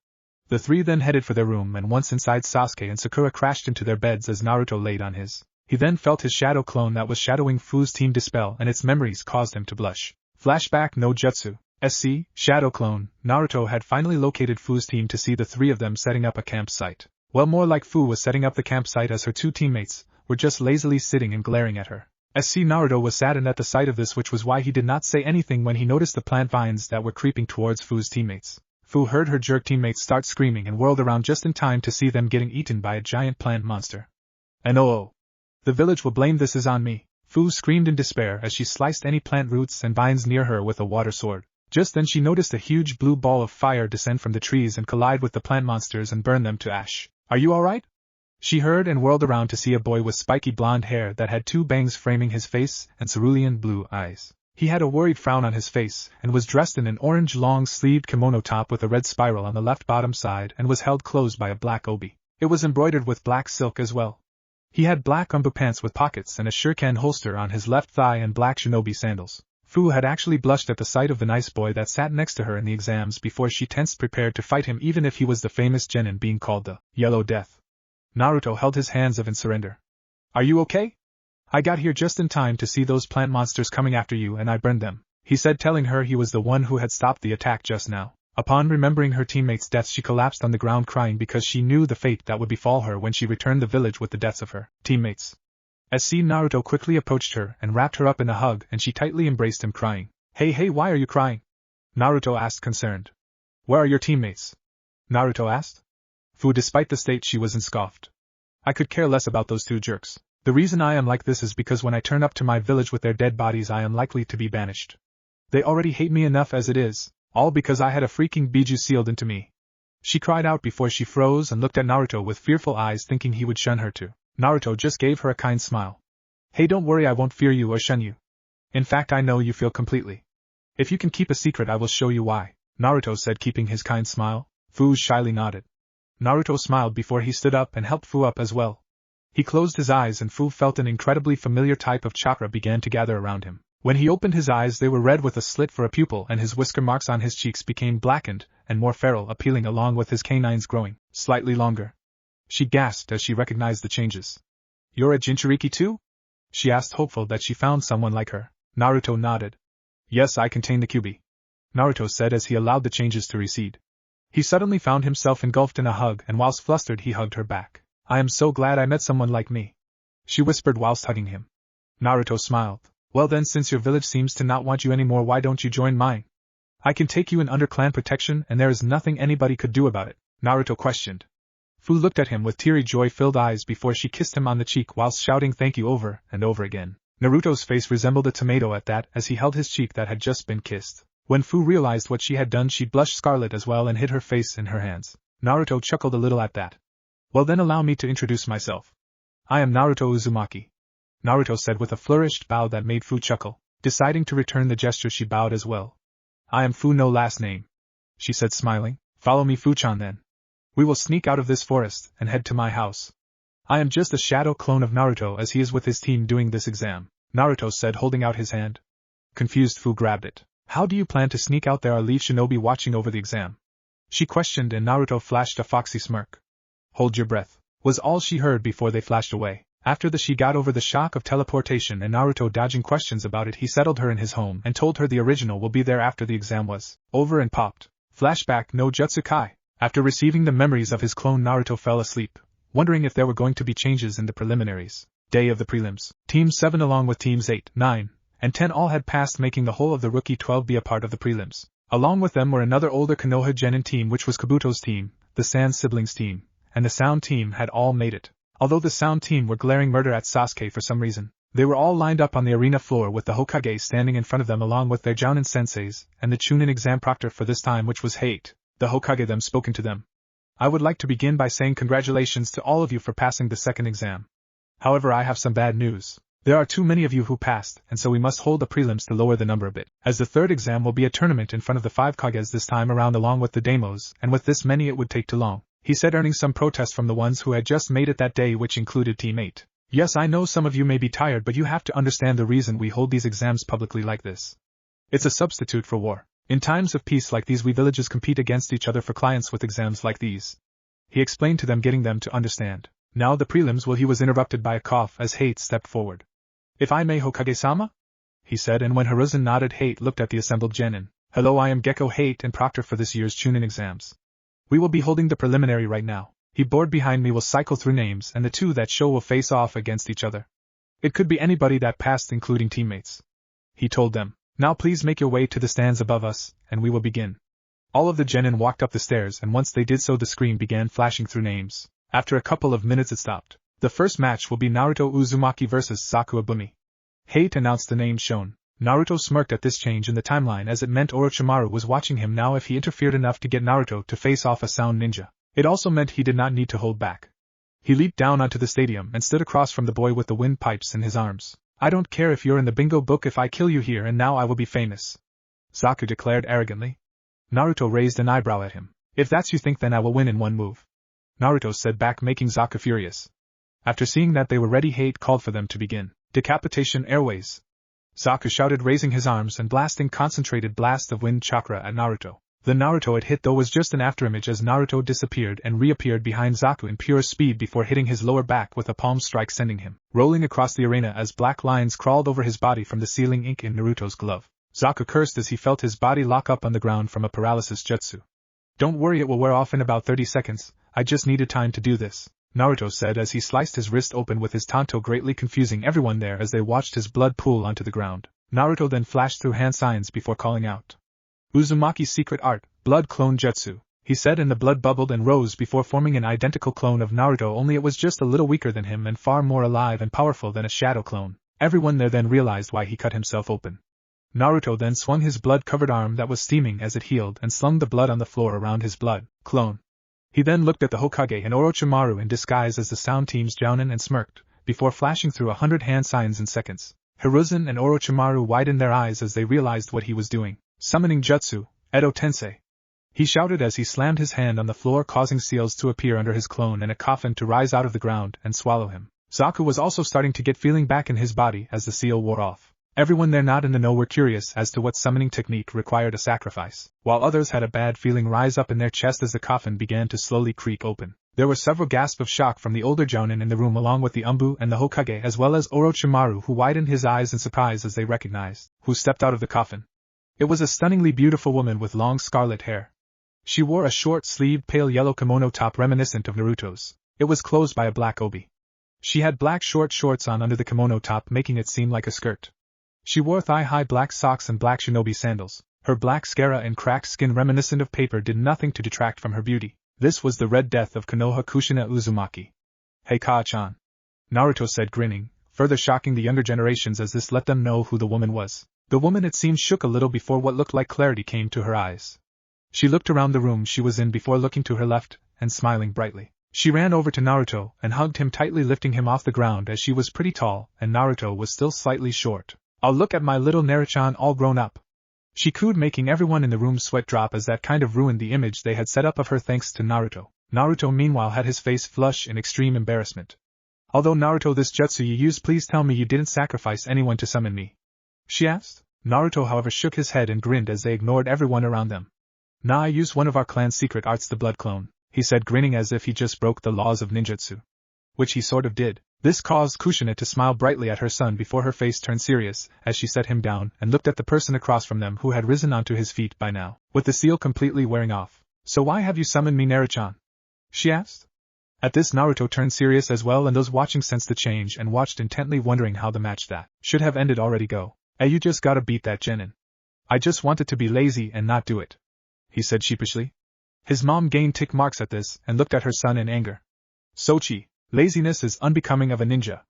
The three then headed for their room, and once inside, Sasuke and Sakura crashed into their beds as Naruto laid on his. He then felt his shadow clone that was shadowing Fu's team dispel, and its memories caused him to blush. Flashback no jutsu. SC, shadow clone. Naruto had finally located Fu's team to see the three of them setting up a campsite. Well, more like Fu was setting up the campsite, as her two teammates were just lazily sitting and glaring at her. SC Naruto was saddened at the sight of this, which was why he did not say anything when he noticed the plant vines that were creeping towards Fu's teammates. Fu heard her jerk teammates start screaming and whirled around just in time to see them getting eaten by a giant plant monster. And oh, the village will blame this is on me, Fu screamed in despair as she sliced any plant roots and vines near her with a water sword. Just then she noticed a huge blue ball of fire descend from the trees and collide with the plant monsters and burn them to ash. Are you alright? She heard and whirled around to see a boy with spiky blonde hair that had two bangs framing his face and cerulean blue eyes. He had a worried frown on his face, and was dressed in an orange long-sleeved kimono top with a red spiral on the left bottom side and was held closed by a black obi. It was embroidered with black silk as well. He had black umbu pants with pockets and a shuriken holster on his left thigh and black shinobi sandals. Fu had actually blushed at the sight of the nice boy that sat next to her in the exams before she tensed prepared to fight him even if he was the famous genin being called the Yellow Death. Naruto held his hands up in surrender. Are you okay? I got here just in time to see those plant monsters coming after you and I burned them, he said, telling her he was the one who had stopped the attack just now. Upon remembering her teammates' deaths, she collapsed on the ground crying because she knew the fate that would befall her when she returned the village with the deaths of her teammates. As seen, Naruto quickly approached her and wrapped her up in a hug, and she tightly embraced him, crying. Hey, why are you crying? Naruto asked, concerned. Where are your teammates? Naruto asked. Fu, despite the state she was in, scoffed. I could care less about those two jerks. The reason I am like this is because when I turn up to my village with their dead bodies I am likely to be banished. They already hate me enough as it is, all because I had a freaking Biju sealed into me. She cried out before she froze and looked at Naruto with fearful eyes, thinking he would shun her too. Naruto just gave her a kind smile. Hey, don't worry, I won't fear you or shun you. In fact, I know you feel completely. If you can keep a secret I will show you why, Naruto said, keeping his kind smile. Fu shyly nodded. Naruto smiled before he stood up and helped Fu up as well. He closed his eyes and Fu felt an incredibly familiar type of chakra began to gather around him. When he opened his eyes they were red with a slit for a pupil, and his whisker marks on his cheeks became blackened and more feral appealing, along with his canines growing slightly longer. She gasped as she recognized the changes. You're a Jinchuriki too? She asked, hopeful that she found someone like her. Naruto nodded. Yes, I contain the Kyuubi, Naruto said as he allowed the changes to recede. He suddenly found himself engulfed in a hug, and whilst flustered he hugged her back. I am so glad I met someone like me, she whispered whilst hugging him. Naruto smiled. Well then, since your village seems to not want you anymore, why don't you join mine? I can take you in under clan protection and there is nothing anybody could do about it, Naruto questioned. Fu looked at him with teary joy-filled eyes before she kissed him on the cheek whilst shouting thank you over and over again. Naruto's face resembled a tomato at that as he held his cheek that had just been kissed. When Fu realized what she had done she blushed scarlet as well and hid her face in her hands. Naruto chuckled a little at that. Well then, allow me to introduce myself. I am Naruto Uzumaki, Naruto said with a flourished bow that made Fu chuckle. Deciding to return the gesture she bowed as well. I am Fu, no last name, she said smiling. Follow me, Fu-chan, then. We will sneak out of this forest and head to my house. I am just a shadow clone of Naruto as he is with his team doing this exam, Naruto said, holding out his hand. Confused, Fu grabbed it. How do you plan to sneak out? There are leaf shinobi watching over the exam, she questioned, and Naruto flashed a foxy smirk. Hold your breath, was all she heard before they flashed away. After she got over the shock of teleportation and Naruto dodging questions about it, he settled her in his home and told her the original will be there after the exam was over and popped. Flashback, no Jutsukai. After receiving the memories of his clone, Naruto fell asleep, wondering if there were going to be changes in the preliminaries. Day of the prelims. Team 7 along with teams 8, 9, and 10 all had passed, making the whole of the rookie 12 be a part of the prelims. Along with them were another older Konoha Genin team, which was Kabuto's team, the Sand siblings team, and the Sound team had all made it. Although the Sound team were glaring murder at Sasuke for some reason, they were all lined up on the arena floor with the Hokage standing in front of them along with their Jounin senseis and the Chunin exam proctor for this time, which was Hate, the Hokage, them spoken to them. I would like to begin by saying congratulations to all of you for passing the second exam. However, I have some bad news. There are too many of you who passed, and so we must hold the prelims to lower the number a bit, as the third exam will be a tournament in front of the 5 Kages this time around along with the demos, and with this many it would take too long, he said, earning some protest from the ones who had just made it that day, which included Team 8. Yes, I know some of you may be tired, but you have to understand the reason we hold these exams publicly like this. It's a substitute for war. In times of peace like these, we villages compete against each other for clients with exams like these. He explained to them, getting them to understand. Now the prelims he was interrupted by a cough as Hate stepped forward. If I may, Hokage-sama? He said, and when Hiruzen nodded, Hate looked at the assembled genin. Hello, I am Gecko, Hate and proctor for this year's Chunin exams. We will be holding the preliminary right now. The board behind me will cycle through names, and the two that show will face off against each other. It could be anybody that passed, including teammates. He told them. Now please make your way to the stands above us, and we will begin. All of the genin walked up the stairs, and once they did so the screen began flashing through names. After a couple of minutes it stopped. The first match will be Naruto Uzumaki vs Saku Abumi. Hate announced the names shown. Naruto smirked at this change in the timeline, as it meant Orochimaru was watching him now if he interfered enough to get Naruto to face off a Sound ninja. It also meant he did not need to hold back. He leaped down onto the stadium and stood across from the boy with the windpipes in his arms. I don't care if you're in the bingo book if I kill you here and now I will be famous. Zaku declared arrogantly. Naruto raised an eyebrow at him. If that's you think then I will win in one move. Naruto said back, making Zaku furious. After seeing that they were ready, Hate called for them to begin. Decapitation Airways. Zaku shouted, raising his arms and blasting concentrated blast of wind chakra at Naruto. The Naruto it hit though was just an afterimage as Naruto disappeared and reappeared behind Zaku in pure speed before hitting his lower back with a palm strike, sending him rolling across the arena as black lines crawled over his body from the sealing ink in Naruto's glove. Zaku cursed as he felt his body lock up on the ground from a paralysis jutsu. Don't worry, it will wear off in about 30 seconds, I just needed time to do this, Naruto said as he sliced his wrist open with his tanto, greatly confusing everyone there as they watched his blood pool onto the ground. Naruto then flashed through hand signs before calling out. Uzumaki's secret art, blood clone jutsu, he said, and the blood bubbled and rose before forming an identical clone of Naruto, only it was just a little weaker than him and far more alive and powerful than a shadow clone. Everyone there then realized why he cut himself open. Naruto then swung his blood-covered arm that was steaming as it healed and slung the blood on the floor around his blood clone. He then looked at the Hokage and Orochimaru in disguise as the sound team's Jounin and smirked, before flashing through 100 hand signs in seconds. Hiruzen and Orochimaru widened their eyes as they realized what he was doing. Summoning jutsu, Edo Tensei. He shouted as he slammed his hand on the floor, causing seals to appear under his clone and a coffin to rise out of the ground and swallow him. Zaku was also starting to get feeling back in his body as the seal wore off. Everyone there not in the know were curious as to what summoning technique required a sacrifice, while others had a bad feeling rise up in their chest as the coffin began to slowly creak open. There were several gasps of shock from the older Jounin in the room, along with the Umbu and the Hokage, as well as Orochimaru, who widened his eyes in surprise as they recognized who stepped out of the coffin. It was a stunningly beautiful woman with long scarlet hair. She wore a short-sleeved pale yellow kimono top reminiscent of Naruto's. It was closed by a black obi. She had black short shorts on under the kimono top, making it seem like a skirt. She wore thigh-high black socks and black shinobi sandals. Her black scara and cracked skin reminiscent of paper did nothing to detract from her beauty. This was the Red Death of Konoha Kushina Uzumaki. Hey Ka-chan, Naruto said, grinning, further shocking the younger generations as this let them know who the woman was. The woman, it seemed, shook a little before what looked like clarity came to her eyes. She looked around the room she was in before looking to her left and smiling brightly. She ran over to Naruto and hugged him tightly, lifting him off the ground as she was pretty tall and Naruto was still slightly short. I'll look at my little Naruchan all grown up, she cooed, making everyone in the room sweat drop as that kind of ruined the image they had set up of her thanks to Naruto. Naruto meanwhile had his face flush in extreme embarrassment. Although Naruto, this jutsu you used, please tell me you didn't sacrifice anyone to summon me, she asked. Naruto however shook his head and grinned as they ignored everyone around them. Nah, I used one of our clan's secret arts, the blood clone, he said, grinning as if he just broke the laws of ninjutsu. Which he sort of did. This caused Kushina to smile brightly at her son before her face turned serious as she set him down and looked at the person across from them who had risen onto his feet by now, with the seal completely wearing off. So why have you summoned me, Naruchan? She asked. At this Naruto turned serious as well, and those watching sensed the change and watched intently, wondering how the match that should have ended already go. Hey, you just gotta beat that Genin. I just wanted to be lazy and not do it, he said sheepishly. His mom gained tick marks at this and looked at her son in anger. Sochi, laziness is unbecoming of a ninja.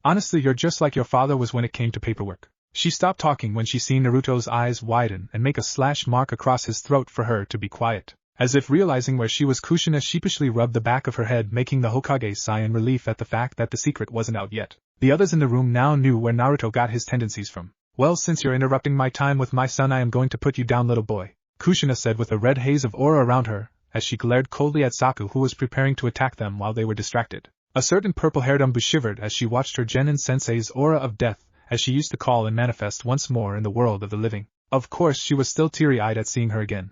Honestly, you're just like your father was when it came to paperwork. She stopped talking when she seen Naruto's eyes widen and make a slash mark across his throat for her to be quiet. As if realizing where she was, Kushina sheepishly rubbed the back of her head, making the Hokage sigh in relief at the fact that the secret wasn't out yet. The others in the room now knew where Naruto got his tendencies from. Well, since you're interrupting my time with my son, I am going to put you down, little boy, Kushina said with a red haze of aura around her, as she glared coldly at Zaku, who was preparing to attack them while they were distracted. A certain purple-haired Umbu shivered as she watched her Genin sensei's aura of death, as she used to call and manifest once more in the world of the living. Of course, she was still teary-eyed at seeing her again.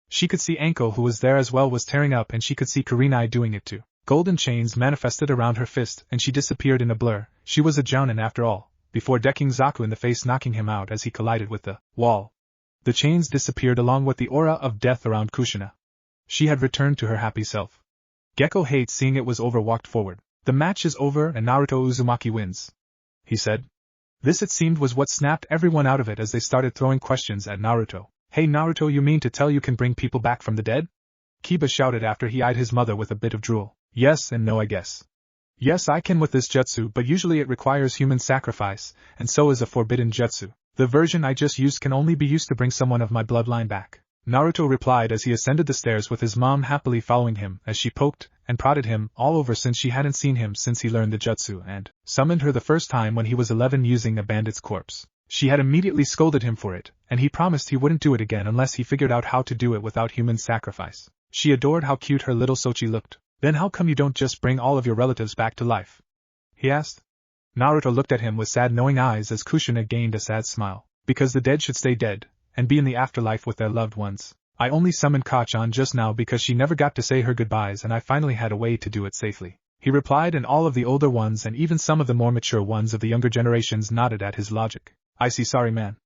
She could see Anko, who was there as well, was tearing up, and she could see Kurenai doing it too. Golden chains manifested around her fist, and she disappeared in a blur. She was a Jounin after all, before decking Zaku in the face, knocking him out as he collided with the wall. The chains disappeared along with the aura of death around Kushina. She had returned to her happy self. Gekko Hate, seeing it was over, walked forward. The match is over and Naruto Uzumaki wins, he said. This, it seemed, was what snapped everyone out of it as they started throwing questions at Naruto. Hey Naruto, you mean to tell you can bring people back from the dead? Kiba shouted after he eyed his mother with a bit of drool. Yes and no, I guess. Yes, I can with this jutsu, but usually it requires human sacrifice, and so is a forbidden jutsu. The version I just used can only be used to bring someone of my bloodline back, Naruto replied as he ascended the stairs with his mom happily following him as she poked and prodded him all over since she hadn't seen him since he learned the jutsu and summoned her the first time when he was 11 using a bandit's corpse. She had immediately scolded him for it, and he promised he wouldn't do it again unless he figured out how to do it without human sacrifice. She adored how cute her little Sochi looked. Then how come you don't just bring all of your relatives back to life? He asked. Naruto looked at him with sad knowing eyes as Kushina gained a sad smile. Because the dead should stay dead, and be in the afterlife with their loved ones. I only summoned Kachan just now because she never got to say her goodbyes and I finally had a way to do it safely. He replied, and all of the older ones and even some of the more mature ones of the younger generations nodded at his logic. I see, sorry man.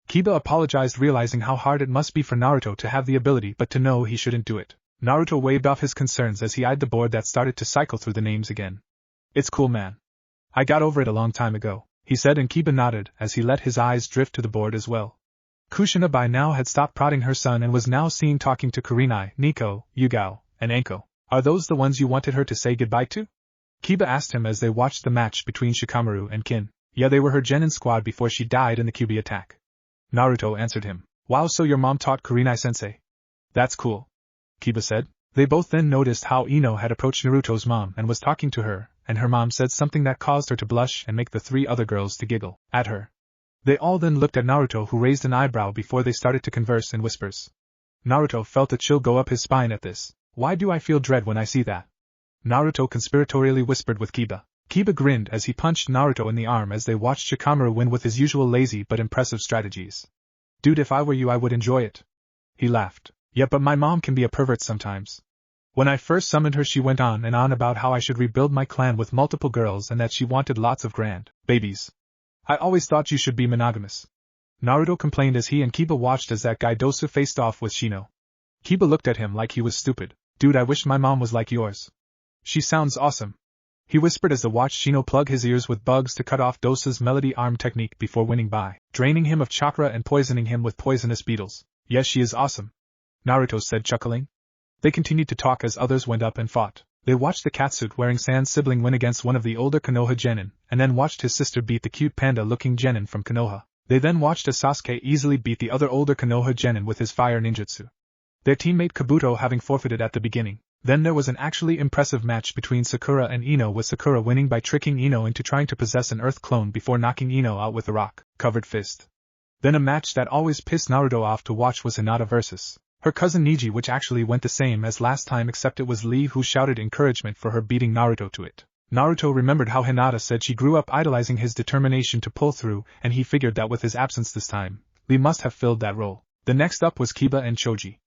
Kiba apologized, realizing how hard it must be for Naruto to have the ability but to know he shouldn't do it. Naruto waved off his concerns as he eyed the board that started to cycle through the names again. It's cool man. I got over it a long time ago, he said, and Kiba nodded as he let his eyes drift to the board as well. Kushina by now had stopped prodding her son and was now seen talking to Kurenai, Nico, Yugao, and Anko. Are those the ones you wanted her to say goodbye to? Kiba asked him as they watched the match between Shikamaru and Kin. Yeah, they were her genin squad before she died in the Kyuubi attack. Naruto answered him. Wow, so your mom taught Kurenai-sensei? That's cool, Kiba said. They both then noticed how Ino had approached Naruto's mom and was talking to her, and her mom said something that caused her to blush and make the three other girls to giggle at her. They all then looked at Naruto, who raised an eyebrow before they started to converse in whispers. Naruto felt a chill go up his spine at this. Why do I feel dread when I see that? Naruto conspiratorially whispered with Kiba. Kiba grinned as he punched Naruto in the arm as they watched Shikamaru win with his usual lazy but impressive strategies. Dude, if I were you I would enjoy it. He laughed. Yeah, but my mom can be a pervert sometimes. When I first summoned her she went on and on about how I should rebuild my clan with multiple girls and that she wanted lots of grand babies. I always thought you should be monogamous. Naruto complained as he and Kiba watched as that guy Dosu faced off with Shino. Kiba looked at him like he was stupid. Dude, I wish my mom was like yours. She sounds awesome. He whispered as they watched Shino plug his ears with bugs to cut off Dosu's melody arm technique before winning by draining him of chakra and poisoning him with poisonous beetles. Yes, she is awesome, Naruto said, chuckling. They continued to talk as others went up and fought. They watched the catsuit-wearing Sans sibling win against one of the older Konoha genin, and then watched his sister beat the cute panda-looking genin from Konoha. They then watched as Sasuke easily beat the other older Konoha genin with his fire ninjutsu. Their teammate Kabuto having forfeited at the beginning. Then there was an actually impressive match between Sakura and Ino, with Sakura winning by tricking Ino into trying to possess an earth clone before knocking Ino out with a rock-covered fist. Then a match that always pissed Naruto off to watch was Hinata vs. her cousin Niji, which actually went the same as last time, except it was Lee who shouted encouragement for her, beating Naruto to it. Naruto remembered how Hinata said she grew up idolizing his determination to pull through, and he figured that with his absence this time, Lee must have filled that role. The next up was Kiba and Choji.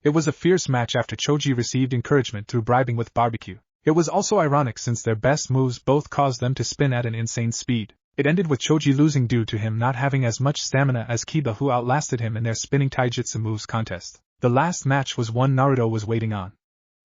It was a fierce match after Choji received encouragement through bribing with barbecue. It was also ironic since their best moves both caused them to spin at an insane speed. It ended with Choji losing due to him not having as much stamina as Kiba, who outlasted him in their spinning taijutsu moves contest. The last match was one Naruto was waiting on.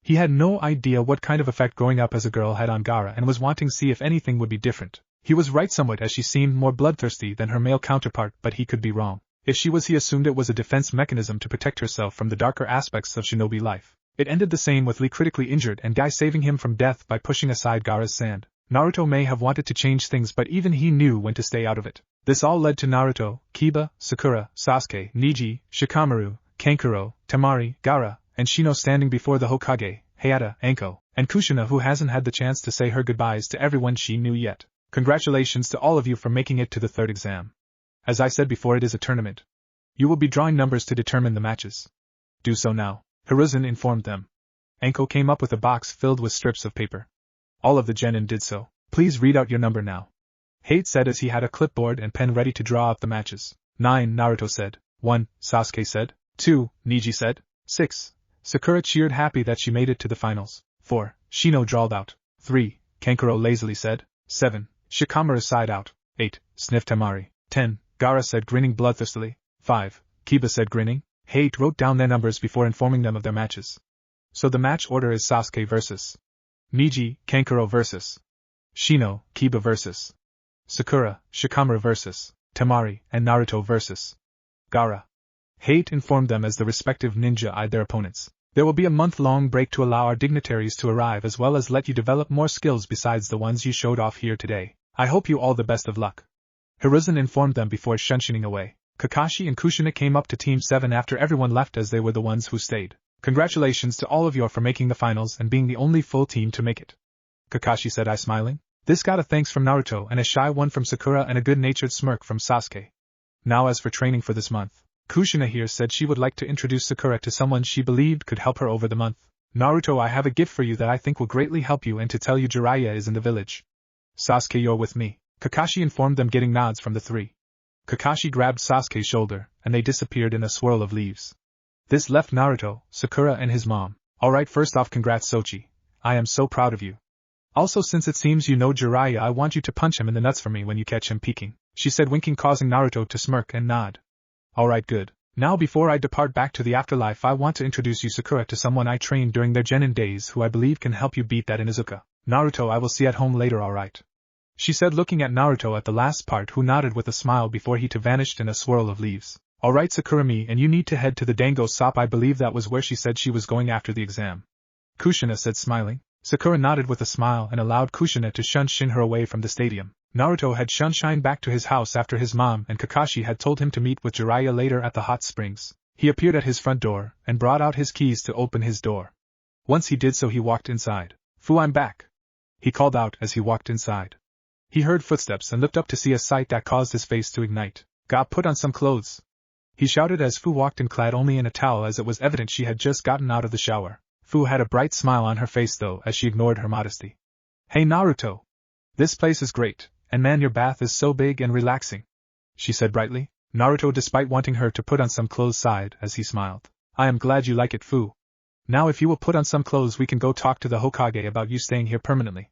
He had no idea what kind of effect growing up as a girl had on Gaara and was wanting to see if anything would be different. He was right somewhat, as she seemed more bloodthirsty than her male counterpart, but he could be wrong. If she was, he assumed it was a defense mechanism to protect herself from the darker aspects of shinobi life. It ended the same, with Lee critically injured and Guy saving him from death by pushing aside Gaara's sand. Naruto may have wanted to change things, but even he knew when to stay out of it. This all led to Naruto, Kiba, Sakura, Sasuke, Niji, Shikamaru, Kankuro, Temari, Gaara, and Shino standing before the Hokage, Hayata, Anko, and Kushina, who hasn't had the chance to say her goodbyes to everyone she knew yet. Congratulations to all of you for making it to the third exam. As I said before, it is a tournament. You will be drawing numbers to determine the matches. Do so now, Hiruzen informed them. Anko came up with a box filled with strips of paper. All of the genin did so. Please read out your number now, Hate said as he had a clipboard and pen ready to draw up the matches. 9, Naruto said. 1, Sasuke said. 2, Niji said. 6, Sakura cheered, happy that she made it to the finals. 4, Shino drawled out. 3, Kankuro lazily said. 7, Shikamaru sighed out. 8, sniffed Temari. 10, Gaara said, grinning bloodthirstily. 5, Kiba said, grinning. Hate wrote down their numbers before informing them of their matches. So the match order is Sasuke vs. Niji, Kankuro vs. Shino, Kiba vs. Sakura, Shikamaru vs. Temari, and Naruto vs. Gaara. Hate informed them as the respective ninja eyed their opponents. There will be a month-long break to allow our dignitaries to arrive, as well as let you develop more skills besides the ones you showed off here today. I hope you all the best of luck. Hiruzen informed them before shunshining away. Kakashi and Kushina came up to Team 7 after everyone left, as they were the ones who stayed. Congratulations to all of you for making the finals and being the only full team to make it. Kakashi said, smiling. This got a thanks from Naruto and a shy one from Sakura and a good-natured smirk from Sasuke. Now as for training for this month, Kushina here said she would like to introduce Sakura to someone she believed could help her over the month. Naruto, I have a gift for you that I think will greatly help you, and to tell you Jiraiya is in the village. Sasuke, you're with me, Kakashi informed them, getting nods from the three. Kakashi grabbed Sasuke's shoulder, and they disappeared in a swirl of leaves. This left Naruto, Sakura and his mom. Alright, first off, congrats Sochi. I am so proud of you. Also, since it seems you know Jiraiya, I want you to punch him in the nuts for me when you catch him peeking, she said, winking, causing Naruto to smirk and nod. Alright, good. Now before I depart back to the afterlife, I want to introduce you Sakura to someone I trained during their genin days who I believe can help you beat that Inuzuka. Naruto, I will see at home later, alright? She said, looking at Naruto at the last part, who nodded with a smile before he too vanished in a swirl of leaves. Alright Sakura-me, and you need to head to the Dango Sop, I believe that was where she said she was going after the exam. Kushina said, smiling. Sakura nodded with a smile and allowed Kushina to shun her away from the stadium. Naruto had shun back to his house after his mom and Kakashi had told him to meet with Jiraiya later at the hot springs. He appeared at his front door and brought out his keys to open his door. Once he did so, he walked inside. Fu, I'm back, he called out as he walked inside. He heard footsteps and looked up to see a sight that caused his face to ignite. Ga, put on some clothes, he shouted as Fu walked in, clad only in a towel, as it was evident she had just gotten out of the shower. Fu had a bright smile on her face though, as she ignored her modesty. Hey Naruto! This place is great, and man, your bath is so big and relaxing, she said brightly. Naruto, despite wanting her to put on some clothes, sighed as he smiled. I am glad you like it, Fu. Now if you will put on some clothes, we can go talk to the Hokage about you staying here permanently,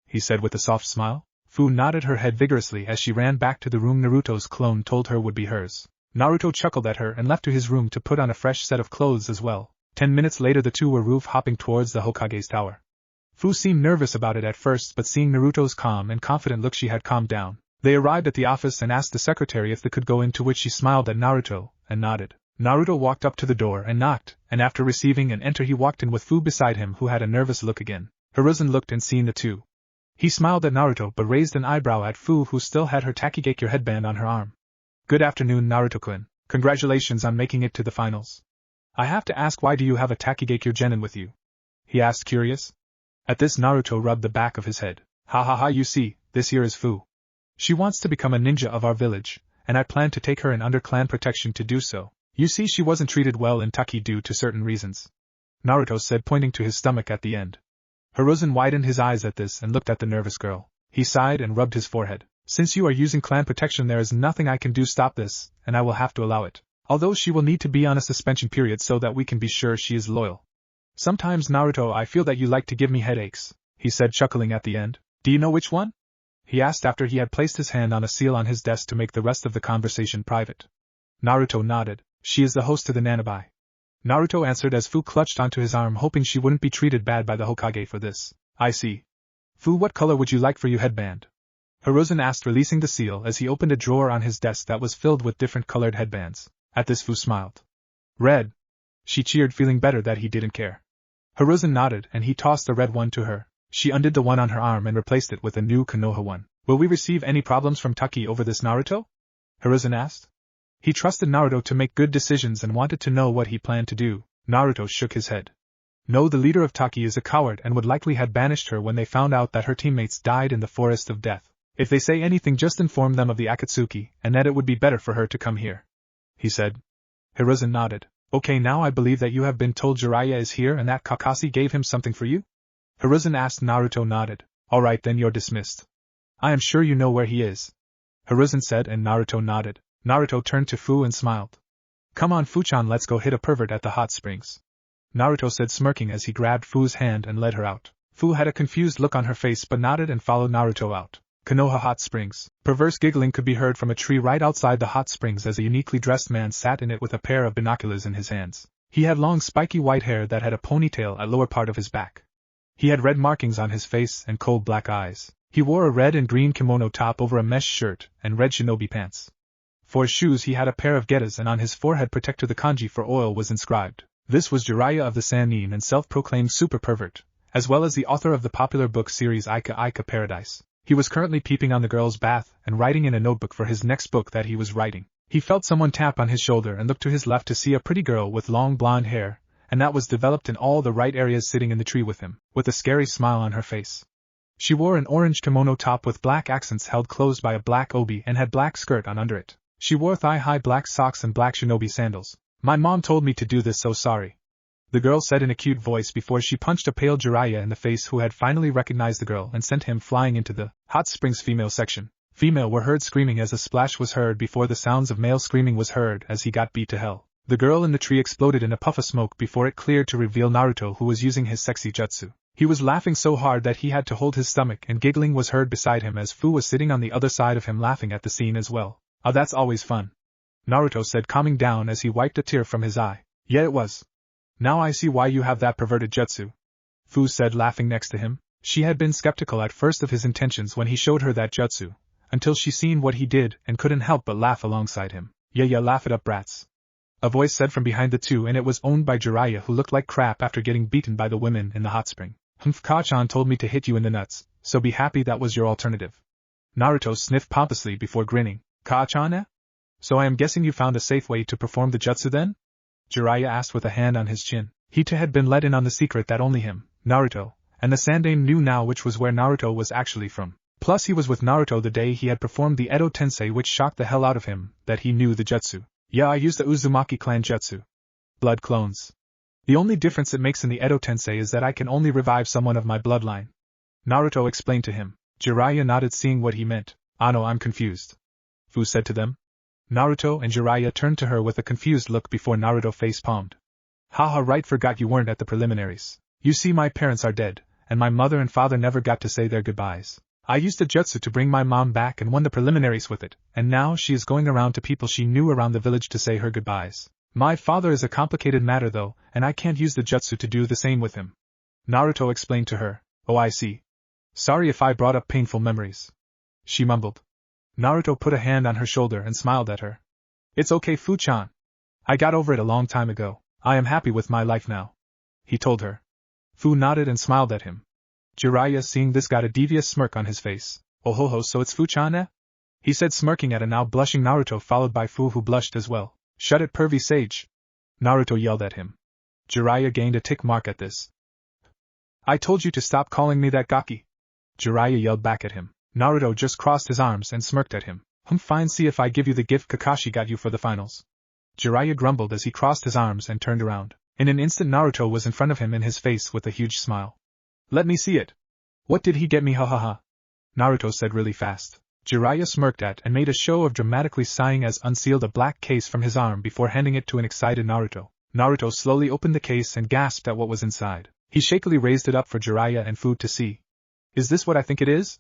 he said with a soft smile. Fu nodded her head vigorously as she ran back to the room Naruto's clone told her would be hers. Naruto chuckled at her and left to his room to put on a fresh set of clothes as well. 10 minutes later the two were roof-hopping towards the Hokage's tower. Fu seemed nervous about it at first, but seeing Naruto's calm and confident look, she had calmed down. They arrived at the office and asked the secretary if they could go in, to which she smiled at Naruto and nodded. Naruto walked up to the door and knocked, and after receiving an enter he walked in with Fu beside him, who had a nervous look again. Hiruzen looked and seen the two. He smiled at Naruto but raised an eyebrow at Fu, who still had her Takigakure headband on her arm. Good afternoon, Naruto-kun. Congratulations on making it to the finals. I have to ask, why do you have a Takigakure genin with you? He asked, curious. At this, Naruto rubbed the back of his head. Ha ha ha, you see, this here is Fu. She wants to become a ninja of our village, and I plan to take her in under clan protection to do so. You see, she wasn't treated well in Taki due to certain reasons, Naruto said, pointing to his stomach at the end. Hiruzen widened his eyes at this and looked at the nervous girl. He sighed and rubbed his forehead. Since you are using clan protection, there is nothing I can do stop this, and I will have to allow it. Although she will need to be on a suspension period so that we can be sure she is loyal. Sometimes, Naruto, I feel that you like to give me headaches, he said, chuckling at the end. Do you know which one? He asked after he had placed his hand on a seal on his desk to make the rest of the conversation private. Naruto nodded. She is the host to the Nanabai. Naruto answered as Fu clutched onto his arm, hoping she wouldn't be treated bad by the Hokage for this. I see. Fu, what color would you like for your headband? Hiruzen asked, releasing the seal as he opened a drawer on his desk that was filled with different colored headbands. At this, Fu smiled. Red, she cheered, feeling better that he didn't care. Hiruzen nodded and he tossed the red one to her. She undid the one on her arm and replaced it with a new Konoha one. Will we receive any problems from Taki over this, Naruto? Hiruzen asked. He trusted Naruto to make good decisions and wanted to know what he planned to do. Naruto shook his head. No, the leader of Taki is a coward and would likely have banished her when they found out that her teammates died in the Forest of Death. If they say anything, just inform them of the Akatsuki and that it would be better for her to come here, he said. Hiruzen nodded. Okay, now I believe that you have been told Jiraiya is here and that Kakashi gave him something for you? Hiruzen asked. Naruto nodded. Alright, then you're dismissed. I am sure you know where he is, Hiruzen said, and Naruto nodded. Naruto turned to Fu and smiled. Come on, Fu-chan, let's go hit a pervert at the hot springs, Naruto said, smirking as he grabbed Fu's hand and led her out. Fu had a confused look on her face but nodded and followed Naruto out. Konoha Hot Springs. Perverse giggling could be heard from a tree right outside the hot springs as a uniquely dressed man sat in it with a pair of binoculars in his hands. He had long spiky white hair that had a ponytail at lower part of his back. He had red markings on his face and cold black eyes. He wore a red and green kimono top over a mesh shirt and red shinobi pants. For his shoes he had a pair of getas, and on his forehead protector the kanji for oil was inscribed. This was Jiraiya of the Sannin and self-proclaimed super pervert, as well as the author of the popular book series Ika Ika Paradise. He was currently peeping on the girl's bath and writing in a notebook for his next book that he was writing. He felt someone tap on his shoulder and looked to his left to see a pretty girl with long blonde hair, and that was developed in all the right areas sitting in the tree with him, with a scary smile on her face. She wore an orange kimono top with black accents held closed by a black obi and had black skirt on under it. She wore thigh-high black socks and black shinobi sandals. My mom told me to do this, so sorry, the girl said in a cute voice before she punched a pale Jiraiya in the face, who had finally recognized the girl and sent him flying into the hot springs female section. Female were heard screaming as a splash was heard before the sounds of male screaming was heard as he got beat to hell. The girl in the tree exploded in a puff of smoke before it cleared to reveal Naruto, who was using his sexy jutsu. He was laughing so hard that he had to hold his stomach, and giggling was heard beside him as Fu was sitting on the other side of him laughing at the scene as well. Oh, that's always fun, Naruto said, calming down as he wiped a tear from his eye. Yeah, it was. Now I see why you have that perverted jutsu, Fu said, laughing next to him. She had been skeptical at first of his intentions when he showed her that jutsu, until she seen what he did and couldn't help but laugh alongside him. Yeah, laugh it up, brats, a voice said from behind the two, and it was owned by Jiraiya, who looked like crap after getting beaten by the women in the hot spring. Ka-chan told me to hit you in the nuts, so be happy that was your alternative. Naruto sniffed pompously before grinning. Ka-chan, eh? So I am guessing you found a safe way to perform the jutsu then? Jiraiya asked with a hand on his chin. He too had been let in on the secret that only him, Naruto, and the Sandaime knew now, which was where Naruto was actually from. Plus he was with Naruto the day he had performed the Edo Tensei, which shocked the hell out of him, that he knew the jutsu. Yeah, I used the Uzumaki clan jutsu. Blood clones. The only difference it makes in the Edo Tensei is that I can only revive someone of my bloodline, Naruto explained to him. Jiraiya nodded, seeing what he meant. Ah no, I'm confused, Fu said to them. Naruto and Jiraiya turned to her with a confused look before Naruto face-palmed. Haha, right, forgot you weren't at the preliminaries. You see, my parents are dead, and my mother and father never got to say their goodbyes. I used the jutsu to bring my mom back and won the preliminaries with it, and now she is going around to people she knew around the village to say her goodbyes. My father is a complicated matter though, and I can't use the jutsu to do the same with him, Naruto explained to her. Oh, I see. Sorry if I brought up painful memories, she mumbled. Naruto put a hand on her shoulder and smiled at her. It's okay, Fu-chan. I got over it a long time ago. I am happy with my life now, he told her. Fu nodded and smiled at him. Jiraiya, seeing this, got a devious smirk on his face. Oh ho ho, so it's Fu-chan, eh? He said, smirking at a now blushing Naruto, followed by Fu, who blushed as well. Shut it, pervy sage, Naruto yelled at him. Jiraiya gained a tick mark at this. I told you to stop calling me that, Gaki, Jiraiya yelled back at him. Naruto just crossed his arms and smirked at him. Fine, see if I give you the gift Kakashi got you for the finals, Jiraiya grumbled as he crossed his arms and turned around. In an instant Naruto was in front of him, in his face with a huge smile. Let me see it. What did he get me, ha ha ha, Naruto said really fast. Jiraiya smirked at and made a show of dramatically sighing as unsealed a black case from his arm before handing it to an excited Naruto. Naruto slowly opened the case and gasped at what was inside. He shakily raised it up for Jiraiya and Fu to see. Is this what I think it is?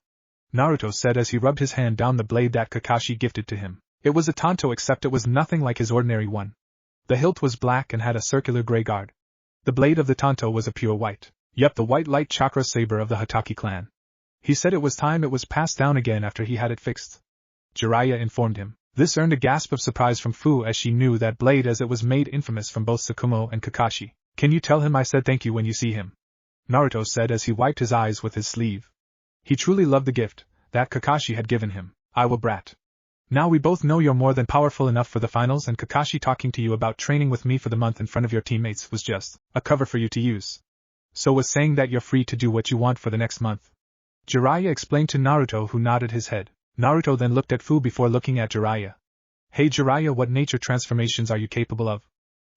Naruto said as he rubbed his hand down the blade that Kakashi gifted to him. It was a tanto, except it was nothing like his ordinary one. The hilt was black and had a circular gray guard. The blade of the tanto was a pure white. Yup, the white light chakra saber of the Hokage clan. He said it was time it was passed down again after he had it fixed, Jiraiya informed him. This earned a gasp of surprise from Fu, as she knew that blade, as it was made infamous from both Tsukumo and Kakashi. Can you tell him I said thank you when you see him? Naruto said as he wiped his eyes with his sleeve. He truly loved the gift that Kakashi had given him. I will, brat. Now we both know you're more than powerful enough for the finals, and Kakashi talking to you about training with me for the month in front of your teammates was just a cover for you to use. So was saying that you're free to do what you want for the next month, Jiraiya explained to Naruto, who nodded his head. Naruto then looked at Fu before looking at Jiraiya. Hey Jiraiya, what nature transformations are you capable of?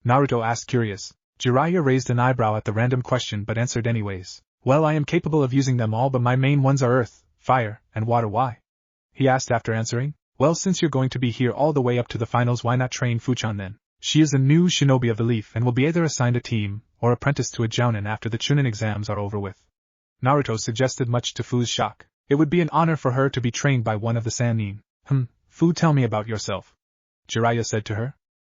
Naruto asked, curious. Jiraiya raised an eyebrow at the random question but answered anyways. Well, I am capable of using them all, but my main ones are earth, fire, and water. Why? He asked after answering. Well, since you're going to be here all the way up to the finals, why not train Fu-chan then? She is a new shinobi of the leaf and will be either assigned a team or apprenticed to a jounin after the Chunin exams are over with. Naruto suggested, much to Fu's shock. It would be an honor for her to be trained by one of the Sannin. Fu, tell me about yourself, Jiraiya said to her.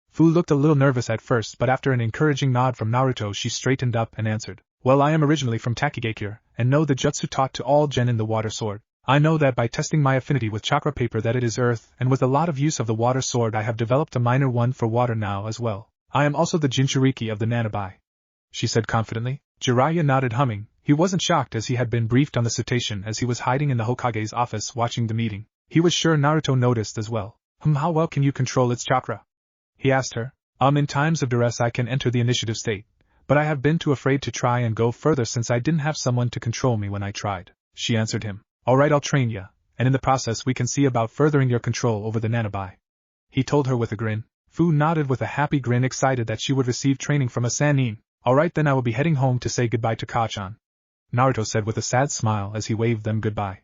Fu looked a little nervous at first, but after an encouraging nod from Naruto she straightened up and answered. Well, I am originally from Takigakure, and know the jutsu taught to all genin the water sword. I know that by testing my affinity with chakra paper that it is earth, and with a lot of use of the water sword I have developed a minor one for water now as well. I am also the Jinchuriki of the Nanabai, she said confidently. Jiraiya nodded, humming. He wasn't shocked, as he had been briefed on the situation as he was hiding in the Hokage's office watching the meeting. He was sure Naruto noticed as well. How well can you control its chakra? He asked her. In times of duress I can enter the initiative state, But I have been too afraid to try and go further since I didn't have someone to control me when I tried, she answered him. Alright, I'll train ya, and in the process we can see about furthering your control over the nanobi. He told her with a grin. Fu nodded with a happy grin, excited that she would receive training from a Sannin. Alright, then I will be heading home to say goodbye to Kachan, Naruto said with a sad smile as he waved them goodbye.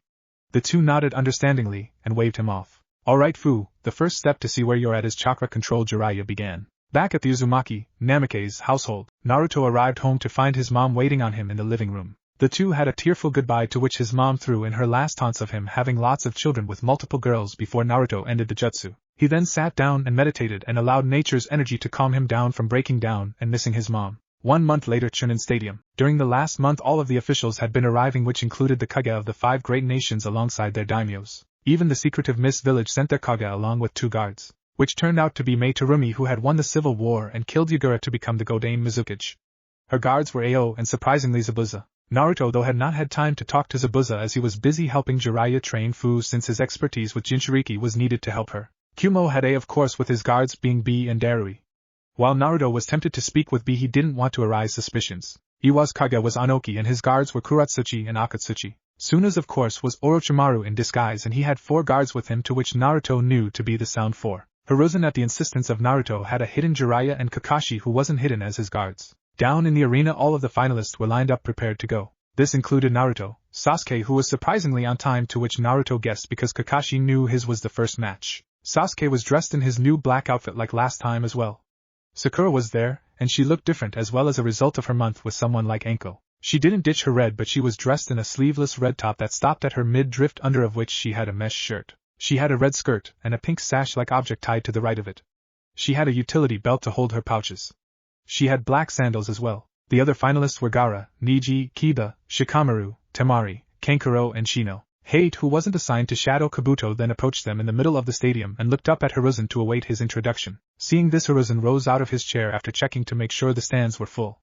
The two nodded understandingly and waved him off. Alright Fu, the first step to see where you're at is chakra-controlled Jiraiya began. Back at the Uzumaki, Namikaze's household, Naruto arrived home to find his mom waiting on him in the living room. The two had a tearful goodbye to which his mom threw in her last taunts of him having lots of children with multiple girls before Naruto ended the jutsu. He then sat down and meditated and allowed nature's energy to calm him down from breaking down and missing his mom. 1 month later, Chunin Stadium. During the last month all of the officials had been arriving, which included the Kage of the 5 great nations alongside their daimyos. Even the secretive Mist Village sent their Kage along with 2 guards, which turned out to be Mei Terumi, who had won the civil war and killed Yagura to become the Godame Mizukage. Her guards were Ao and surprisingly Zabuza. Naruto though had not had time to talk to Zabuza as he was busy helping Jiraiya train Fu since his expertise with Jinchuriki was needed to help her. Kumo had A of course, with his guards being B and Darui. While Naruto was tempted to speak with B, he didn't want to arouse suspicions. Iwa's Kage was Anoki and his guards were Kuratsuchi and Akatsuchi. Suna's of course was Orochimaru in disguise, and he had 4 guards with him, to which Naruto knew to be the Sound 4. Hiruzen, at the insistence of Naruto, had a hidden Jiraiya and Kakashi who wasn't hidden as his guards. Down in the arena all of the finalists were lined up prepared to go. This included Naruto, Sasuke, who was surprisingly on time, to which Naruto guessed because Kakashi knew his was the first match. Sasuke was dressed in his new black outfit like last time as well. Sakura was there, and she looked different as well as a result of her month with someone like Anko. She didn't ditch her red, but she was dressed in a sleeveless red top that stopped at her mid-drift, under of which she had a mesh shirt. She had a red skirt and a pink sash-like object tied to the right of it. She had a utility belt to hold her pouches. She had black sandals as well. The other finalists were Gaara, Niji, Kiba, Shikamaru, Temari, Kankuro and Shino. Hate, who wasn't assigned to shadow Kabuto, then approached them in the middle of the stadium and looked up at Hiruzen to await his introduction. Seeing this, Hiruzen rose out of his chair after checking to make sure the stands were full.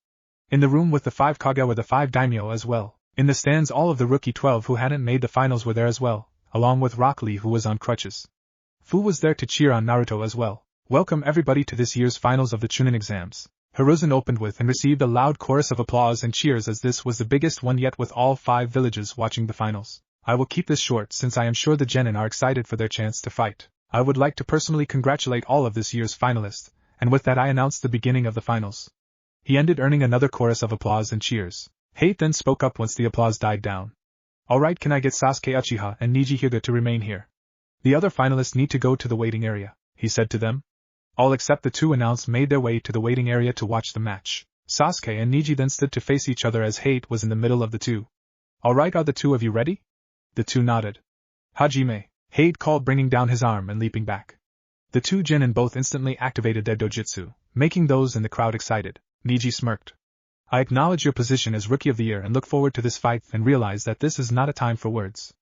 In the room with the 5 Kage were the 5 daimyo as well. In the stands all of the rookie 12 who hadn't made the finals were there as well, along with Rock Lee, who was on crutches. Fu was there to cheer on Naruto as well. Welcome everybody to this year's finals of the Chunin exams, Hiruzen opened with, and received a loud chorus of applause and cheers as this was the biggest one yet, with all 5 villages watching the finals. I will keep this short since I am sure the genin are excited for their chance to fight. I would like to personally congratulate all of this year's finalists, and with that I announce the beginning of the finals. He ended, earning another chorus of applause and cheers. Hate then spoke up once the applause died down. Alright, can I get Sasuke, Uchiha and Niji Hyuga to remain here? The other finalists need to go to the waiting area, he said to them. All except the 2 announced made their way to the waiting area to watch the match. Sasuke and Niji then stood to face each other as Hate was in the middle of the 2. Alright, are the 2 of you ready? The 2 nodded. Hajime, Hate called, bringing down his arm and leaping back. The 2 genin both instantly activated their dojutsu, making those in the crowd excited. Niji smirked. I acknowledge your position as Rookie of the Year and look forward to this fight, and realize that this is not a time for words,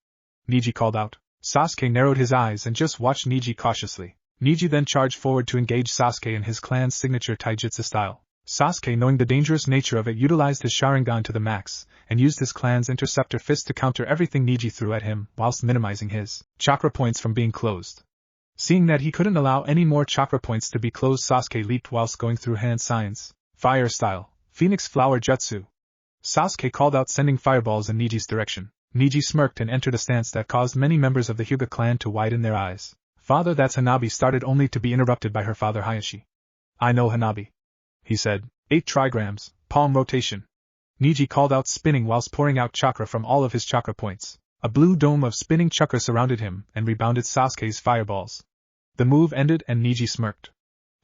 Niji called out. Sasuke narrowed his eyes and just watched Niji cautiously. Niji then charged forward to engage Sasuke in his clan's signature taijutsu style. Sasuke, knowing the dangerous nature of it, utilized his Sharingan to the max, and used his clan's interceptor fist to counter everything Niji threw at him, whilst minimizing his chakra points from being closed. Seeing that he couldn't allow any more chakra points to be closed, Sasuke leaped whilst going through hand signs. Fire style, Phoenix Flower Jutsu. Sasuke called out, sending fireballs in Niji's direction. Niji smirked and entered a stance that caused many members of the Hyuga clan to widen their eyes. Father, that's Hanabi, started only to be interrupted by her father Hayashi. I know Hanabi, he said. 8 trigrams, palm rotation. Niji called out, spinning whilst pouring out chakra from all of his chakra points. A blue dome of spinning chakra surrounded him and rebounded Sasuke's fireballs. The move ended and Niji smirked.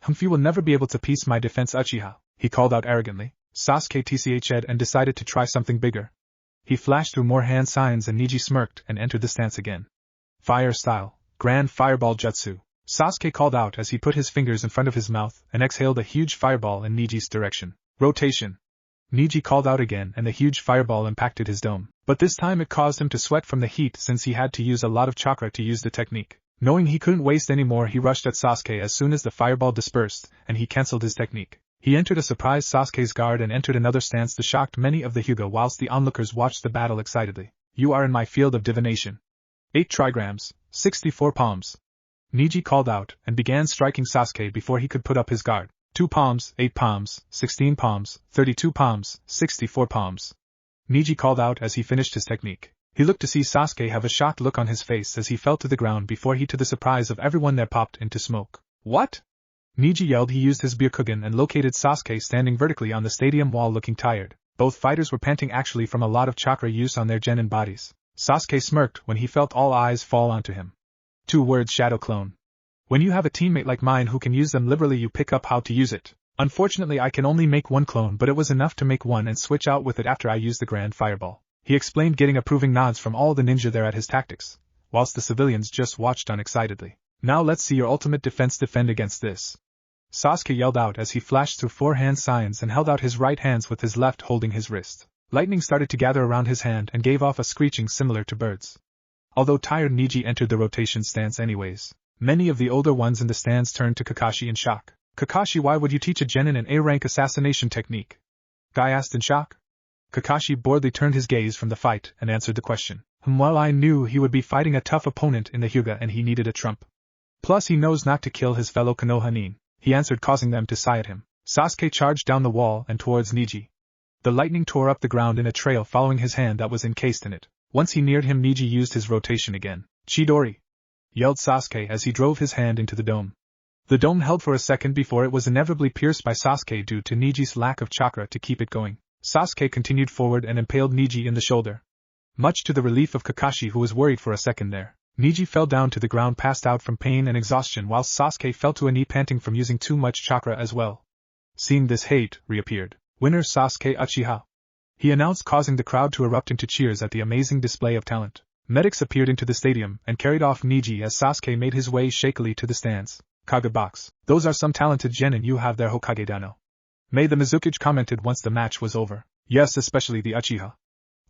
Humphrey will never be able to piece my defense, Uchiha, he called out arrogantly. Sasuke tched and decided to try something bigger. He flashed through more hand signs and Niji smirked and entered the stance again. Fire style, Grand Fireball Jutsu. Sasuke called out as he put his fingers in front of his mouth and exhaled a huge fireball in Niji's direction. Rotation. Niji called out again and the huge fireball impacted his dome, but this time it caused him to sweat from the heat since he had to use a lot of chakra to use the technique. Knowing he couldn't waste any more, he rushed at Sasuke as soon as the fireball dispersed, and he cancelled his technique. He entered a surprise Sasuke's guard and entered another stance that shocked many of the Hyuga whilst the onlookers watched the battle excitedly. You are in my field of divination. 8 trigrams, 64 palms. Niji called out and began striking Sasuke before he could put up his guard. 2 palms, 8 palms, 16 palms, 32 palms, 64 palms. Niji called out as he finished his technique. He looked to see Sasuke have a shocked look on his face as he fell to the ground before he, to the surprise of everyone there, popped into smoke. What? Niji yelled. He used his Byakugan and located Sasuke standing vertically on the stadium wall looking tired. Both fighters were panting actually from a lot of chakra use on their genin bodies. Sasuke smirked when he felt all eyes fall onto him. 2 words: shadow clone. When you have a teammate like mine who can use them liberally, you pick up how to use it. Unfortunately, I can only make 1 clone, but it was enough to make 1 and switch out with it after I used the Grand Fireball. He explained, getting approving nods from all the ninja there at his tactics, whilst the civilians just watched on excitedly. Now let's see your ultimate defense. Defend against this. Sasuke yelled out as he flashed through 4 hand signs and held out his right hands with his left holding his wrist. Lightning started to gather around his hand and gave off a screeching similar to birds. Although tired, Niji entered the rotation stance anyways. Many of the older ones in the stands turned to Kakashi in shock. Kakashi, why would you teach a genin an A-rank assassination technique? Guy asked in shock. Kakashi boredly turned his gaze from the fight and answered the question. Well, I knew he would be fighting a tough opponent in the Hyuga and he needed a trump. Plus he knows not to kill his fellow Konoha, he answered, causing them to sigh at him. Sasuke charged down the wall and towards Niji. The lightning tore up the ground in a trail following his hand that was encased in it. Once he neared him, Niji used his rotation again. Chidori! Yelled Sasuke as he drove his hand into the dome. The dome held for a second before it was inevitably pierced by Sasuke due to Niji's lack of chakra to keep it going. Sasuke continued forward and impaled Niji in the shoulder. Much to the relief of Kakashi, who was worried for a second there. Niji fell down to the ground, passed out from pain and exhaustion, whilst Sasuke fell to a knee, panting from using too much chakra as well. Seeing this, Hate reappeared. Winner Sasuke Uchiha, he announced, causing the crowd to erupt into cheers at the amazing display of talent. Medics appeared into the stadium and carried off Niji as Sasuke made his way shakily to the stands. Kage box. Those are some talented genin you have there, Hokage Dano. May the Mizukage commented once the match was over. Yes, especially the Uchiha.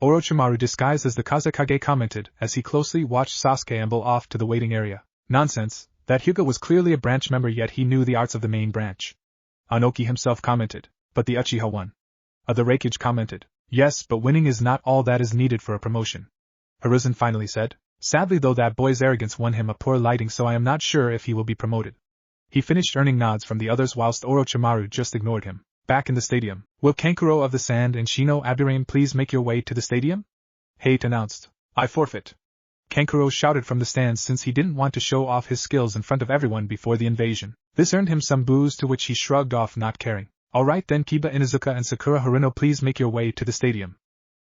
Orochimaru, disguised as the Kazekage, commented as he closely watched Sasuke amble off to the waiting area. Nonsense, that Hyuga was clearly a branch member, yet he knew the arts of the main branch. Anoki himself commented. But the Uchiha won. The Raikage commented. Yes, but winning is not all that is needed for a promotion. Hiruzen finally said. Sadly though, that boy's arrogance won him a poor lighting, so I am not sure if he will be promoted. He finished, earning nods from the others whilst Orochimaru just ignored him. Back in the stadium. Will Kankuro of the Sand and Shino Abirame please make your way to the stadium? Hate announced. I forfeit. Kankuro shouted from the stands, since he didn't want to show off his skills in front of everyone before the invasion. This earned him some boos, to which he shrugged off, not caring. Alright then, Kiba Inuzuka and Sakura Haruno, please make your way to the stadium.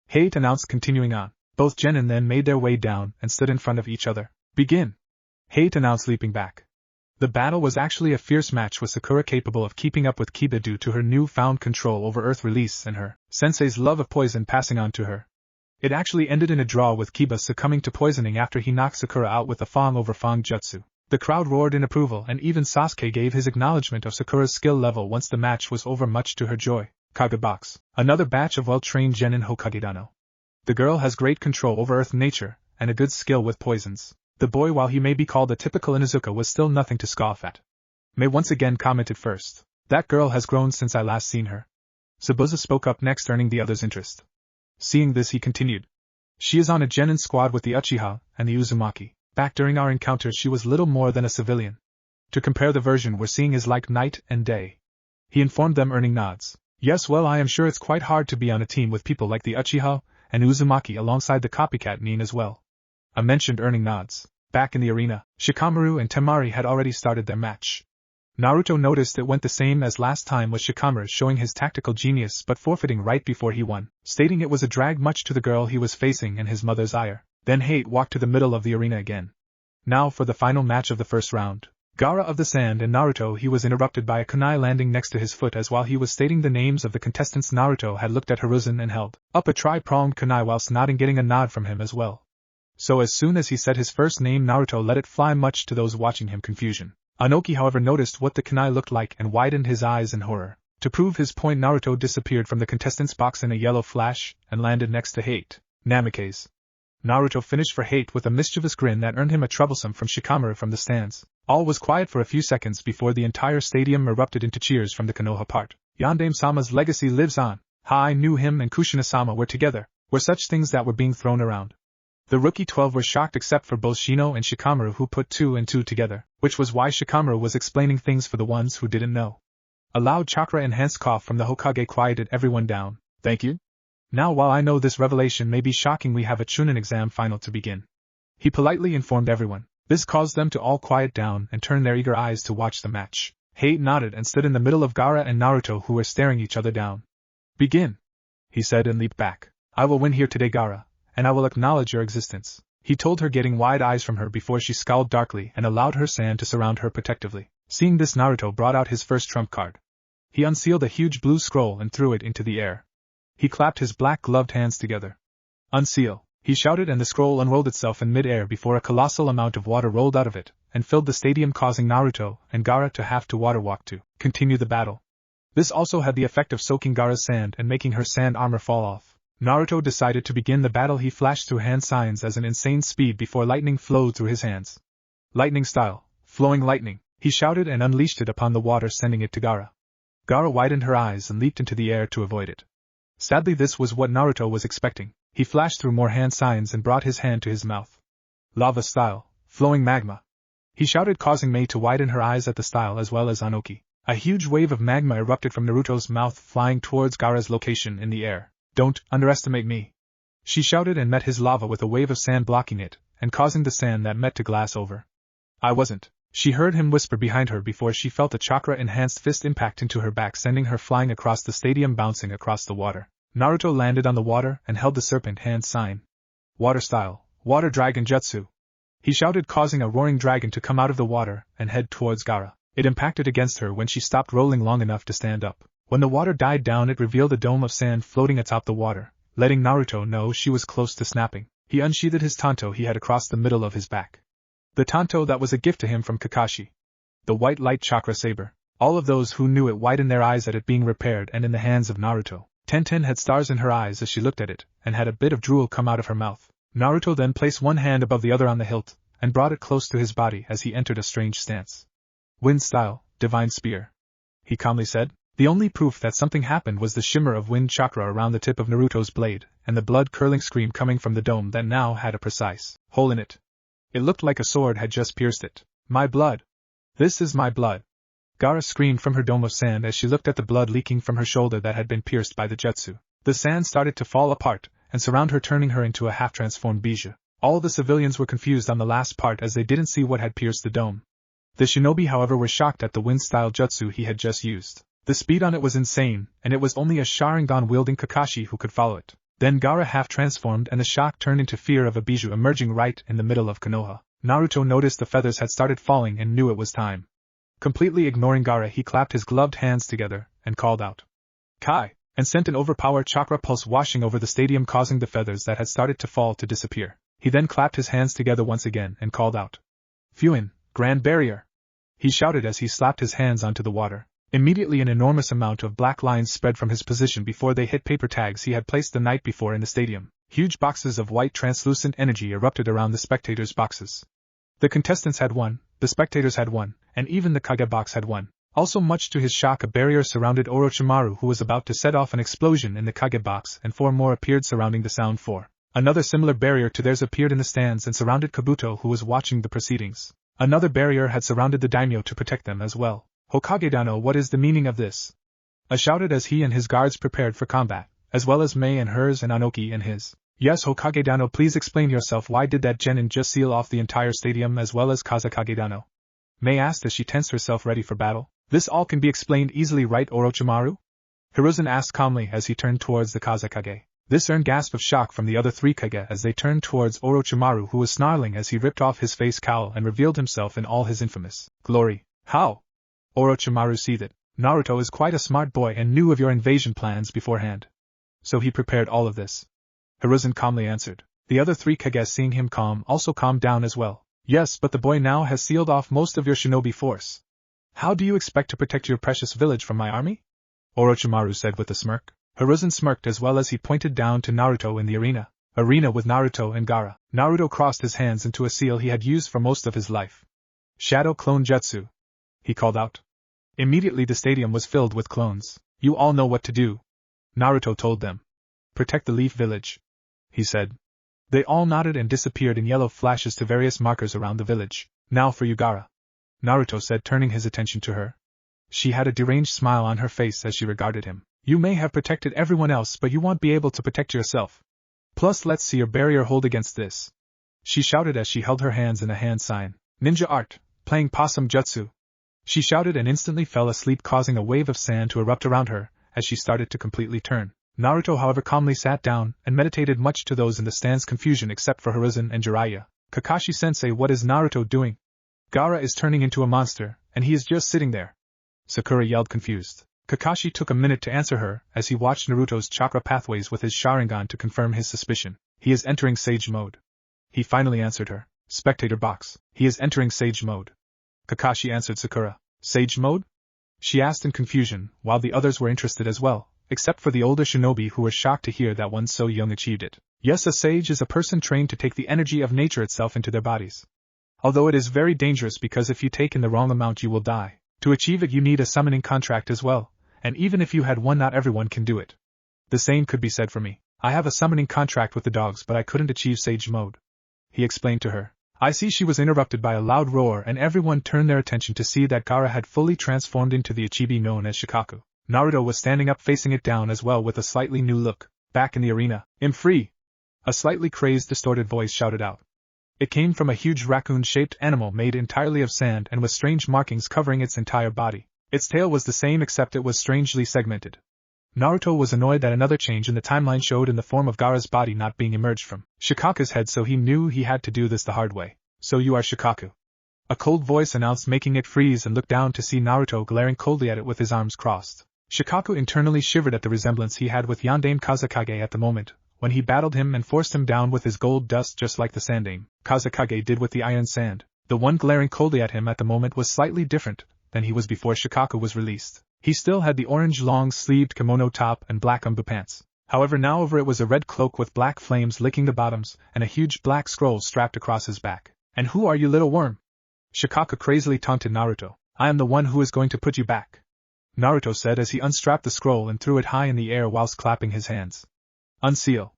Hate announced, continuing on. Both genin then made their way down and stood in front of each other. Begin. Hate announced, leaping back. The battle was actually a fierce match, with Sakura capable of keeping up with Kiba due to her newfound control over Earth Release and her sensei's love of poison passing on to her. It actually ended in a draw, with Kiba succumbing to poisoning after he knocked Sakura out with a Fang over Fang jutsu. The crowd roared in approval, and even Sasuke gave his acknowledgement of Sakura's skill level once the match was over, much to her joy. Kage box. Another batch of well-trained genin Hokage Dano. The girl has great control over Earth nature, and a good skill with poisons. The boy, while he may be called a typical Inuzuka, was still nothing to scoff at. May once again commented first. That girl has grown since I last seen her. Zabuza spoke up next, earning the others' interest. Seeing this, he continued. She is on a genin squad with the Uchiha and the Uzumaki. Back during our encounter she was little more than a civilian. To compare, the version we're seeing is like night and day. He informed them, earning nods. Yes, well, I am sure it's quite hard to be on a team with people like the Uchiha and Uzumaki alongside the copycat Nin as well. I mentioned, earning nods. Back in the arena, Shikamaru and Temari had already started their match. Naruto noticed it went the same as last time, with Shikamaru showing his tactical genius but forfeiting right before he won, stating it was a drag, much to the girl he was facing and his mother's ire. Then Hate walked to the middle of the arena again. Now for the final match of the first round. Gaara of the Sand and Naruto. He was interrupted by a kunai landing next to his foot, as while he was stating the names of the contestants, Naruto had looked at Hiruzen and held up a tri-pronged kunai whilst nodding, getting a nod from him as well. So as soon as he said his first name, Naruto let it fly, much to those watching him confusion. Anoki, however, noticed what the kunai looked like and widened his eyes in horror. To prove his point, Naruto disappeared from the contestant's box in a yellow flash and landed next to Hate. Namikaze. Naruto finished for Hate with a mischievous grin that earned him a troublesome from Shikamaru from the stands. All was quiet for a few seconds before the entire stadium erupted into cheers from the Konoha part. Yandame-sama's legacy lives on. Ha, I knew him and Kushina-sama were together, were such things that were being thrown around. The rookie 12 were shocked except for both Shino and Shikamaru, who put 2 and 2 together, which was why Shikamaru was explaining things for the ones who didn't know. A loud chakra-enhanced cough from the Hokage quieted everyone down. Thank you? Now while I know this revelation may be shocking, we have a Chunin exam final to begin. He politely informed everyone. This caused them to all quiet down and turn their eager eyes to watch the match. Hate nodded and stood in the middle of Gaara and Naruto, who were staring each other down. Begin, he said and leaped back. I will win here today, Gaara, and I will acknowledge your existence, he told her, getting wide eyes from her before she scowled darkly and allowed her sand to surround her protectively. Seeing this, Naruto brought out his first trump card. He unsealed a huge blue scroll and threw it into the air. He clapped his black gloved hands together. Unseal, he shouted, and the scroll unrolled itself in mid-air before a colossal amount of water rolled out of it and filled the stadium, causing Naruto and Gaara to have to water walk to continue the battle. This also had the effect of soaking Gaara's sand and making her sand armor fall off. Naruto decided to begin the battle. He flashed through hand signs as an insane speed before lightning flowed through his hands. Lightning style, flowing lightning, he shouted and unleashed it upon the water, sending it to Gaara. Gaara widened her eyes and leaped into the air to avoid it. Sadly, this was what Naruto was expecting. He flashed through more hand signs and brought his hand to his mouth. Lava style, flowing magma, he shouted, causing Mei to widen her eyes at the style as well as Anoki. A huge wave of magma erupted from Naruto's mouth, flying towards Gaara's location in the air. Don't underestimate me, she shouted, and met his lava with a wave of sand blocking it and causing the sand that met to glass over. I wasn't, she heard him whisper behind her before she felt a chakra-enhanced fist impact into her back, sending her flying across the stadium, bouncing across the water. Naruto landed on the water and held the serpent hand sign. Water style, water dragon jutsu, he shouted, causing a roaring dragon to come out of the water and head towards Gaara. It impacted against her when she stopped rolling long enough to stand up. When the water died down, it revealed a dome of sand floating atop the water, letting Naruto know she was close to snapping. He unsheathed his tanto he had across the middle of his back. The tanto that was a gift to him from Kakashi. The white light chakra saber. All of those who knew it widened their eyes at it being repaired and in the hands of Naruto. Tenten had stars in her eyes as she looked at it, and had a bit of drool come out of her mouth. Naruto then placed one hand above the other on the hilt, and brought it close to his body as he entered a strange stance. Wind style, divine spear, he calmly said. The only proof that something happened was the shimmer of wind chakra around the tip of Naruto's blade, and the blood-curdling scream coming from the dome that now had a precise hole in it. It looked like a sword had just pierced it. My blood! This is my blood! Gaara screamed from her dome of sand as she looked at the blood leaking from her shoulder that had been pierced by the jutsu. The sand started to fall apart and surround her, turning her into a half-transformed Biju. All the civilians were confused on the last part as they didn't see what had pierced the dome. The shinobi, however, were shocked at the wind-style jutsu he had just used. The speed on it was insane, and it was only a Sharingan-wielding Kakashi who could follow it. Then Gaara half-transformed and the shock turned into fear of a Biju emerging right in the middle of Konoha. Naruto noticed the feathers had started falling and knew it was time. Completely ignoring Gaara, he clapped his gloved hands together and called out, Kai, and sent an overpowered chakra pulse washing over the stadium, causing the feathers that had started to fall to disappear. He then clapped his hands together once again and called out, Fuin, Grand Barrier! He shouted as he slapped his hands onto the water. Immediately an enormous amount of black lines spread from his position before they hit paper tags he had placed the night before in the stadium. Huge boxes of white translucent energy erupted around the spectators' boxes. The contestants had won, the spectators had won, and even the Kage box had won. Also, much to his shock, a barrier surrounded Orochimaru, who was about to set off an explosion in the Kage box, and 4 more appeared surrounding the Sound 4. Another similar barrier to theirs appeared in the stands and surrounded Kabuto, who was watching the proceedings. Another barrier had surrounded the daimyo to protect them as well. Hokage Dano, what is the meaning of this? I shouted as he and his guards prepared for combat, as well as Mei and hers and Anoki and his. Yes, Hokage Dano, please explain yourself. Why did that genin just seal off the entire stadium as well as Kazekage Dano? Mei asked as she tensed herself ready for battle. This all can be explained easily, right, Orochimaru? Hiruzen asked calmly as he turned towards the Kazekage. This earned gasp of shock from the other 3 Kage as they turned towards Orochimaru, who was snarling as he ripped off his face cowl and revealed himself in all his infamous glory. How? Orochimaru seethed. Naruto is quite a smart boy and knew of your invasion plans beforehand. So he prepared all of this. Hiruzen calmly answered. The other 3 Kage, seeing him calm, also calmed down as well. Yes, but the boy now has sealed off most of your shinobi force. How do you expect to protect your precious village from my army? Orochimaru said with a smirk. Hiruzen smirked as well as he pointed down to Naruto in the arena. Arena with Naruto and Gaara. Naruto crossed his hands into a seal he had used for most of his life. Shadow Clone Jutsu, he called out. Immediately the stadium was filled with clones. You all know what to do, Naruto told them. Protect the Leaf Village, he said. They all nodded and disappeared in yellow flashes to various markers around the village. Now for you, Gaara, Naruto said, turning his attention to her. She had a deranged smile on her face as she regarded him. You may have protected everyone else, but you won't be able to protect yourself. Plus, let's see your barrier hold against this. She shouted as she held her hands in a hand sign. Ninja art, playing possum jutsu. She shouted and instantly fell asleep, causing a wave of sand to erupt around her as she started to completely turn. Naruto, however, calmly sat down and meditated, much to those in the stand's confusion except for Hiruzen and Jiraiya. Kakashi-sensei, what is Naruto doing? Gaara is turning into a monster, and he is just sitting there. Sakura yelled, confused. Kakashi took a minute to answer her as he watched Naruto's chakra pathways with his Sharingan to confirm his suspicion. He is entering Sage mode. He finally answered her. Spectator box. He is entering Sage mode. Kakashi answered Sakura. Sage mode? She asked in confusion, while the others were interested as well, except for the older shinobi who were shocked to hear that one so young achieved it. Yes, a sage is a person trained to take the energy of nature itself into their bodies. Although it is very dangerous because if you take in the wrong amount you will die. To achieve it you need a summoning contract as well, and even if you had one not everyone can do it. The same could be said for me. I have a summoning contract with the dogs but I couldn't achieve Sage mode. He explained to her. I see. She was interrupted by a loud roar and everyone turned their attention to see that Gaara had fully transformed into the Ichibi known as Shikaku. Naruto was standing up facing it down as well with a slightly new look. Back in the arena. I'm free! A slightly crazed, distorted voice shouted out. It came from a huge raccoon-shaped animal made entirely of sand and with strange markings covering its entire body. Its tail was the same except it was strangely segmented. Naruto was annoyed that another change in the timeline showed in the form of Gaara's body not being emerged from Shikaku's head, so he knew he had to do this the hard way. So you are Shikaku? A cold voice announced, making it freeze and look down to see Naruto glaring coldly at it with his arms crossed. Shikaku internally shivered at the resemblance he had with Yondaime Kazekage at the moment, when he battled him and forced him down with his gold dust just like the Sandaime Kazekage did with the iron sand. The one glaring coldly at him at the moment was slightly different than he was before Shikaku was released. He still had the orange long-sleeved kimono top and black umbu pants. However, now over it was a red cloak with black flames licking the bottoms and a huge black scroll strapped across his back. And who are you, little worm? Shikaku crazily taunted Naruto. I am the one who is going to put you back, Naruto said as he unstrapped the scroll and threw it high in the air whilst clapping his hands. Unseal!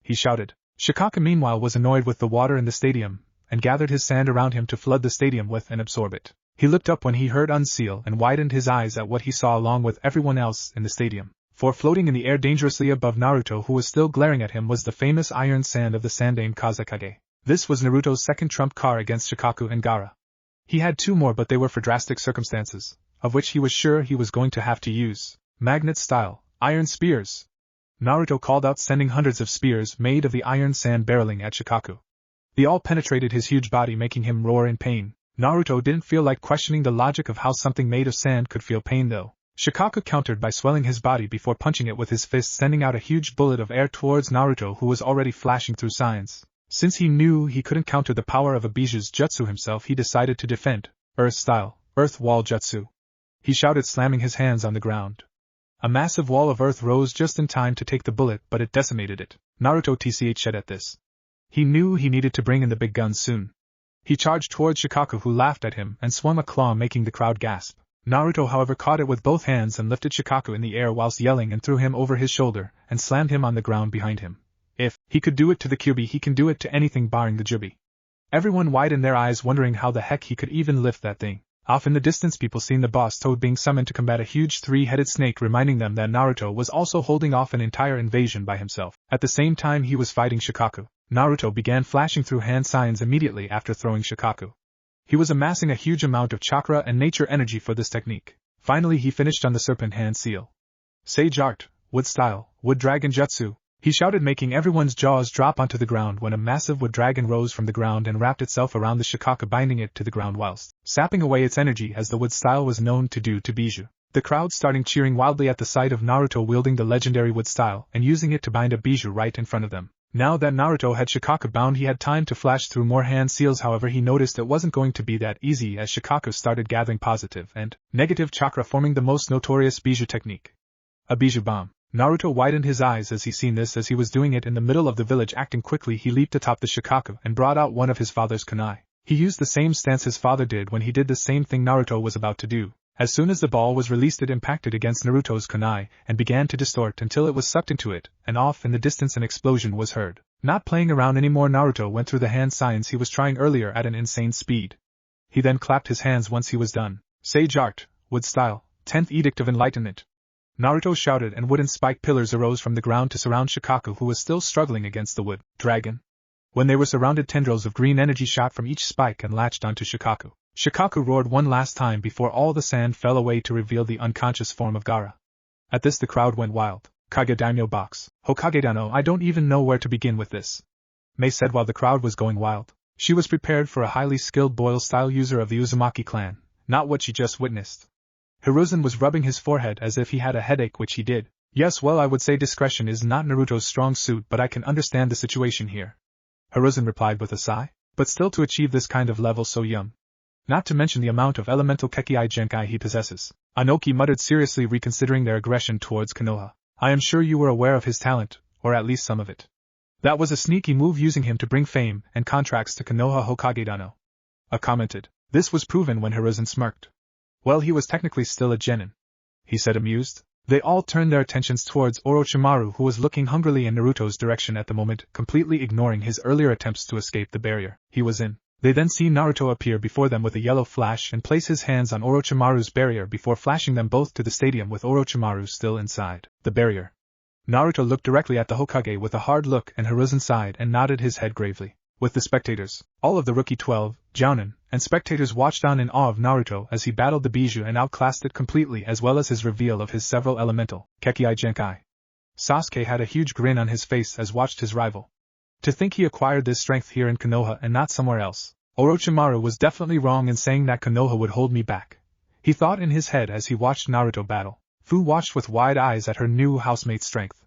He shouted. Shikaku meanwhile was annoyed with the water in the stadium, and gathered his sand around him to flood the stadium with and absorb it. He looked up when he heard unseal and widened his eyes at what he saw along with everyone else in the stadium. For floating in the air dangerously above Naruto, who was still glaring at him, was the famous iron sand of the Sandaime Kazekage. This was Naruto's second trump card against Shikaku and Gaara. He had two more, but they were for drastic circumstances, of which he was sure he was going to have to use magnet-style iron spears. Naruto called out, sending hundreds of spears made of the iron sand barreling at Shikaku. They all penetrated his huge body, making him roar in pain. Naruto didn't feel like questioning the logic of how something made of sand could feel pain though. Shikaku countered by swelling his body before punching it with his fist, sending out a huge bullet of air towards Naruto, who was already flashing through signs. Since he knew he couldn't counter the power of a Biju's jutsu himself, he decided to defend, Earth-style, Earth Wall Jutsu. He shouted, slamming his hands on the ground. A massive wall of earth rose just in time to take the bullet, but it decimated it. Naruto tched at this. He knew he needed to bring in the big guns soon. He charged towards Shikaku, who laughed at him and swung a claw, making the crowd gasp. Naruto however caught it with both hands and lifted Shikaku in the air whilst yelling and threw him over his shoulder and slammed him on the ground behind him. If he could do it to the Kyuubi, he can do it to anything barring the Jubi. Everyone widened their eyes, wondering how the heck he could even lift that thing. Off in the distance, people seen the boss toad being summoned to combat a huge three-headed snake, reminding them that Naruto was also holding off an entire invasion by himself. At the same time he was fighting Shikaku, Naruto began flashing through hand signs immediately after throwing Shikaku. He was amassing a huge amount of chakra and nature energy for this technique. Finally he finished on the serpent hand seal. Sage art, wood style, wood dragon jutsu, he shouted, making everyone's jaws drop onto the ground when a massive wood dragon rose from the ground and wrapped itself around the Shikaku, binding it to the ground whilst sapping away its energy, as the wood style was known to do to Biju. The crowd starting cheering wildly at the sight of Naruto wielding the legendary wood style and using it to bind a Biju right in front of them. Now that Naruto had Shikaku bound, he had time to flash through more hand seals. However, he noticed it wasn't going to be that easy, as Shikaku started gathering positive and negative chakra, forming the most notorious Biju technique. A Biju bomb. Naruto widened his eyes as he seen this. As he was doing it in the middle of the village, acting quickly, he leaped atop the Shikaku and brought out one of his father's kunai. He used the same stance his father did when he did the same thing Naruto was about to do. As soon as the ball was released, it impacted against Naruto's kunai and began to distort until it was sucked into it, and off in the distance an explosion was heard. Not playing around anymore, Naruto went through the hand signs he was trying earlier at an insane speed. He then clapped his hands once he was done. Sage art, wood style, 10th Edict of Enlightenment. Naruto shouted, and wooden spike pillars arose from the ground to surround Shikaku, who was still struggling against the wood dragon. When they were surrounded, tendrils of green energy shot from each spike and latched onto Shikaku. Shikaku roared one last time before all the sand fell away to reveal the unconscious form of Gaara. At this the crowd went wild. Kage Daimyo box. Hokage Dano, I don't even know where to begin with this. Mei said while the crowd was going wild. She was prepared for a highly skilled boil-style user of the Uzumaki clan, not what she just witnessed. Hiruzen was rubbing his forehead as if he had a headache, which he did. Yes, well, I would say discretion is not Naruto's strong suit, but I can understand the situation here. Hiruzen replied with a sigh. But still, to achieve this kind of level so young. Not to mention the amount of elemental Kekkai Genkai he possesses. Anoki muttered seriously, reconsidering their aggression towards Konoha. I am sure you were aware of his talent, or at least some of it. That was a sneaky move, using him to bring fame and contracts to Konoha Hokage Dano. I commented. This was proven when Hiruzen smirked. Well, he was technically still a genin, he said, amused. They all turned their attentions towards Orochimaru, who was looking hungrily in Naruto's direction at the moment, completely ignoring his earlier attempts to escape the barrier he was in. They then see Naruto appear before them with a yellow flash and place his hands on Orochimaru's barrier before flashing them both to the stadium with Orochimaru still inside the barrier. Naruto looked directly at the Hokage with a hard look, and Hiruzen sighed and nodded his head gravely. With the spectators, all of the rookie 12, Jounin, and spectators watched on in awe of Naruto as he battled the Biju and outclassed it completely, as well as his reveal of his several elemental Kekkai Genkai. Sasuke had a huge grin on his face as watched his rival. To think he acquired this strength here in Konoha and not somewhere else. Orochimaru was definitely wrong in saying that Konoha would hold me back, he thought in his head as he watched Naruto battle. Fu watched with wide eyes at her new housemate's strength.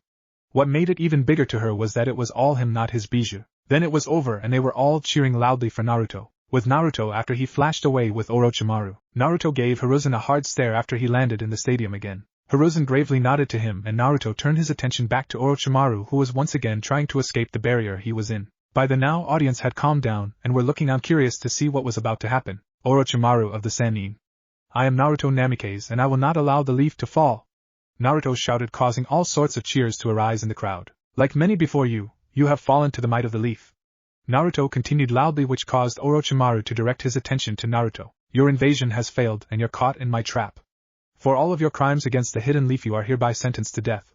What made it even bigger to her was that it was all him, not his Biju. Then it was over and they were all cheering loudly for Naruto. With Naruto after he flashed away with Orochimaru, Naruto gave Hiruzen a hard stare after he landed in the stadium again. Hiruzen gravely nodded to him, and Naruto turned his attention back to Orochimaru, who was once again trying to escape the barrier he was in. By the now audience had calmed down and were looking on, curious to see what was about to happen. Orochimaru of the Sannin. I am Naruto Namikaze, and I will not allow the leaf to fall, Naruto shouted, causing all sorts of cheers to arise in the crowd. Like many before you, you have fallen to the might of the leaf. Naruto continued loudly, which caused Orochimaru to direct his attention to Naruto. Your invasion has failed and you're caught in my trap. For all of your crimes against the hidden leaf you are hereby sentenced to death,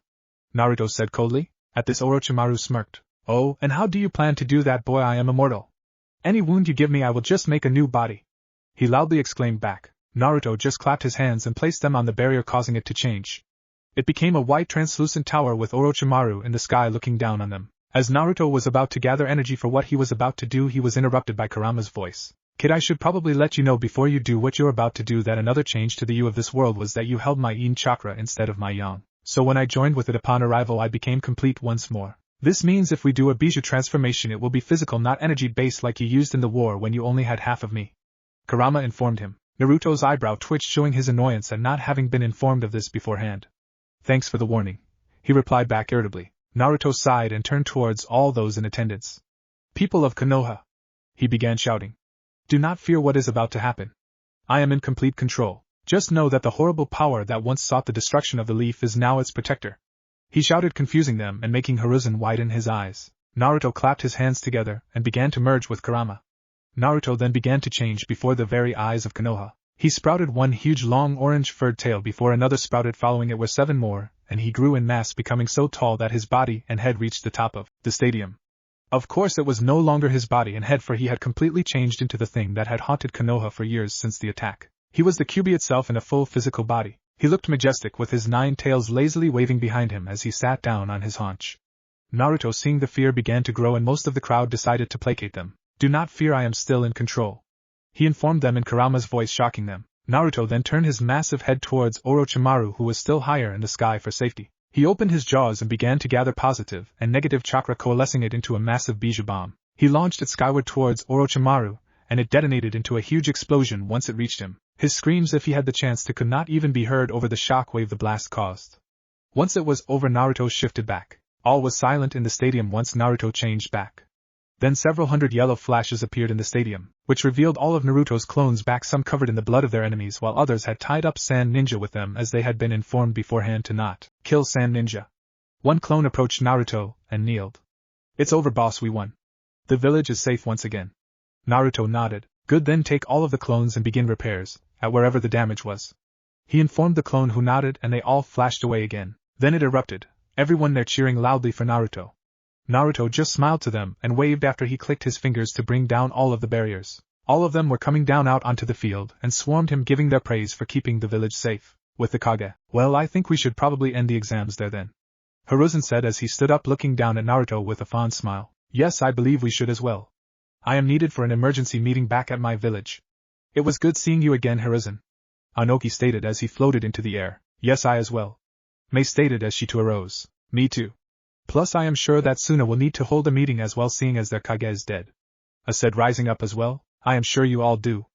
Naruto said coldly. At this Orochimaru smirked. Oh, and how do you plan to do that, boy? I am immortal. Any wound you give me I will just make a new body, he loudly exclaimed back. Naruto just clapped his hands and placed them on the barrier, causing it to change. It became a white translucent tower with Orochimaru in the sky looking down on them. As Naruto was about to gather energy for what he was about to do, he was interrupted by Kurama's voice. Kid, I should probably let you know before you do what you're about to do that another change to the you of this world was that you held my yin chakra instead of my yang. So when I joined with it upon arrival I became complete once more. This means if we do a Biju transformation it will be physical, not energy based like you used in the war when you only had half of me, Kurama informed him. Naruto's eyebrow twitched, showing his annoyance at not having been informed of this beforehand. Thanks for the warning, he replied back irritably. Naruto sighed and turned towards all those in attendance. People of Konoha, he began shouting. Do not fear what is about to happen. I am in complete control. Just know that the horrible power that once sought the destruction of the leaf is now its protector. He shouted, confusing them and making Hiruzen widen his eyes. Naruto clapped his hands together and began to merge with Kurama. Naruto then began to change before the very eyes of Konoha. He sprouted one huge long orange furred tail before another sprouted, following it were 7 more, and he grew in mass, becoming so tall that his body and head reached the top of the stadium. Of course it was no longer his body and head, for he had completely changed into the thing that had haunted Konoha for years since the attack. He was the Kyuubi itself in a full physical body. He looked majestic with his 9 tails lazily waving behind him as he sat down on his haunch. Naruto, seeing the fear, began to grow, and most of the crowd decided to placate them. Do not fear, I am still in control, he informed them in Kurama's voice, shocking them. Naruto then turned his massive head towards Orochimaru, who was still higher in the sky, for safety. He opened his jaws and began to gather positive and negative chakra, coalescing it into a massive Biju bomb. He launched it skyward towards Orochimaru, and it detonated into a huge explosion once it reached him. His screams, if he had the chance to, could not even be heard over the shock wave the blast caused. Once it was over, Naruto shifted back. All was silent in the stadium once Naruto changed back. Then several hundred yellow flashes appeared in the stadium, which revealed all of Naruto's clones back, some covered in the blood of their enemies, while others had tied up Sand Ninja with them, as they had been informed beforehand to not kill Sand Ninja. One clone approached Naruto and kneeled. It's over, boss, we won. The village is safe once again. Naruto nodded. Good, then take all of the clones and begin repairs, at wherever the damage was. He informed the clone, who nodded, and they all flashed away again. Then it erupted, everyone there cheering loudly for Naruto. Naruto just smiled to them and waved after he clicked his fingers to bring down all of the barriers. All of them were coming down out onto the field and swarmed him, giving their praise for keeping the village safe. With the Kage, well, I think we should probably end the exams there then, Hiruzen said as he stood up, looking down at Naruto with a fond smile. Yes, I believe we should as well. I am needed for an emergency meeting back at my village. It was good seeing you again, Hiruzen, Anoki stated as he floated into the air. Yes, I as well, Mei stated as she too arose. Me too. Plus I am sure that Suna will need to hold a meeting as well, seeing as their Kage is dead. I said, rising up as well. I am sure you all do.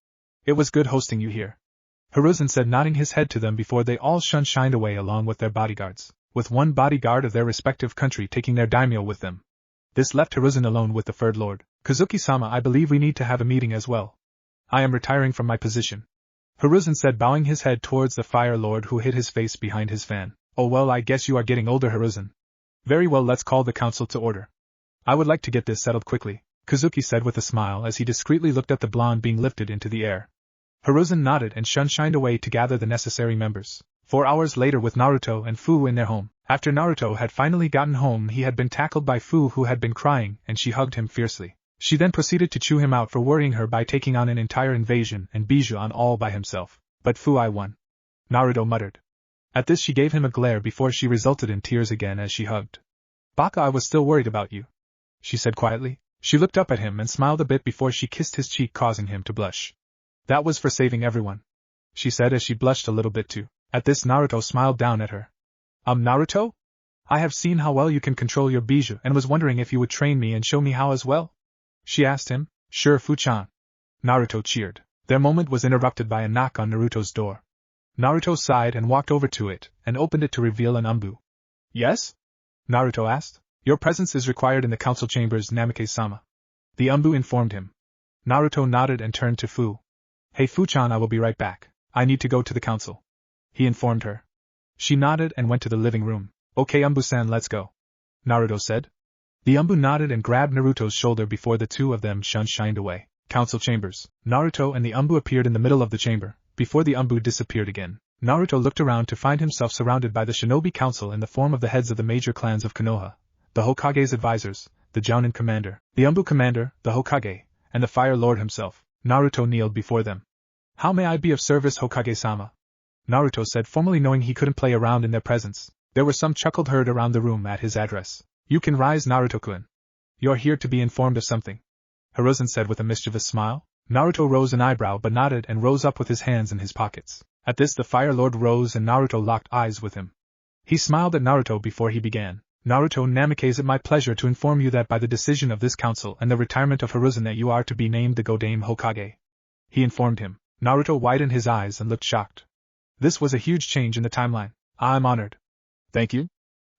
It was good hosting you here, Hiruzen said, nodding his head to them before they all shined away along with their bodyguards, with one bodyguard of their respective country taking their daimyo with them. This left Hiruzen alone with the Third Lord. Kazuki-sama, I believe we need to have a meeting as well. I am retiring from my position, Hiruzen said, bowing his head towards the Fire Lord, who hid his face behind his fan. Oh well, I guess you are getting older, Hiruzen. Very well, let's call the council to order. I would like to get this settled quickly, Kazuki said with a smile as he discreetly looked at the blonde being lifted into the air. Hiruzen nodded and shined away to gather the necessary members. 4 hours later, with Naruto and Fu in their home. After Naruto had finally gotten home, he had been tackled by Fu, who had been crying, and she hugged him fiercely. She then proceeded to chew him out for worrying her by taking on an entire invasion and Biju on all by himself. But Fu, I won, Naruto muttered. At this she gave him a glare before she resulted in tears again as she hugged. Baka, I was still worried about you, she said quietly. She looked up at him and smiled a bit before she kissed his cheek, causing him to blush. That was for saving everyone, she said as she blushed a little bit too. At this Naruto smiled down at her. Naruto? I have seen how well you can control your Biju and was wondering if you would train me and show me how as well? She asked him. Sure, Fu-chan, Naruto cheered. Their moment was interrupted by a knock on Naruto's door. Naruto sighed and walked over to it and opened it to reveal an Umbu. Yes? Naruto asked. Your presence is required in the council chambers, Namike-sama, the Umbu informed him. Naruto nodded and turned to Fu. Hey Fu-chan, I will be right back. I need to go to the council, he informed her. She nodded and went to the living room. Okay, Umbu-san, let's go, Naruto said. The Umbu nodded and grabbed Naruto's shoulder before the two of them shined away. Council chambers. Naruto and the Umbu appeared in the middle of the chamber, before the Umbu disappeared again. Naruto looked around to find himself surrounded by the shinobi council in the form of the heads of the major clans of Konoha, the Hokage's advisors, the Jounin commander, the Umbu commander, the Hokage, and the Fire Lord himself. Naruto kneeled before them. How may I be of service, Hokage-sama? Naruto said, formally, knowing he couldn't play around in their presence. There was some chuckled heard around the room at his address. You can rise, Naruto-kun. You're here to be informed of something, Hiruzen said with a mischievous smile. Naruto rose an eyebrow but nodded and rose up with his hands in his pockets. At this the Fire Lord rose and Naruto locked eyes with him. He smiled at Naruto before he began. Naruto Namikaze, it is my pleasure to inform you that by the decision of this council and the retirement of Hiruzen that you are to be named the Godame Hokage, he informed him. Naruto widened his eyes and looked shocked. This was a huge change in the timeline. I'm honored. Thank you,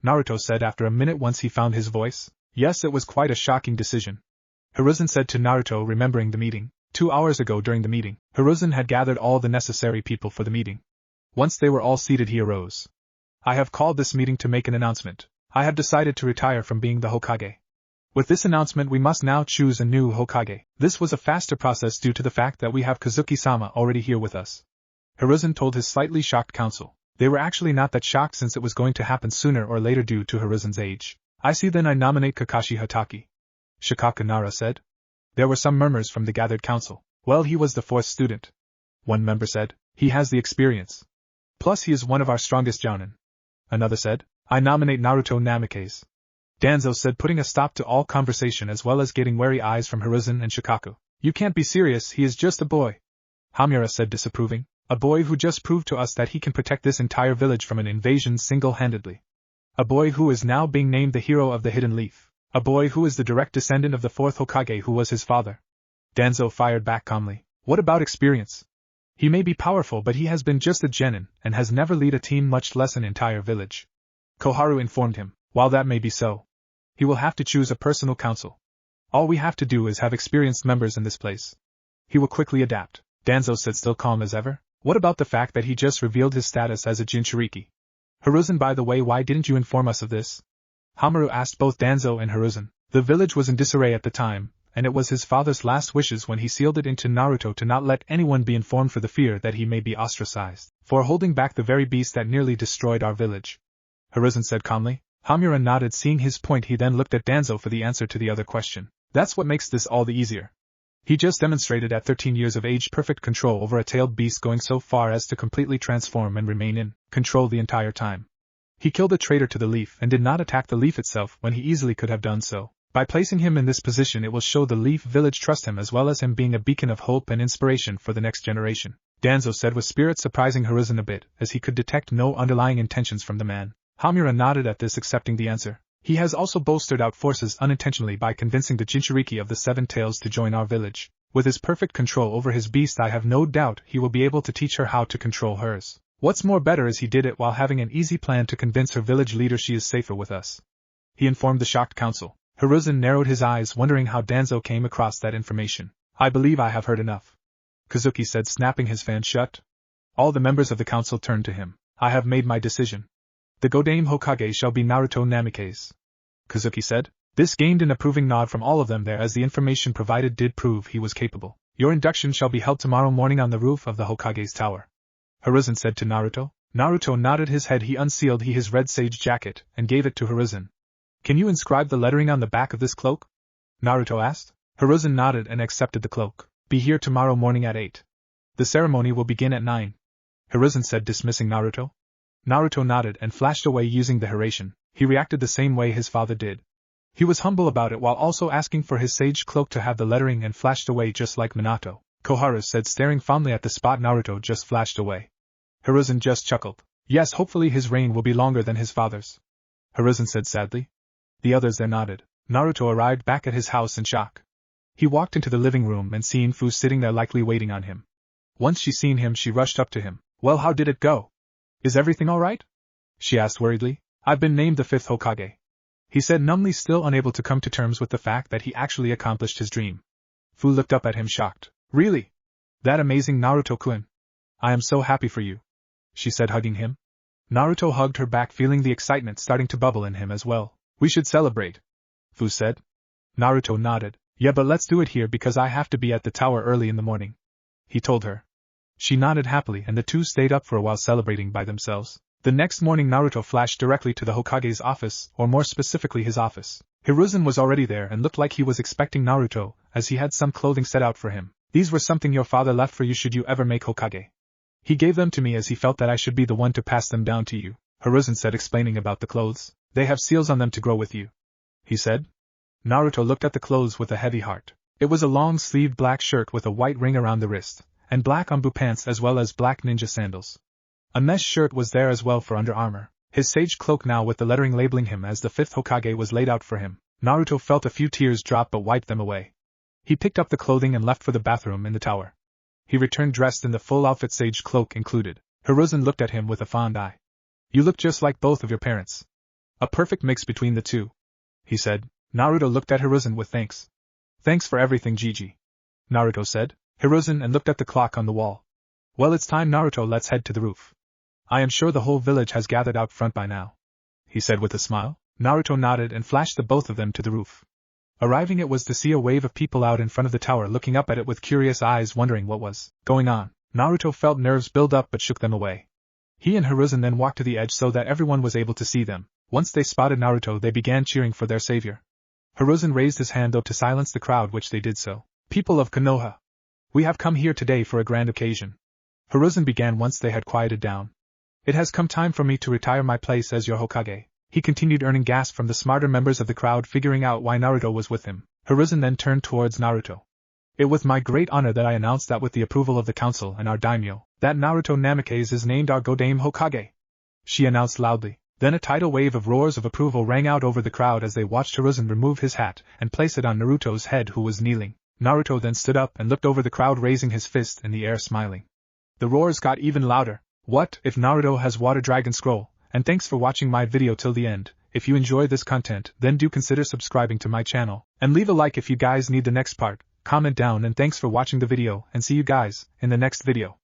Naruto said after a minute once he found his voice. Yes, it was quite a shocking decision, Hiruzen said to Naruto, remembering the meeting. 2 hours ago during the meeting, Hiruzen had gathered all the necessary people for the meeting. Once they were all seated, he arose. I have called this meeting to make an announcement. I have decided to retire from being the Hokage. With this announcement we must now choose a new Hokage. This was a faster process due to the fact that we have Kazuki-sama already here with us, Hiruzen told his slightly shocked council. They were actually not that shocked since it was going to happen sooner or later due to Hiruzen's age. I see, then I nominate Kakashi Hatake, Shikaka Nara said. There were some murmurs from the gathered council. Well, he was the 4th student, one member said. He has the experience. Plus he is one of our strongest jounin, another said. I nominate Naruto Namikaze, Danzo said, putting a stop to all conversation as well as getting wary eyes from Hiruzen and Shikaku. You can't be serious, he is just a boy, Hamura said, disapproving. A boy who just proved to us that he can protect this entire village from an invasion single-handedly. A boy who is now being named the hero of the Hidden Leaf. A boy who is the direct descendant of the 4th Hokage who was his father. Danzo fired back calmly. What about experience? He may be powerful, but he has been just a genin and has never led a team, much less an entire village, Koharu informed him. While that may be so, he will have to choose a personal council. All we have to do is have experienced members in this place. He will quickly adapt, Danzo said, still calm as ever. What about the fact that he just revealed his status as a Jinchuriki? Hiruzen, by the way, why didn't you inform us of this? Hamaru asked both Danzo and Hiruzen. The village was in disarray at the time, and it was his father's last wishes when he sealed it into Naruto to not let anyone be informed for the fear that he may be ostracized for holding back the very beast that nearly destroyed our village. Hiruzen said calmly. Hamura nodded, seeing his point. He then looked at Danzo for the answer to the other question. That's what makes this all the easier. He just demonstrated at 13 years of age perfect control over a tailed beast, going so far as to completely transform and remain in control the entire time. He killed a traitor to the leaf and did not attack the leaf itself when he easily could have done so. By placing him in this position, it will show the leaf village trust him, as well as him being a beacon of hope and inspiration for the next generation, Danzo said with spirit, surprising Hiruzen a bit, as he could detect no underlying intentions from the man. Hamura nodded at this, accepting the answer. He has also bolstered our forces unintentionally by convincing the Jinchuriki of the Seven Tails to join our village. With his perfect control over his beast, I have no doubt he will be able to teach her how to control hers. What's more better is he did it while having an easy plan to convince her village leader she is safer with us, he informed the shocked council. Hiruzen narrowed his eyes, wondering how Danzo came across that information. I believe I have heard enough, Kazuki said, snapping his fan shut. All the members of the council turned to him. I have made my decision. The Godame Hokage shall be Naruto Namikaze, Kazuki said. This gained an approving nod from all of them there, as the information provided did prove he was capable. Your induction shall be held tomorrow morning on the roof of the Hokage's tower, Hiruzen said to Naruto. Naruto nodded his head. He unsealed his red sage jacket and gave it to Hiruzen. Can you inscribe the lettering on the back of this cloak? Naruto asked. Hiruzen nodded and accepted the cloak. Be here tomorrow morning at 8. The ceremony will begin at 9, Hiruzen said, dismissing Naruto. Naruto nodded and flashed away using the Hiraishin. He reacted the same way his father did. He was humble about it while also asking for his sage cloak to have the lettering, and flashed away just like Minato, Koharu said, staring fondly at the spot Naruto just flashed away. Hiruzen just chuckled. Yes, hopefully his reign will be longer than his father's, Hiruzen said sadly. The others there nodded. Naruto arrived back at his house in shock. He walked into the living room and seen Fu sitting there, likely waiting on him. Once she seen him, she rushed up to him. Well, how did it go? Is everything all right? She asked worriedly. I've been named the 5th Hokage, he said numbly, still unable to come to terms with the fact that he actually accomplished his dream. Fu looked up at him shocked. Really? That amazing, Naruto-kun. I am so happy for you, she said, hugging him. Naruto hugged her back, feeling the excitement starting to bubble in him as well. We should celebrate, Fu said. Naruto nodded. Yeah, but let's do it here because I have to be at the tower early in the morning, he told her. She nodded happily, and the two stayed up for a while celebrating by themselves. The next morning Naruto flashed directly to the Hokage's office, or more specifically his office. Hiruzen was already there and looked like he was expecting Naruto, as he had some clothing set out for him. These were something your father left for you should you ever make Hokage. He gave them to me as he felt that I should be the one to pass them down to you, Hiruzen said, explaining about the clothes. They have seals on them to grow with you, he said. Naruto looked at the clothes with a heavy heart. It was a long-sleeved black shirt with a white ring around the wrist, and black Anbu pants as well as black ninja sandals. A mesh shirt was there as well for under armor. His sage cloak now with the lettering labeling him as the 5th Hokage was laid out for him. Naruto felt a few tears drop but wiped them away. He picked up the clothing and left for the bathroom in the tower. He returned dressed in the full outfit, sage cloak included. Hiruzen looked at him with a fond eye. You look just like both of your parents. A perfect mix between the two, he said. Naruto looked at Hiruzen with thanks. Thanks for everything, Gigi, Naruto said. Hiruzen and looked at the clock on the wall. Well, it's time, Naruto, let's head to the roof. I am sure the whole village has gathered out front by now, he said with a smile. Naruto nodded and flashed the both of them to the roof. Arriving, it was to see a wave of people out in front of the tower looking up at it with curious eyes, wondering what was going on. Naruto felt nerves build up but shook them away. He and Hiruzen then walked to the edge so that everyone was able to see them. Once they spotted Naruto, they began cheering for their savior. Hiruzen raised his hand though to silence the crowd, which they did so. People of Konoha, we have come here today for a grand occasion, Hiruzen began once they had quieted down. It has come time for me to retire my place as your Hokage, he continued, earning gasps from the smarter members of the crowd, figuring out why Naruto was with him. Hiruzen then turned towards Naruto. It was my great honor that I announced that with the approval of the council and our daimyo, that Naruto Namikaze is named our Godame Hokage, she announced loudly. Then a tidal wave of roars of approval rang out over the crowd as they watched Hiruzen remove his hat and place it on Naruto's head, who was kneeling. Naruto then stood up and looked over the crowd, raising his fist in the air, smiling. The roars got even louder. What if Naruto has Water Dragon Scroll? And thanks for watching my video till the end. If you enjoy this content, then do consider subscribing to my channel, and leave a like if you guys need the next part. Comment down, and thanks for watching the video, and see you guys in the next video.